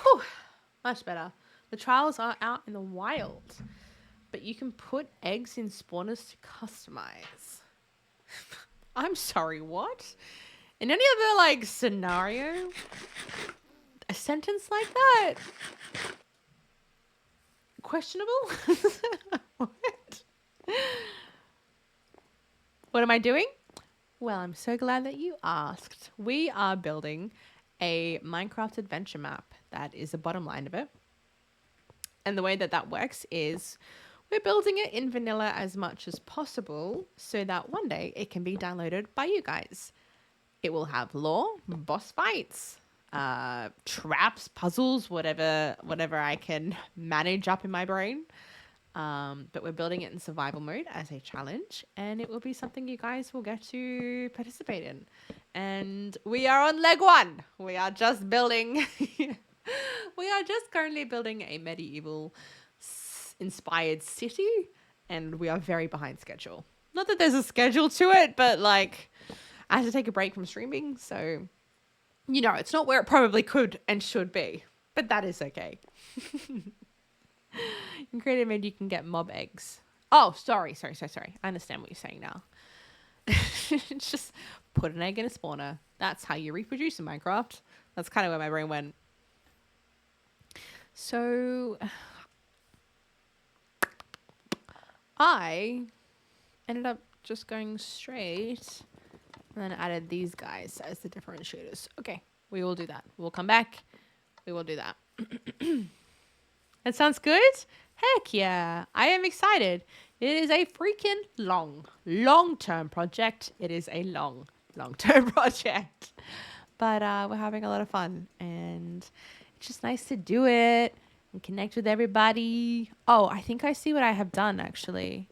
Whew, much better. The trials are out in the wild, but you can put eggs in spawners to customize. I'm sorry, what? In any other like scenario, a sentence like that? Questionable? What? What am I doing? Well, I'm so glad that you asked. We are building a Minecraft adventure map. That is the bottom line of it. And the way that that works is we're building it in vanilla as much as possible so that one day it can be downloaded by you guys. It will have lore, boss fights, traps, puzzles, whatever I can manage up in my brain. But we're building it in survival mode as a challenge, and it will be something you guys will get to participate in. And we are on leg one. We are just building... We are just currently building a medieval inspired city, and we are very behind schedule. Not that there's a schedule to it, but like I had to take a break from streaming, so you know, it's not where it probably could and should be, but that is okay. In creative mode, you can get mob eggs. Oh, sorry. I understand what you're saying now. It's just put an egg in a spawner. That's how you reproduce in Minecraft. That's kind of where my brain went. So I ended up just going straight and then added these guys as the differentiators. Okay, we will do that. We'll come back. We will do that. That sounds good? Heck yeah. I am excited. It is a freaking long-term project. It is a long-term project. But we're having a lot of fun. And it's just nice to do it and connect with everybody. Oh, I think I see what I have done, actually.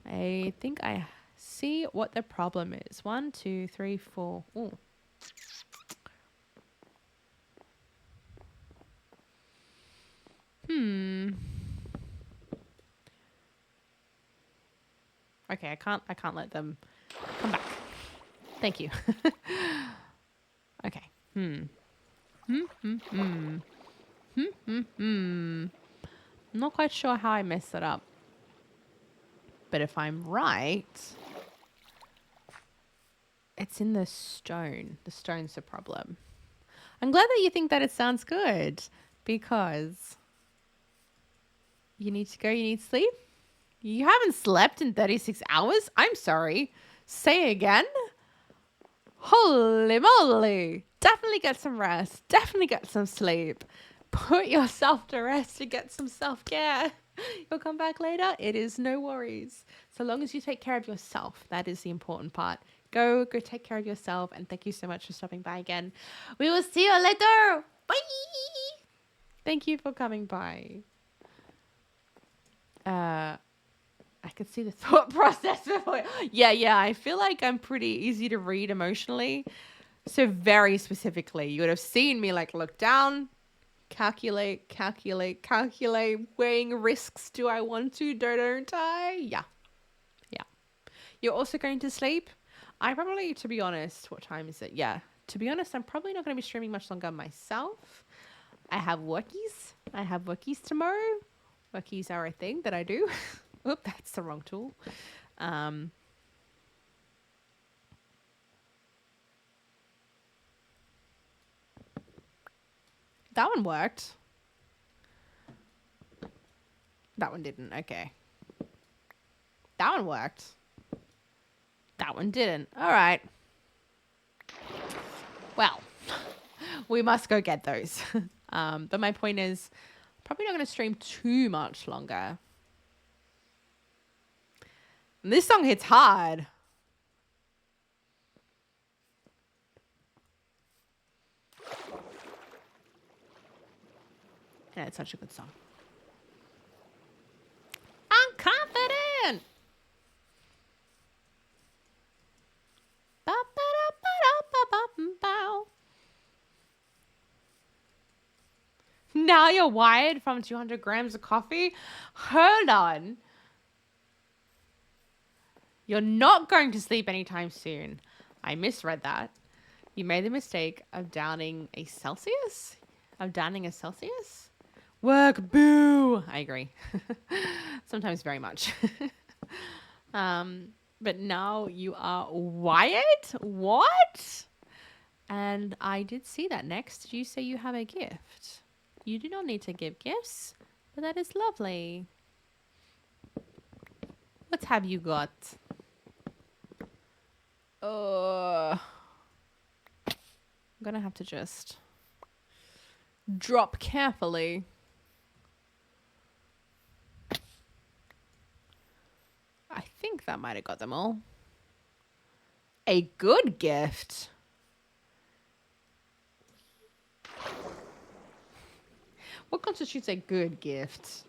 I think I see what the problem is. 1, 2, 3, 4. Ooh. Okay, I can't let them come back. Thank you. Okay. I'm not quite sure how I messed that up. But if I'm right, it's in the stone. The stone's the problem. I'm glad that you think that it sounds good, because you need to go, you need sleep. You haven't slept in 36 hours? I'm sorry. Say again? Holy moly. Definitely get some rest. Definitely get some sleep. Put yourself to rest and get some self-care. You'll come back later. It is no worries. So long as you take care of yourself, that is the important part. Go take care of yourself. And thank you so much for stopping by again. We will see you later. Bye. Thank you for coming by. I could see the thought process before. Yeah. I feel like I'm pretty easy to read emotionally. So very specifically, you would have seen me like look down, calculate, weighing risks. Do I want to? Don't I? Yeah. You're also going to sleep. I probably, to be honest, what time is it? Yeah. To be honest, I'm probably not going to be streaming much longer myself. I have workies. Tomorrow. Workies are a thing that I do. Oop, that's the wrong tool. That one worked. That one didn't. Okay. That one worked. That one didn't. All right. Well, we must go get those. But my point is, probably not going to stream too much longer. And this song hits hard. And it's such a good song. I'm confident. Now you're wired from 200 grams of coffee? Hold on. You're not going to sleep anytime soon. I misread that. You made the mistake of downing a Celsius? Work, boo! I agree. Sometimes very much. But now you are wired? What? And I did see that next. Did you say you have a gift? You do not need to give gifts, but that is lovely. What have you got? I'm gonna have to just drop carefully. I think that might have got them all. A good gift. What constitutes a good gift?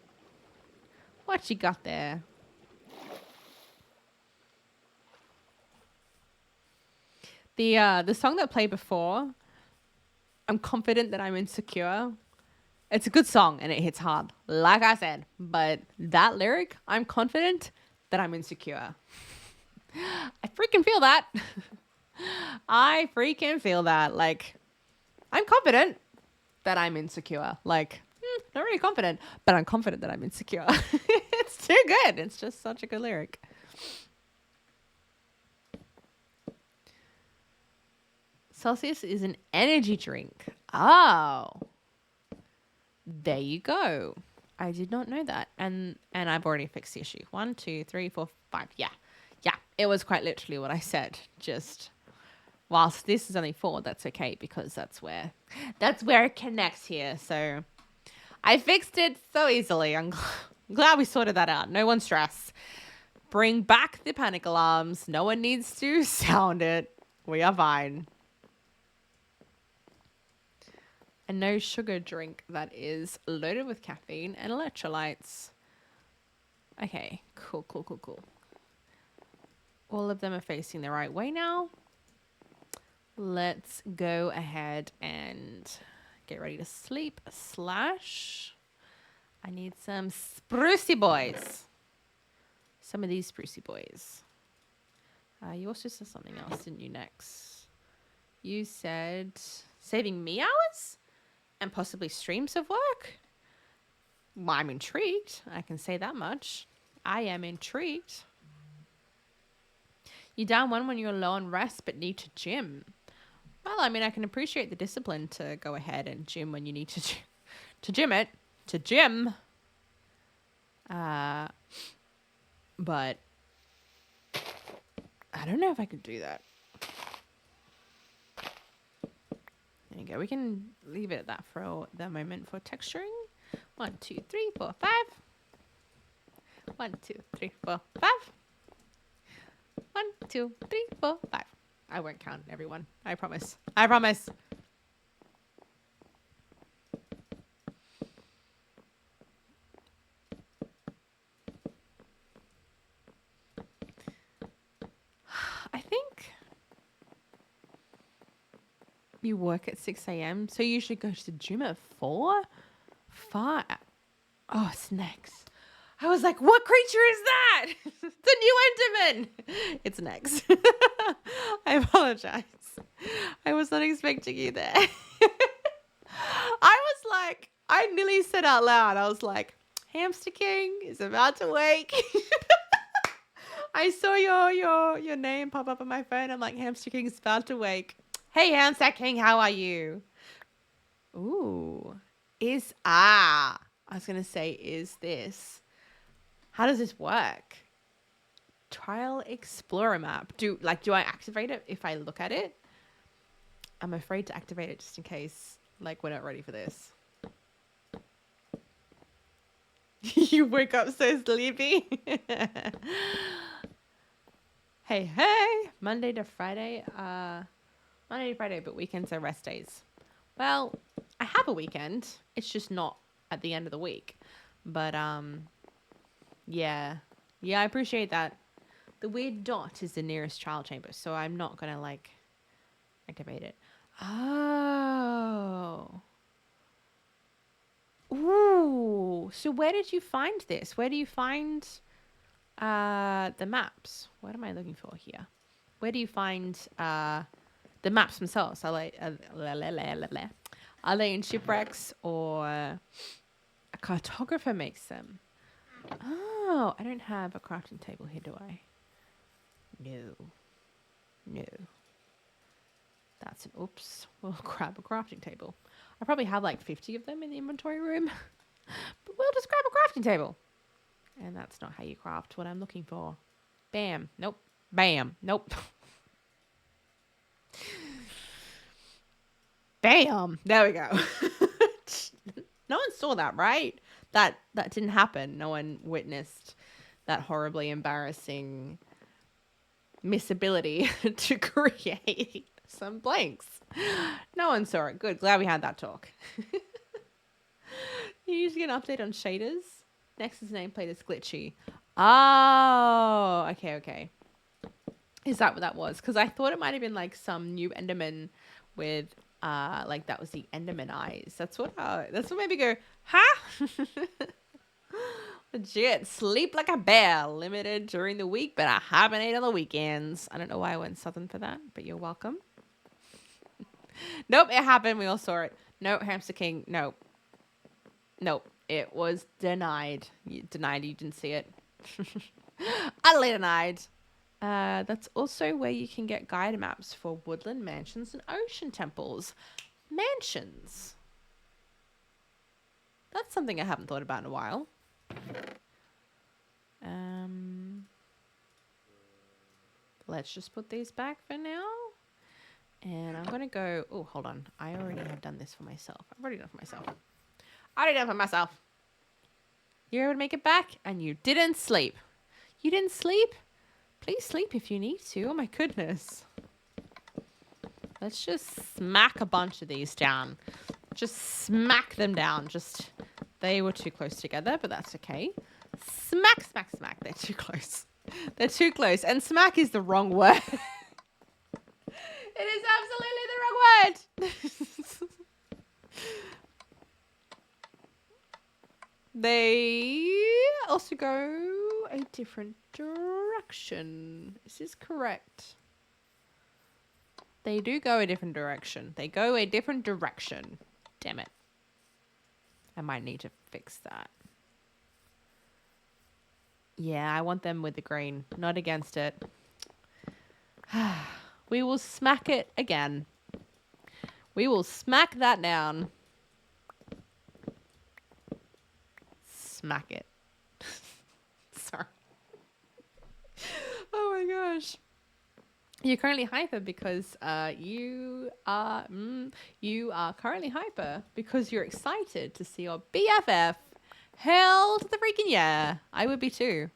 What you got there? The song that played before, I'm confident that I'm insecure. It's a good song and it hits hard, like I said. But that lyric, I'm confident that I'm insecure. I freaking feel that. I freaking feel that. Like, I'm confident that I'm insecure. Like, not really confident, but I'm confident that I'm insecure. It's too good. It's just such a good lyric. Celsius is an energy drink. Oh. There you go. I did not know that. And I've already fixed the issue. 1, 2, 3, 4, 5. Yeah. It was quite literally what I said. Just whilst this is only 4, that's okay, because that's where it connects here. So I fixed it so easily. I'm Glad we sorted that out. No one stress. Bring back the panic alarms. No one needs to sound it. We are fine. A no sugar drink that is loaded with caffeine and electrolytes. Okay, cool. All of them are facing the right way now. Let's go ahead and get ready to sleep. I need some sprucey boys. Some of these sprucey boys. You also said something else, didn't you, Nex? You said saving me hours? And possibly streams of work? Well, I'm intrigued. I can say that much. I am intrigued. You down one when you're low on rest but need to gym. Well, I mean, I can appreciate the discipline to go ahead and gym when you need to gym it. To gym. But I don't know if I could do that. There you go. We can leave it at that for the moment for texturing. 1, 2, 3, 4, 5. 1, 2, 3, 4, 5. 1, 2, 3, 4, 5. I won't count everyone. I promise. I promise. I think you work at 6 a.m. So you should go to the gym at 4? 5. Oh, snacks. I was like, what creature is that? The new Enderman. It's Nex. I apologize. I was not expecting you there. I was like, I nearly said out loud, I was like, Hamster King is about to wake. I saw your name pop up on my phone. I'm like, Hamster King is about to wake. Hey, Hamster King, how are you? Ooh. I was going to say, is this? How does this work? Trial Explorer map. Do I activate it if I look at it? I'm afraid to activate it just in case, like, we're not ready for this. You wake up so sleepy. Hey. Monday to Friday, but weekends are rest days. Well, I have a weekend. It's just not at the end of the week. But, yeah, I appreciate that. The weird dot is the nearest trial chamber, so I'm not going to, like, activate it. Oh. Ooh. So where did you find this? Where do you find the maps? What am I looking for here? Where do you find the maps themselves? Are they in shipwrecks or a cartographer makes them? Oh, I don't have a crafting table here, do I? No. That's an oops. We'll grab a crafting table. I probably have like 50 of them in the inventory room. But we'll just grab a crafting table. And that's not how you craft what I'm looking for. Bam. Nope. Bam. Nope. Bam. There we go. No one saw that, right? That didn't happen. No one witnessed that horribly embarrassing missability to create some blanks. No one saw it. Good. Glad we had that talk. You usually get an update on shaders. Nex's nameplate is glitchy. Oh, okay. Is that what that was? Because I thought it might have been like some new Enderman with like that was the Enderman eyes. That's what made me go, huh? Legit. Sleep like a bear. Limited during the week, but I hibernate on the weekends. I don't know why I went southern for that, but you're welcome. Nope, it happened. We all saw it. No, Hamster King. Nope. It was denied. You didn't see it. Utterly denied. That's also where you can get guide maps for woodland mansions and ocean temples. Mansions. That's something I haven't thought about in a while. Let's just put these back for now. And I'm going to go... Oh, hold on. I already have done this for myself. I've already done it for myself. You're able to make it back, and you didn't sleep. You didn't sleep? Please sleep if you need to. Oh my goodness. Let's just smack a bunch of these down. Just smack them down. They were too close together, but that's okay. Smack, smack, smack. They're too close. They're too close. And smack is the wrong word. It is absolutely the wrong word. They also go a different direction. Is this correct? They do go a different direction. They go a different direction. Damn it. I might need to fix that. Yeah, I want them with the green, not against it. We will smack it again. We will smack that down. Smack it. Sorry. Oh my gosh. You're currently hyper because you are currently hyper because you're excited to see your BFF. Hell to the freaking yeah. I would be too.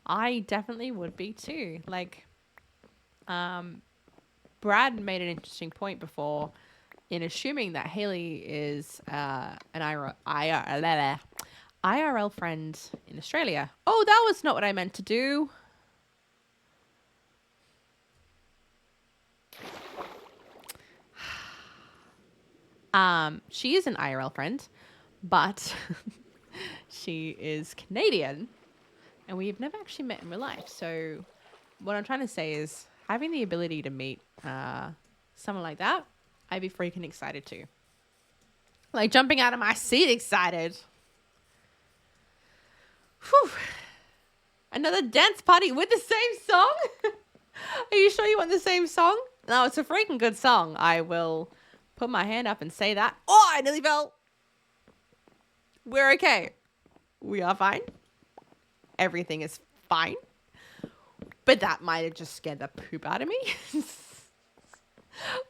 I definitely would be too. Like, Brad made an interesting point before in assuming that Haley is an IRL friend in Australia. Oh, that was not what I meant to do. She is an IRL friend, but she is Canadian, and we've never actually met in real life. So what I'm trying to say is having the ability to meet someone like that, I'd be freaking excited too. Like jumping out of my seat excited. Whew. Another dance party with the same song? Are you sure you want the same song? No, it's a freaking good song. I will put my hand up and say that. Oh, I nearly fell. We're okay. We are fine. Everything is fine. But that might have just scared the poop out of me.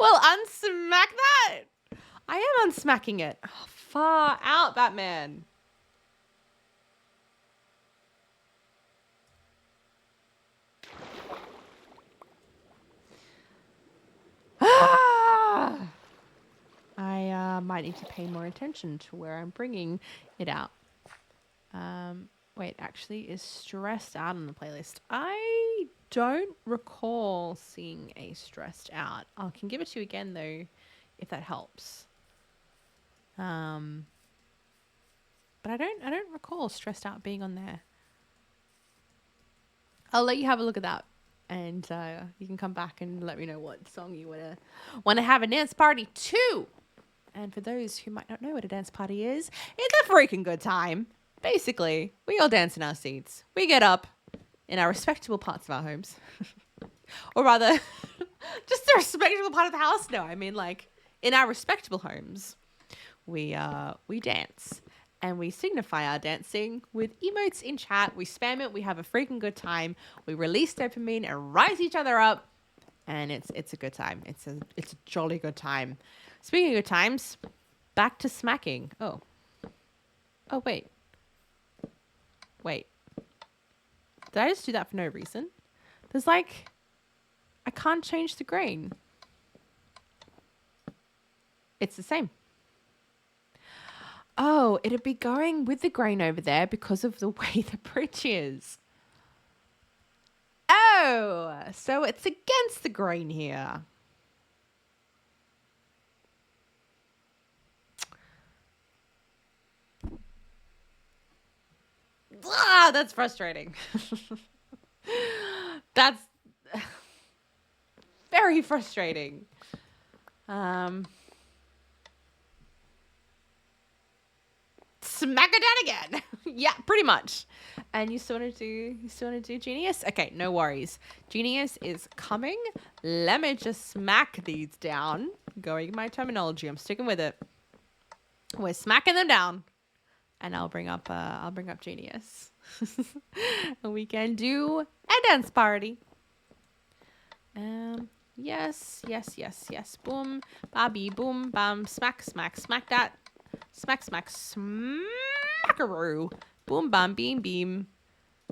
Well, unsmack that. I am unsmacking it. Oh, far out, Batman. I might need to pay more attention to where I'm bringing it out. Wait, actually, is stressed out on the playlist? I don't recall seeing a stressed out. I can give it to you again though, if that helps. But I don't recall stressed out being on there. I'll let you have a look at that, and you can come back and let me know what song you want to have a dance party to. And for those who might not know what a dance party is, it's a freaking good time. Basically, we all dance in our seats. We get up in our respectable parts of our homes. Or rather, just the respectable part of the house. No, I mean like in our respectable homes, we dance. And we signify our dancing with emotes in chat. We spam it. We have a freaking good time. We release dopamine and rise each other up. And it's a good time. It's a jolly good time. Speaking of good times, back to smacking. Oh, wait. Did I just do that for no reason? There's like, I can't change the grain. It's the same. Oh, it'd be going with the grain over there because of the way the bridge is. Oh, so it's against the grain here. Ah, that's frustrating. That's very frustrating. Smack it down again. Yeah, pretty much. And you still want to do Genius? Okay, no worries. Genius is coming. Let me just smack these down. Going my terminology. I'm sticking with it. We're smacking them down. And I'll bring up Genius. We can do a dance party. Yes. Boom, babby, boom, bam, smack, smack, smack that. Smack, smack, smackaroo. Boom, bam, beam, beam.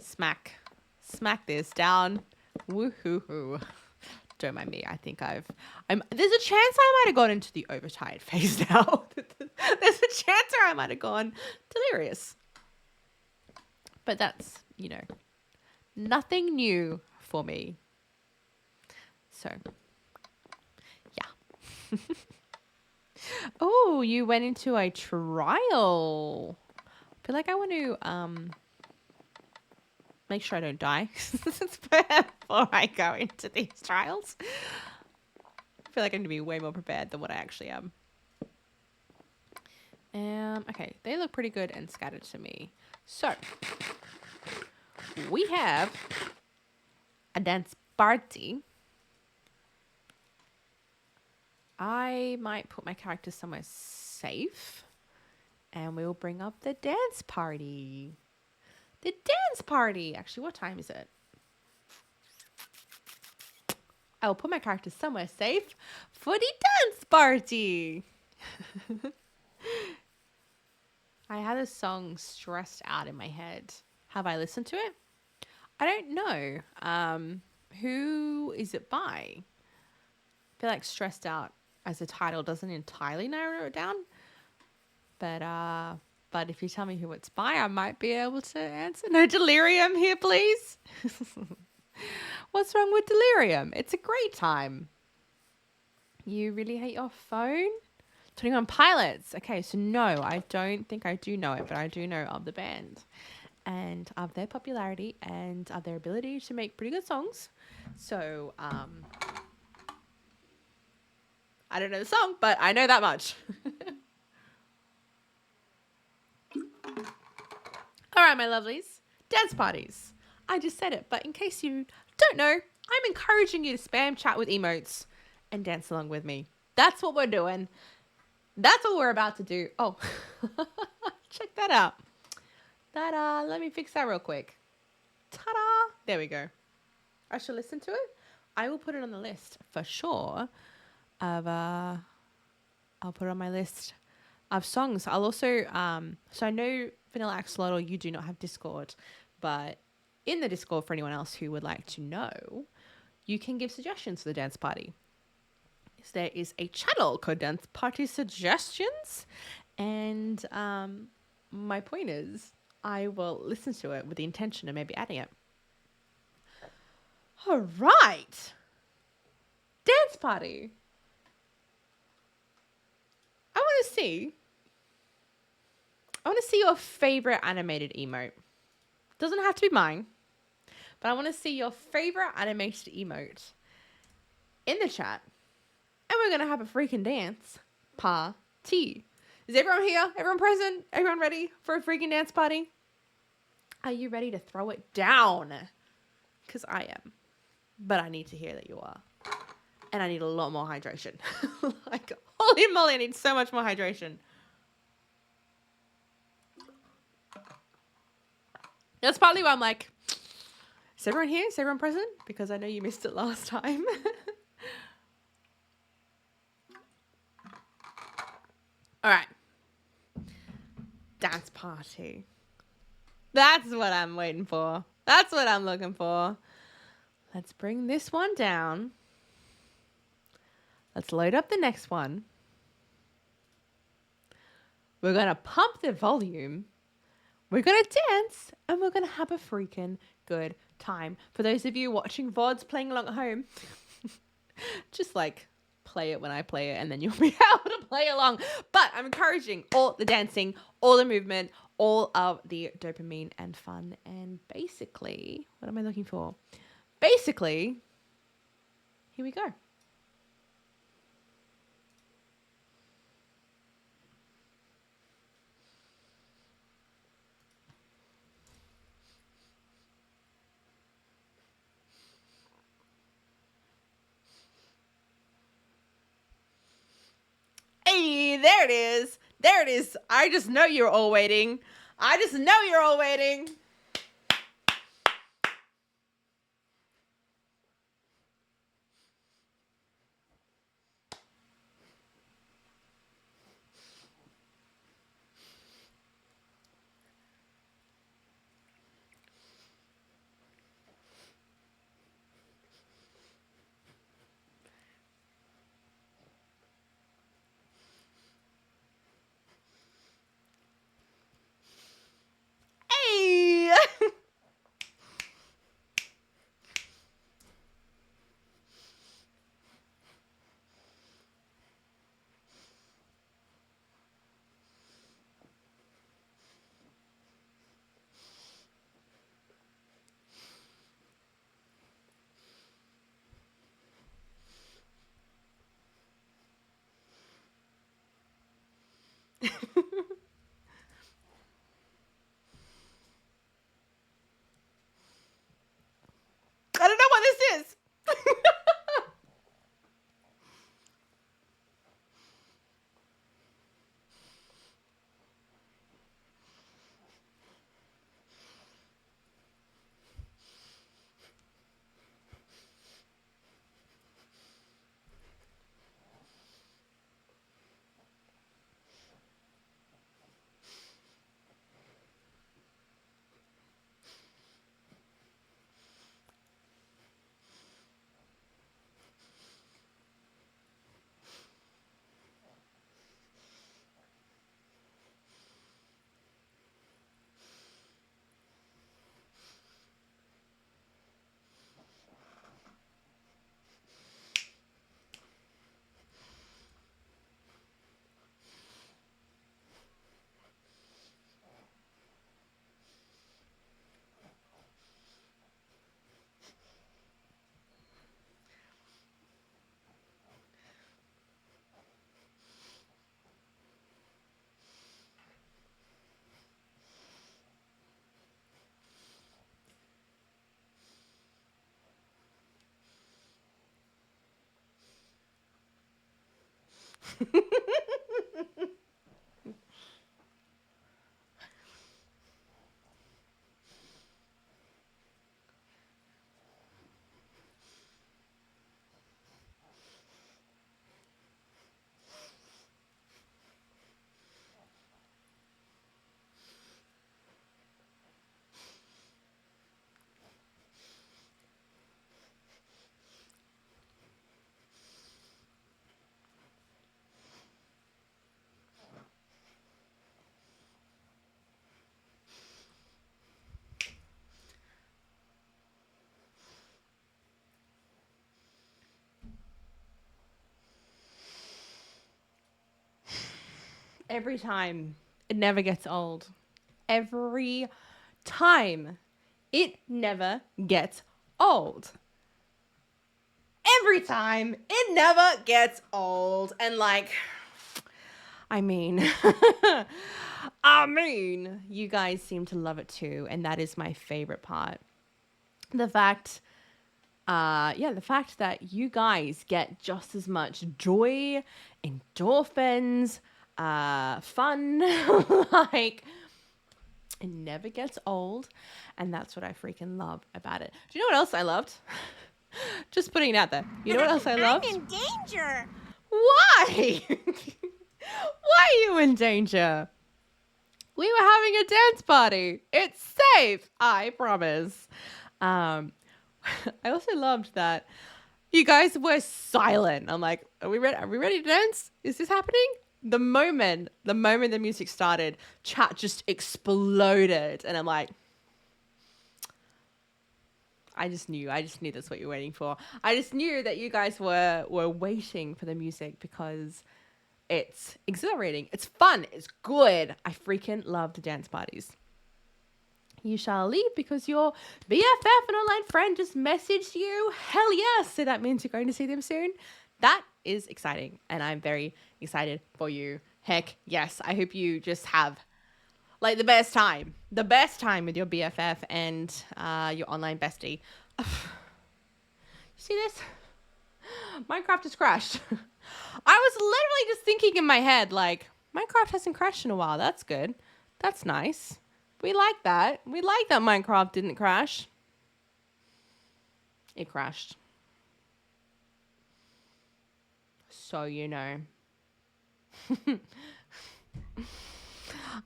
Smack. Smack this down. Woohoo. Don't mind me. I think there's a chance I might have gone into the overtired phase now. There's a chance I might have gone delirious. But that's, nothing new for me. So, yeah. Oh, you went into a trial. I feel like I want to make sure I don't die before I go into these trials. I feel like I need to be way more prepared than what I actually am. Okay, they look pretty good and scattered to me. So, we have a dance party. I might put my character somewhere safe. And we'll bring up the dance party. The dance party! Actually, what time is it? I will put my character somewhere safe for the dance party. I had a song stressed out in my head. Have I listened to it? I don't know. Who is it by? I feel like stressed out as a title doesn't entirely narrow it down. But if you tell me who it's by, I might be able to answer. No delirium here, please. What's wrong with delirium? It's a great time. You really hate your phone? 21 Pilots. Okay, so no, I don't think I do know it, but I do know of the band and of their popularity and of their ability to make pretty good songs. So, I don't know the song, but I know that much. All right, my lovelies. Dance parties. I just said it, but in case you don't know, I'm encouraging you to spam chat with emotes and dance along with me. That's what we're doing. That's what we're about to do. Oh, check that out. Ta-da. Let me fix that real quick. Ta-da. There we go. I shall listen to it. I will put it on the list for sure of, I'll put it on my list of songs. I'll also, so I know Vanilla Axolotl, you do not have Discord, but in the Discord, for anyone else who would like to know, you can give suggestions for the dance party. There is a channel called Dance Party Suggestions, and my point is I will listen to it with the intention of maybe adding it. All right. Dance party. I want to see your favorite animated emote. Doesn't have to be mine, but I want to see your favorite animated emote in the chat. And we're going to have a freaking dance party. Is everyone here? Everyone present? Everyone ready for a freaking dance party? Are you ready to throw it down? Because I am. But I need to hear that you are. And I need a lot more hydration. Like, holy moly, I need so much more hydration. That's partly why I'm like, is everyone here? Is everyone present? Because I know you missed it last time. All right. Dance party. That's what I'm waiting for. That's what I'm looking for. Let's bring this one down. Let's load up the next one. We're going to pump the volume. We're going to dance. And we're going to have a freaking good time. For those of you watching VODs playing along at home, just like play it when I play it and then you'll be able to play along. But I'm encouraging all the dancing, all the movement, all of the dopamine and fun. And basically, what am I looking for? Basically, here we go. Hey, there it is. There it is. I just know you're all waiting. I just know you're all waiting. Every time. It never gets old. Every time. It never gets old. Every time. It never gets old. And like, I mean, you guys seem to love it too. And that is my favorite part. The fact that you guys get just as much joy, endorphins, fun, like, it never gets old. And that's what I freaking love about it. Do you know what else I loved? Just putting it out there. You know what else I loved? I'm in danger. Why? Why are you in danger? We were having a dance party. It's safe. I promise. I also loved that you guys were silent. I'm like, are we ready? Are we ready to dance? Is this happening? The moment the music started, chat just exploded. And I'm like, I just knew that's what you're waiting for. I just knew that you guys were waiting for the music because it's exhilarating. It's fun. It's good. I freaking love the dance parties. You shall leave because your BFF and online friend just messaged you. Hell yes. So that means you're going to see them soon. That is exciting. And I'm very excited for you. Heck yes. I hope you just have like the best time with your BFF and your online bestie. You see this? Minecraft has crashed. I was literally just thinking in my head, like, Minecraft hasn't crashed in a while. That's good. That's nice. We like that. We like that Minecraft didn't crash. It crashed. So you know.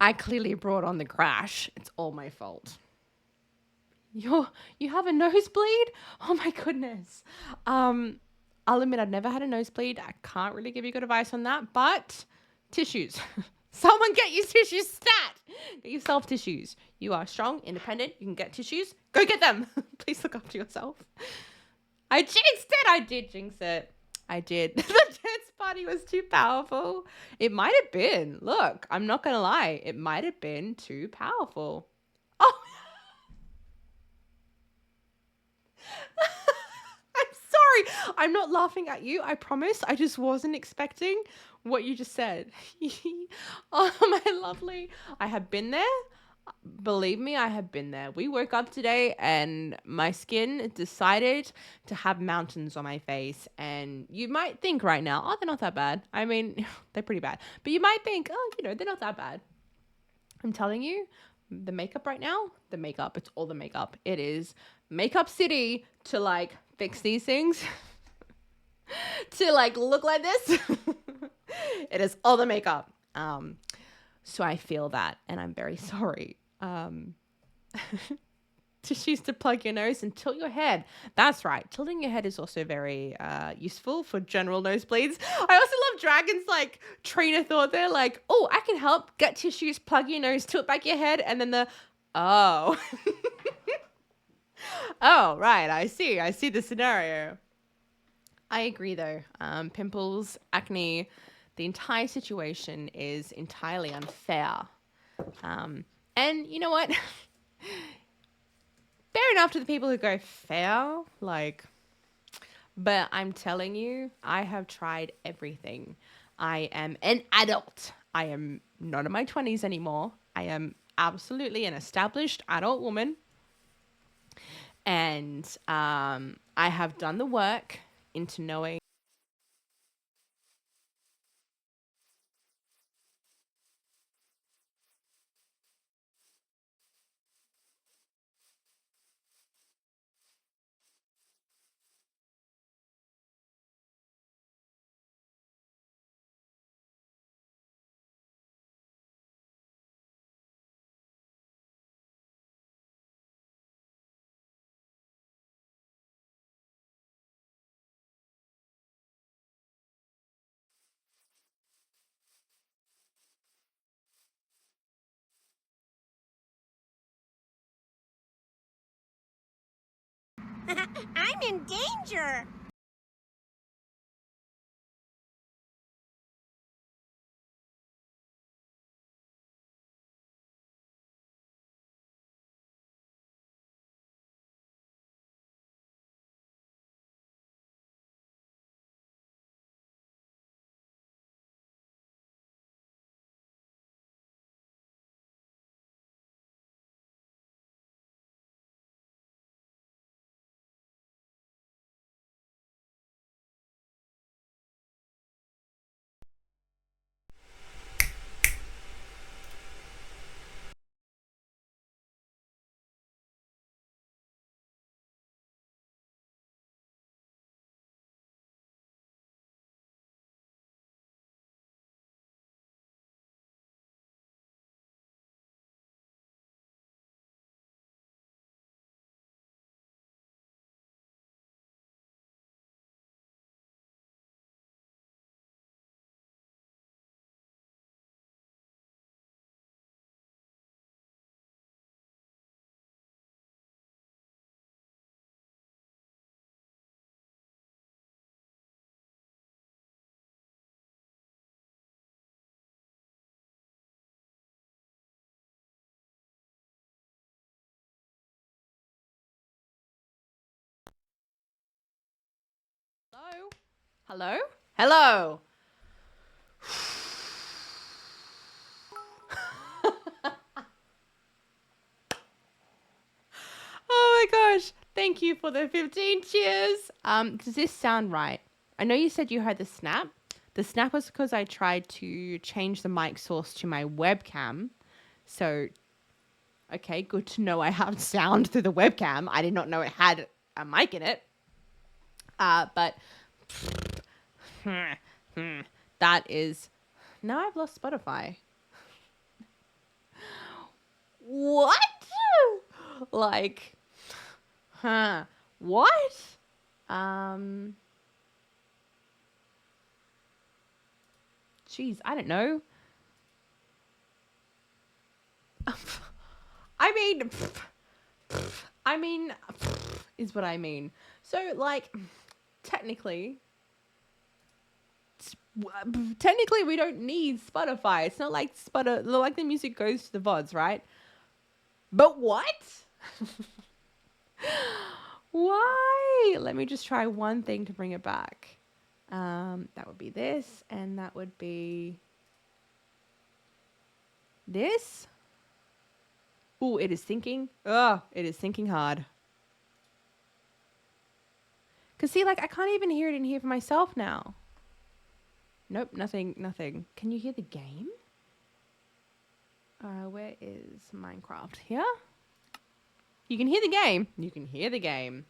I clearly brought on the crash. It's all my fault. You have a nosebleed? Oh my goodness. I'll admit I've never had a nosebleed. I can't really give you good advice on that, but tissues. Someone get you tissues stat. Get yourself tissues. You are strong, independent. You can get tissues. Go get them. Please look after yourself. I jinxed it. I did jinx it. I did. The dance party was too powerful. It might have been. Look, I'm not going to lie. It might have been too powerful. Oh. I'm sorry. I'm not laughing at you. I promise. I just wasn't expecting what you just said. Oh, my lovely. I have been there. Believe me, I have been there. We woke up today and my skin decided to have mountains on my face. And you might think right now, oh, they're not that bad. I mean, they're pretty bad. But you might think, oh, they're not that bad. I'm telling you, the makeup right now, it's all the makeup. It is makeup city to like fix these things. To like look like this. It is all the makeup. So I feel that, and I'm very sorry. Tissues to plug your nose and tilt your head. That's right. Tilting your head is also very useful for general nosebleeds. I also love Dragon's like train of thought there. Like, oh, I can help. Get tissues, plug your nose, tilt back your head, and then oh. Oh, right. I see the scenario. I agree though. Pimples, acne, the entire situation is entirely unfair. And you know what? Fair enough to the people who go fair, like, but I'm telling you, I have tried everything. I am an adult. I am not in my 20s anymore. I am absolutely an established adult woman. And I have done the work into knowing I'm in danger. Hello? Hello. Oh my gosh. Thank you for the 15 cheers. Does this sound right? I know you said you heard the snap. The snap was because I tried to change the mic source to my webcam. So, okay, good to know I have sound through the webcam. I did not know it had a mic in it. But that is... Now I've lost Spotify. What? Like, what? Jeez, I don't know. I mean, is what I mean. So, like, technically, we don't need Spotify. It's not like like the music goes to the VODs, right? But what? Why? Let me just try one thing to bring it back. That would be this, and that would be this. Oh, it is thinking. Oh, it is thinking hard. Because see, like, I can't even hear it in here for myself now. Nope, nothing. Can you hear the game? Where is Minecraft? Here? You can hear the game. You can hear the game.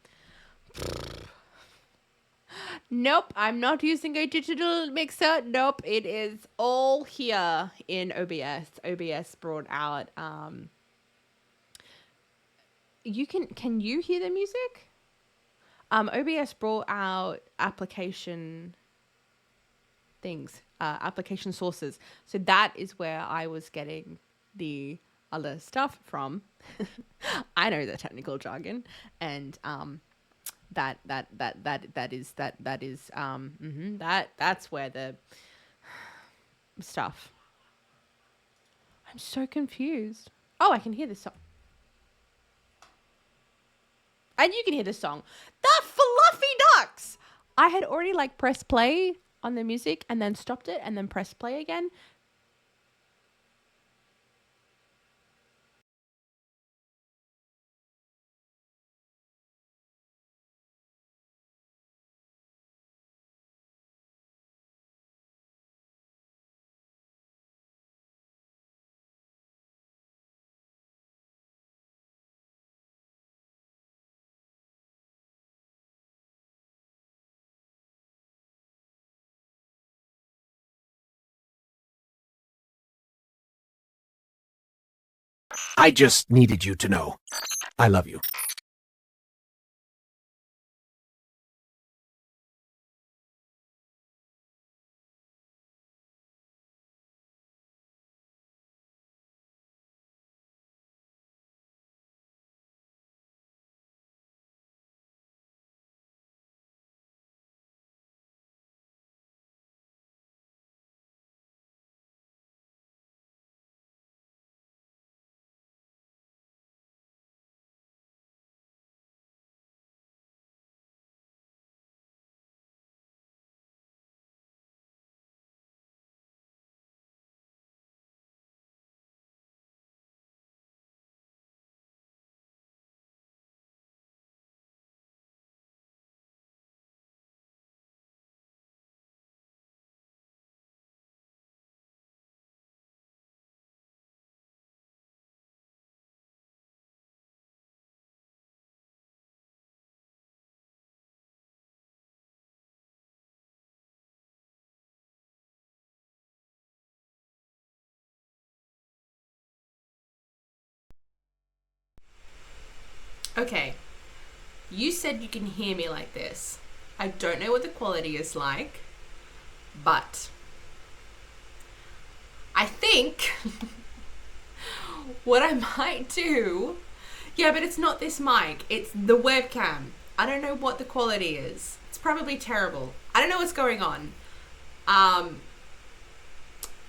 Nope, I'm not using a digital mixer. Nope, it is all here in OBS. OBS brought out... Can you hear the music? OBS brought out application things, application sources. So that is where I was getting the other stuff from. I know the technical jargon, and that's where the stuff. I'm so confused. Oh, I can hear this song. And you can hear the song. The Fluffy Ducks! I had already like pressed play on the music and then stopped it and then pressed play again. I just needed you to know. I love you. Okay, you said you can hear me like this. I don't know what the quality is like, but I think what I might do... Yeah, but it's not this mic. It's the webcam. I don't know what the quality is. It's probably terrible. I don't know what's going on.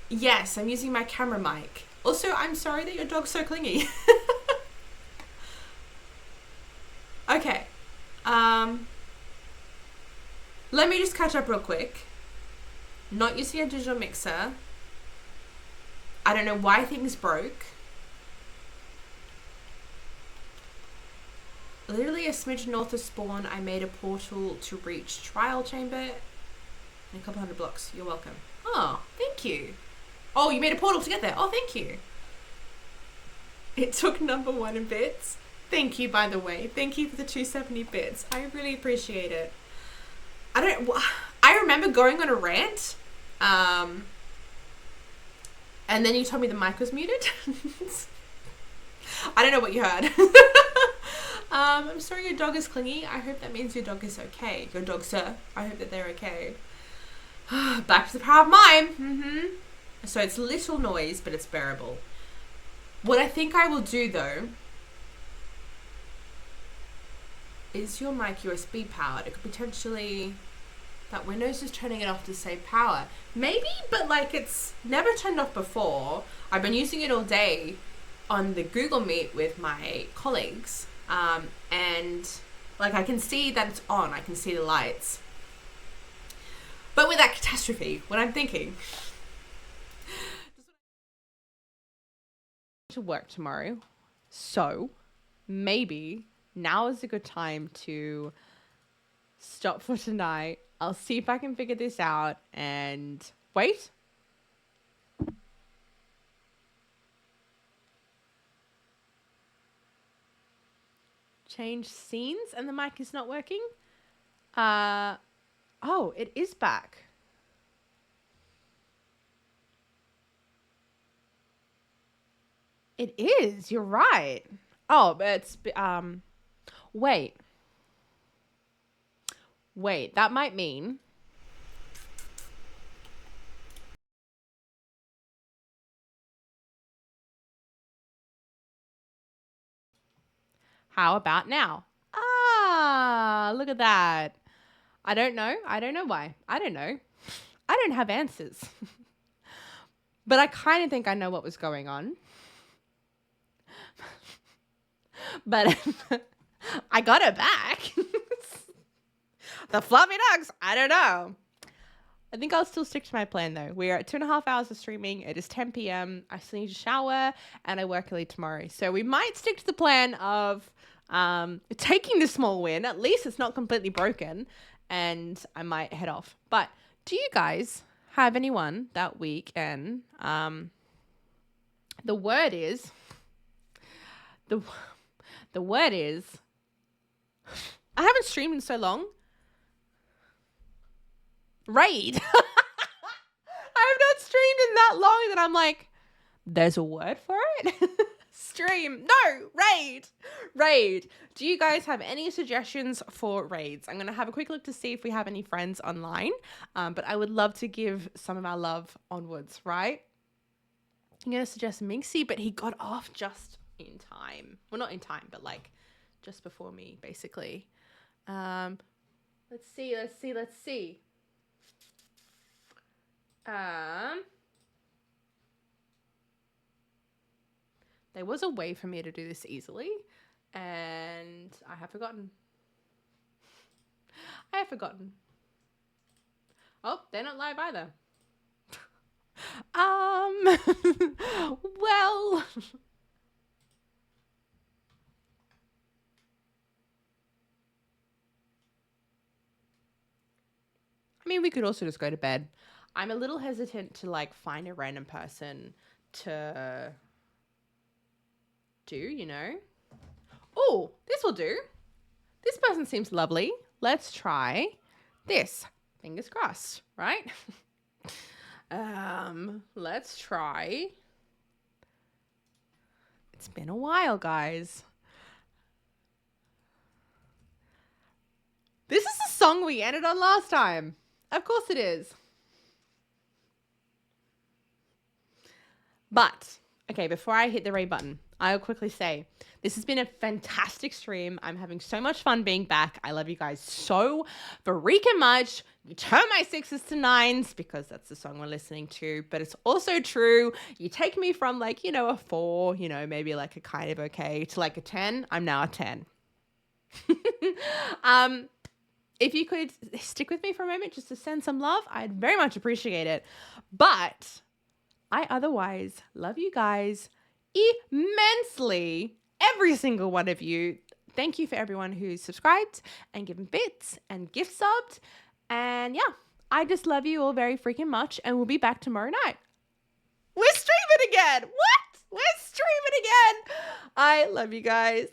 Yes, I'm using my camera mic. Also, I'm sorry that your dog's so clingy. Okay. Let me just catch up real quick. Not using a digital mixer. I don't know why things broke. Literally a smidge north of spawn, I made a portal to reach trial chamber. And a couple hundred blocks. You're welcome. Oh, thank you. Oh, you made a portal to get there. Oh, thank you. It took number 1 in bits. Thank you, by the way. Thank you for the 270 bits. I really appreciate it. I remember going on a rant. And then you told me the mic was muted. I don't know what you heard. I'm sorry your dog is clingy. I hope that means your dog is okay. Your dog, sir. I hope that they're okay. Back to the power of mime. So it's little noise, but it's bearable. What I think I will do, though, is your mic USB powered? It could potentially... That Windows is turning it off to save power. Maybe, but like it's never turned off before. I've been using it all day on the Google Meet with my colleagues. And like I can see that it's on. I can see the lights. But with that catastrophe, what I'm thinking... to work tomorrow. So maybe now is a good time to stop for tonight. I'll see if I can figure this out and wait. Change scenes and the mic is not working. Oh, it is back. It is, you're right. Oh, but it's, wait. Wait, that might mean... How about now? Ah, look at that. I don't know. I don't know why. I don't know. I don't have answers. But I kind of think I know what was going on. But I got it back. The fluffy ducks. I don't know. I think I'll still stick to my plan though. We're at 2.5 hours of streaming. It is 10 p.m. I still need to shower and I work early tomorrow. So we might stick to the plan of taking the small win. At least it's not completely broken and I might head off. But do you guys have anyone that weekend? The word is... The word is... I haven't streamed in so long. Raid. I have not streamed in that long that I'm like, there's a word for it? Stream. No, raid. Raid. Do you guys have any suggestions for raids? I'm going to have a quick look to see if we have any friends online. But I would love to give some of our love onwards, right? I'm going to suggest Minxie, but he got off just in time. Well, not in time, but like just before me, basically. Let's see. There was a way for me to do this easily, and I have forgotten. Oh, they're not live either. Well. I mean, we could also just go to bed. I'm a little hesitant to like find a random person to do, you know? Oh, this will do. This person seems lovely. Let's try this. Fingers crossed, right? Let's try. It's been a while, guys. This is the song we ended on last time. Of course it is. But, okay, before I hit the raid button, I'll quickly say, this has been a fantastic stream. I'm having so much fun being back. I love you guys so freaking much. You turn my 6s to 9s because that's the song we're listening to. But it's also true. You take me from like, you know, a 4, you know, maybe like a kind of okay to like a 10. I'm now a 10. if you could stick with me for a moment just to send some love, I'd very much appreciate it. But I otherwise love you guys immensely. Every single one of you. Thank you for everyone who's subscribed and given bits and gift subbed. And yeah, I just love you all very freaking much. And we'll be back tomorrow night. We're streaming again. What? We're streaming again. I love you guys.